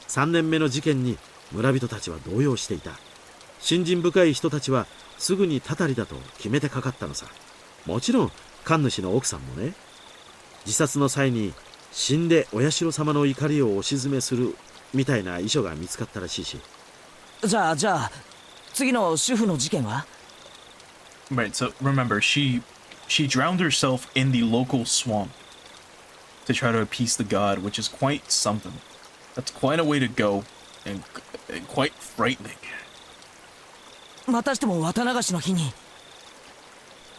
3年目の事件に村人たちは動揺していた。信心深い人たちはすぐにたたりだと決めてかかったのさ。もちろん神主の奥さんもね。自殺の際に死んでお社様の怒りをお鎮めするみたいな遺書が見つかったらしいし。じゃあ次の主婦の事件は？ Right, so remember, she drowned herself in the local swamp to try to appease the god, which is quite something. That's quite a way to go, and quite frightening. またしても綿流しの日に。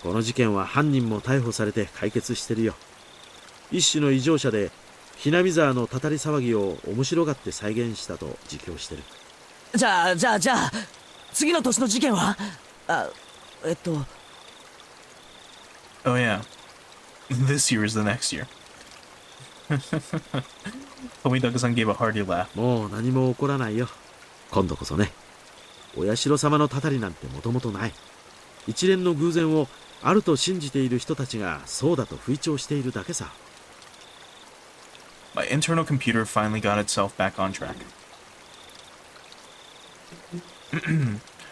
この事件は犯人も逮捕されて解決してるよ。一種の異常者でひなみ沢のたたり騒ぎを面白がって再現したと自供してる。じゃあ次の年の事件は？Oh yeah, this year is the next year. Tominaga-san gave a hearty laugh. もう何も起こらないよ。今度こそね。お社様のたたりなんてもともとない。一連の偶然をあると信じている人たちがそうだと吹聴しているだけさ。My internal computer finally got itself back on track.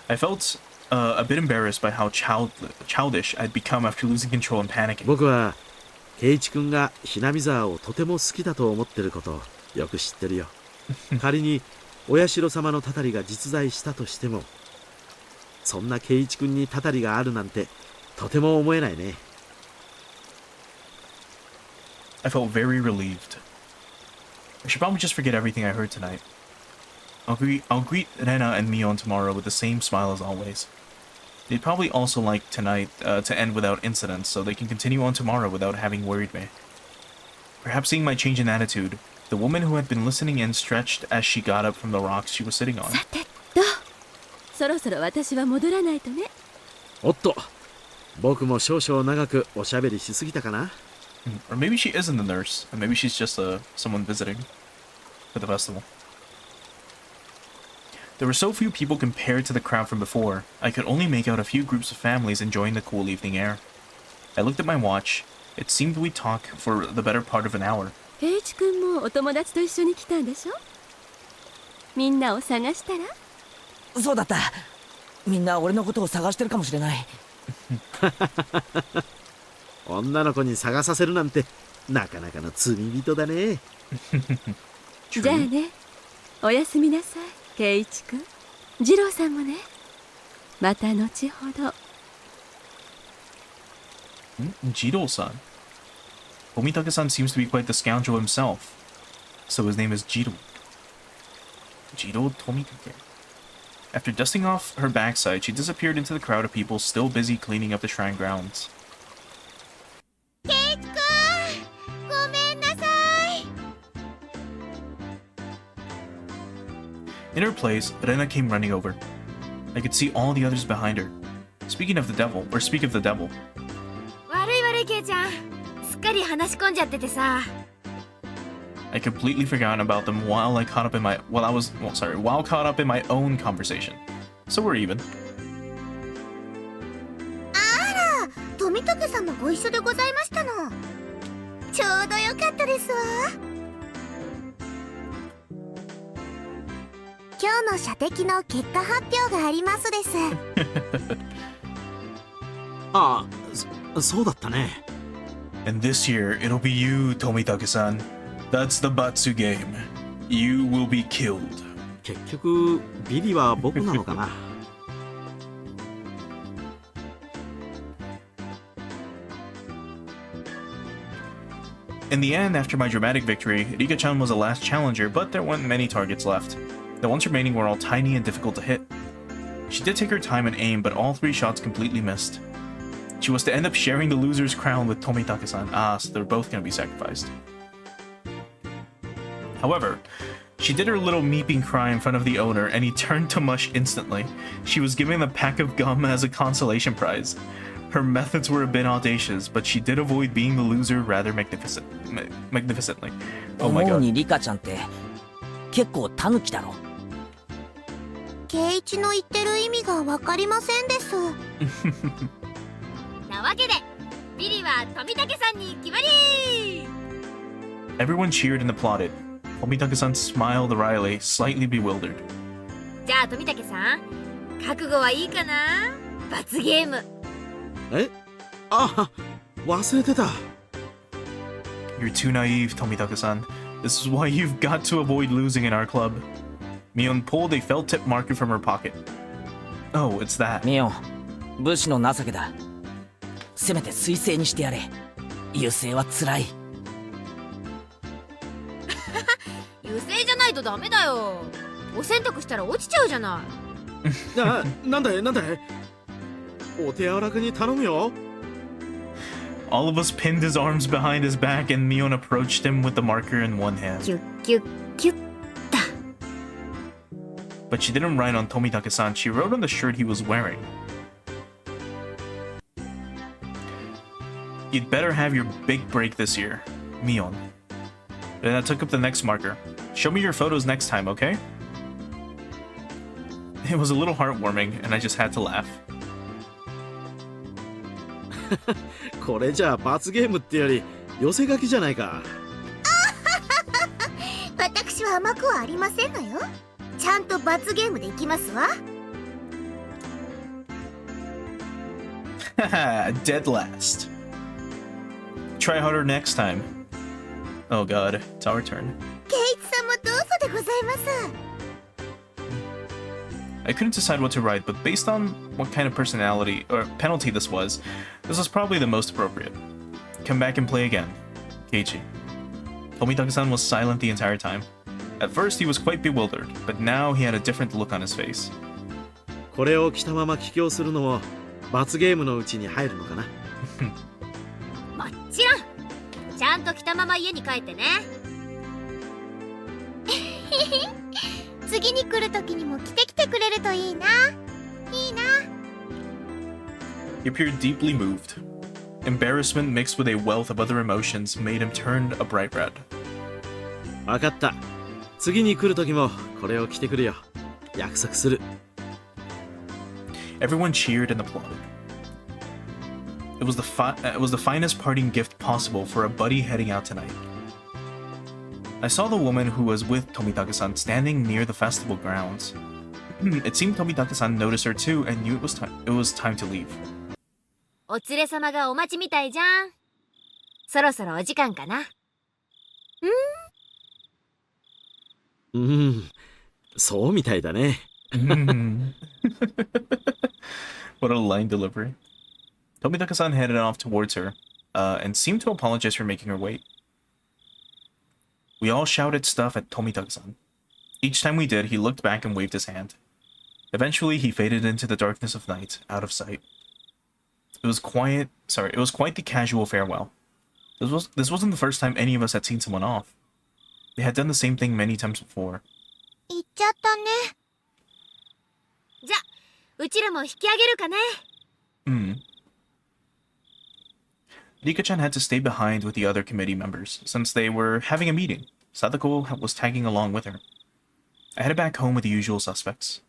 I felt a bit embarrassed by how childish I'd become after losing control and panicking. 僕は圭一君がひなみ沢をとても好きだと思ってることをよく知ってるよ。仮にお社様のたたりが実在したとしても、そんな圭一君にたたりがあるなんてとても思えないね。I felt very relieved. I should probably just forget everything I heard tonight. I'll greet Rena and Mion tomorrow with the same smile as always. They'd probably also like tonight to end without incidents, so they can continue on tomorrow without having worried me. Perhaps seeing my change in attitude, the woman who had been listening in stretched as she got up from the rocks she was sitting on. さてと、そろそろ私は戻らないとね。おっと、僕も少々長くおしゃべりしすぎたかな。Or maybe she isn't the nurse, and maybe she's just someone visiting for the festival. There were so few people compared to the crowd from before, I could only make out a few groups of families enjoying the cool evening air. I looked at my watch. It seemed we'd talk for the better part of an hour. 圭一君もお友達と一緒に来たんでしょ？みんなを探したら？そうだった。みんな俺のことを探してるかもしれない。女の子に探させるなんてなかなかの罪人だね。じゃあね、おやすみなさい、圭一君。次郎さんもね。また後ほど。Jiro-san. Tomitake-san seems to be quite the scoundrel himself. So his name is Jiro. Jiro Tomitake. After dusting off her backside, she disappeared into the crowd of people still busy cleaning up the shrine grounds. In her place, Rena came running over. I could see all the others behind her. Speak of the devil. 悪い悪いケイちゃん、すっかり話し込んじゃっててさ。I completely forgotten about them while caught up in my own conversation. So we're even. あら、富武さんもご一緒でございましたの。ちょうどよかったですわ。今日の射的の結果発表がありますです。ああ、そうだったね。And this year, it'll be you, Tomitake-san. That's the Batsu game. You will be killed. 結局ビリは僕なのかな。In the end, after my dramatic victory, Rika-chan was the last challenger, but there weren't many targets left. The ones remaining were all tiny and difficult to hit. She did take her time and aim, but all 3 shots completely missed. She was to end up sharing the loser's crown with Tomitake-san. So they're both going to be sacrificed. However, she did her little meeping cry in front of the owner, and he turned to mush instantly. She was given a pack of gum as a consolation prize. Her methods were a bit audacious, but she did avoid being the loser rather magnificently. Oh my god. 思うにリカちゃんって結構タヌキだろ。圭一の言ってる意味がわかりませんです。なわけで、ビリは富武さんに決まり。 Everyone cheered and applauded. Tomitake-san smiled wryly, slightly bewildered. じゃあ富武さん、覚悟はいいかな？罰ゲーム。え？あ、忘れてた。You're too naive, Tomitake-san. This is why you've got to avoid losing in our club. Mion pulled a felt tip marker from her pocket. Oh, it's that. ミオン、武士の情けだ。せめて彗星にしてやれ。優勢は辛い。優勢じゃないとダメだよ。お洗濯したら落ちちゃうじゃない。なんでお手柔らかに頼むよ。All of us pinned his arms behind his back, and Mion approached him with the marker in one hand. キュッキュッキュッ。 But she didn't write on Tomitake-san, she wrote on the shirt he was wearing. You'd better have your big break this year, Mion. Then I took up the next marker. Show me your photos next time, okay? It was a little heartwarming, and I just had to laugh. これじゃあ罰ゲームってより寄せ書きじゃないか。私は甘くはありませんのよ。ちゃんと罰ゲームでいきますわ。Haha, dead last. Try harder next time. Oh god, it's our turn. 圭一さんもどうぞでございます。 I couldn't decide what to write, but based on what kind of personality or penalty this was probably the most appropriate. Come back and play again. Keiichi. Tomitake-san was silent the entire time. At first he was quite bewildered, but now he had a different look on his face. これを着たまま帰郷するのも罰ゲームのうちに入るのかな。もちろん。ちゃんと着たまま家に帰ってね。次に来る時にも着てきてくれるといいな。いいな。 He appeared deeply moved. Embarrassment mixed with a wealth of other emotions made him turn a bright red. わかった。次に来る時もこれを着てくるよ。約束する。Everyone cheered and applauded. It was the finest parting gift possible for a buddy heading out tonight. I saw the woman who was with Tomitake-san standing near the festival grounds. It seemed Tomitake-san noticed her too and knew it was time to leave. お連れ様がお待ちみたいじゃん。そろそろお時間かな。そうみたいだね。What a line delivery. Tomitaka-san headed off towards her, and seemed to apologize for making her wait. We all shouted stuff at Tomitaka-san. Each time we did, he looked back and waved his hand. Eventually, he faded into the darkness of night, out of sight. It was quite the casual farewell. This wasn't the first time any of us had seen someone off. They had done the same thing many times before. 行っちゃったね。じゃ、うちらも引き上げるかね。Rika-chan had to stay behind with the other committee members, since they were having a meeting. Sadako was tagging along with her. I headed back home with the usual suspects.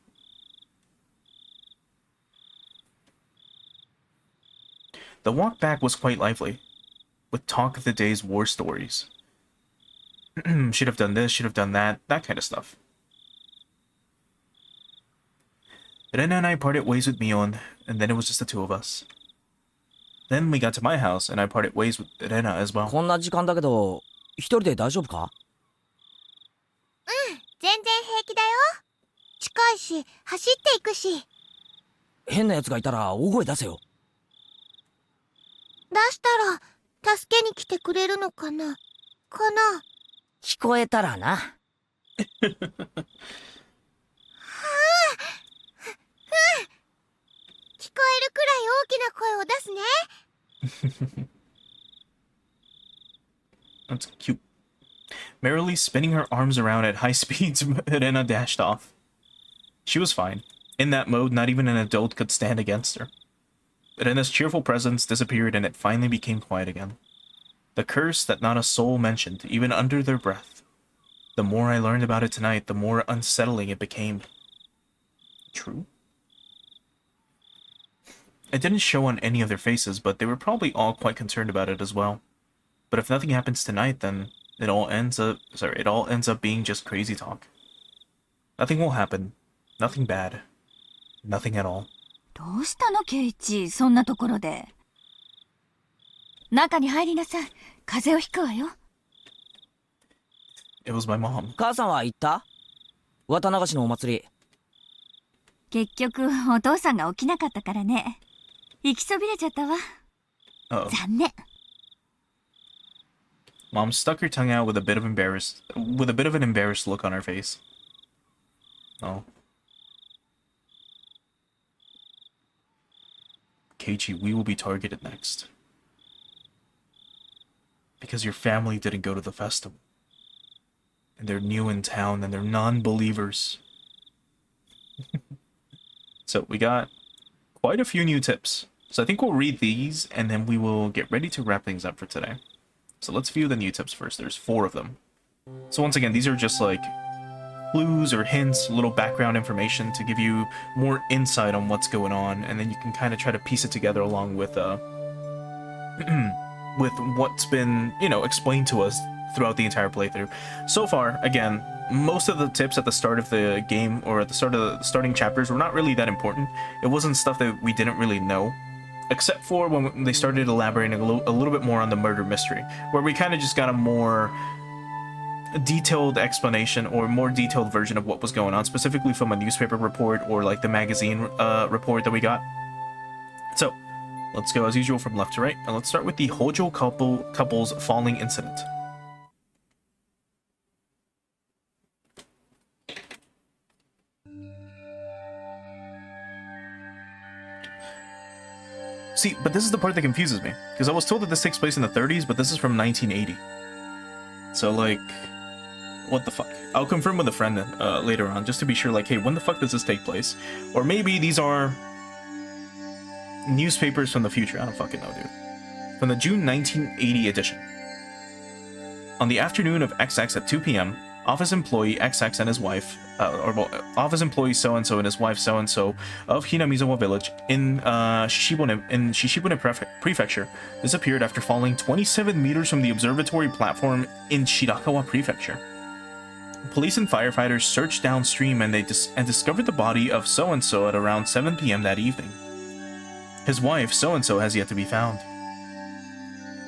The walk back was quite lively, with talk of the day's war stories. Should have done this, should have done that, that kind of stuff. Rena and I parted ways with Mion, and then it was just the two of us. Then we got to my house, and I parted ways with Rena as well. こんな時間だけど、一人で大丈夫か？全然平気だよ。近いし、走っていくし。変な奴がいたら大声出せよ。出したら、助けに来てくれるのかな？聞こえたらな。聞こえるくらい大きな声を出すね。That's cute. Merrily spinning her arms around at high speeds, Rena dashed off. She was fine. In that mode, not even an adult could stand against her. Rena's cheerful presence disappeared and it finally became quiet again. The curse that not a soul mentioned, even under their breath. The more I learned about it tonight, the more unsettling it became. True? It didn't show on any of their faces, but they were probably all quite concerned about it as well. But if nothing happens tonight, then it all ends up being just crazy talk. Nothing will happen. Nothing bad. Nothing at all. どうしたのケイチ、そんなところで。中に入りなさい。風邪をひくわよ。It was my mom. 母さんは行った？綿流しのお祭り。結局お父さんが起きなかったからね。行きそびれちゃったわ。残念。Mom stuck her tongue out with a bit of an embarrassed look on her face. Oh. Keiichi, we will be targeted next. Because your family didn't go to the festival. And they're new in town and they're non-believers. So we got quite a few new tips. So I think we'll read these and then we will get ready to wrap things up for today. So let's view the new tips first. There's 4 of them. So once again, these are just like clues or hints, little background information to give you more insight on what's going on, and then you can kind of try to piece it together along with with what's been, you know, explained to us throughout the entire playthrough. So far, again, most of the tips at the start of the game or at the start of the starting chapters were not really that important. It wasn't stuff that we didn't really know, except for when they started elaborating a little bit more on the murder mystery, where we kind of just got a more detailed explanation or more detailed version of what was going on, specifically from a newspaper report or like the magazine report that we got. So let's go as usual from left to right, and let's start with the Hojo couple's falling incident. See, but this is the part that confuses me, because I was told that this takes place in the 30s, but this is from 1980. So, like, what the fuck? I'll confirm with a friend later on, just to be sure, like, hey, when the fuck does this take place? Or maybe these are newspapers from the future. I don't fucking know, dude. From the June 1980 edition. On the afternoon of XX at 2 p.m., office employee XX and his wife, office employee so-and-so and his wife so-and-so of Hinamizawa village in Shishibune Prefecture disappeared after falling 27 meters from the observatory platform in Shirakawa Prefecture. Police and firefighters searched downstream and discovered the body of so-and-so at around 7 p.m. that evening. His wife, so-and-so, has yet to be found.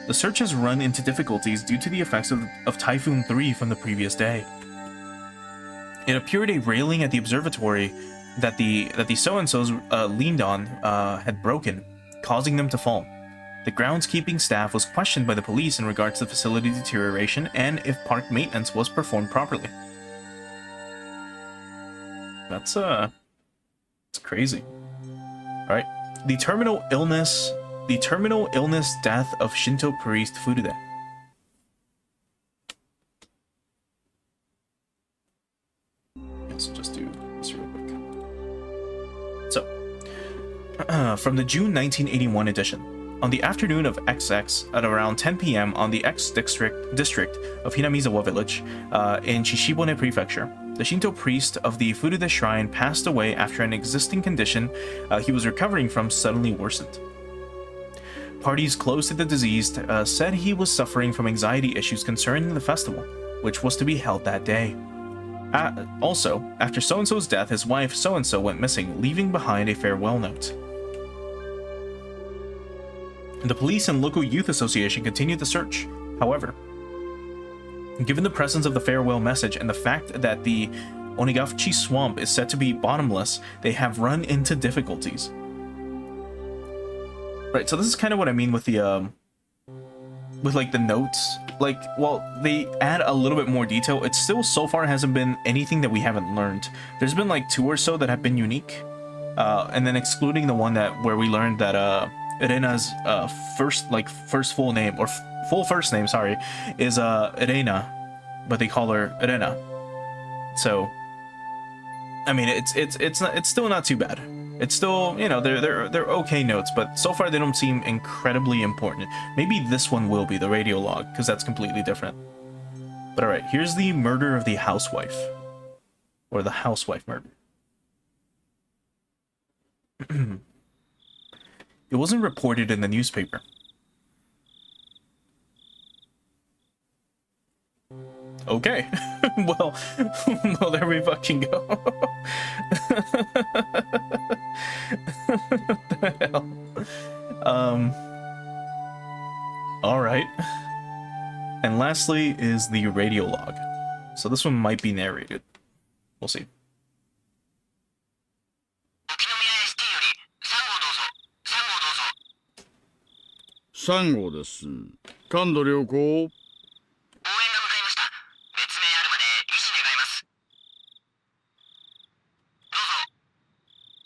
The search has run into difficulties due to the effects of Typhoon 3 from the previous day. It appeared a railing at the observatory that the so-and-sos leaned on had broken, causing them to fall. The groundskeeping staff was questioned by the police in regards to facility deterioration and if park maintenance was performed properly. That's it's crazy. Alright. The terminal illness death of Shinto priest Furude. Let's just do this real quick. So, from the June 1981 edition. On the afternoon of XX, at around 10 p.m. on the X district of Hinamizawa village in Shishibone Prefecture, the Shinto priest of the Furude shrine passed away after an existing condition he was recovering from suddenly worsened. Parties close to the deceased said he was suffering from anxiety issues concerning the festival, which was to be held that day. Also, after so-and-so's death, his wife so-and-so went missing, leaving behind a farewell note. The police and local youth association continued the search. However, given the presence of the farewell message and the fact that the Onikakushi swamp is said to be bottomless, they have run into difficulties. Right, so this is kind of what I mean with the with like the notes. Like, well, they add a little bit more detail. It still so far hasn't been anything that we haven't learned. There's been like 2 or so that have been unique, and then excluding the one where we learned that Irena's first full name, or full first name, sorry, is Irena, but they call her Irena. So, I mean, it's still not too bad. It's still, you know, they're okay notes, but so far they don't seem incredibly important. Maybe this one will be the radio log, because that's completely different. But all right, here's the murder of the housewife, or the housewife murder. It wasn't reported in the newspaper. Okay. well, there we fucking go. The hell? All right. And lastly is the radio log. So this one might be narrated. We'll see. 3号です。感度良好。応援が向かいました。別名あるまで医師願います。どう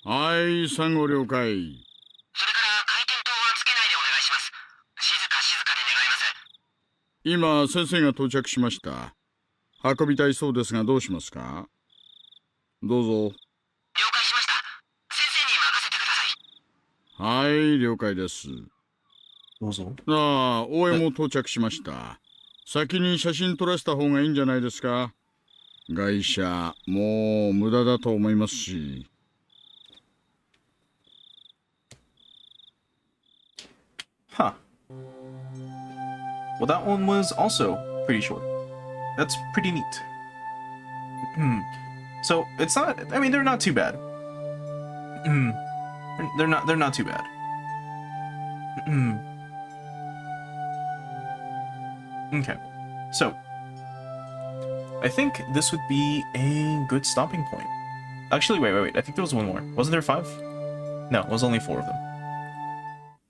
ぞ。はい、3号了解。それから回転灯はつけないでお願いします。静かで願います。今、先生が到着しました。運びたいそうですがどうしますか？どうぞ。了解しました。先生に任せてください。はい、了解です。 どうぞ。ああ、応援も到着しました。先に写真撮らせた方がいいんじゃないですか。外車、もう無駄だと思いますし。Huh. Well, that one was also pretty short. That's pretty neat. So it's not. I mean, they're not too bad. They're not too bad. Okay, so I think this would be a good stopping point. Actually, wait. I think there was one more. Wasn't there 5? No, it was only 4 of them.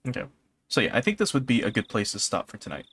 Okay, so yeah, I think this would be a good place to stop for tonight.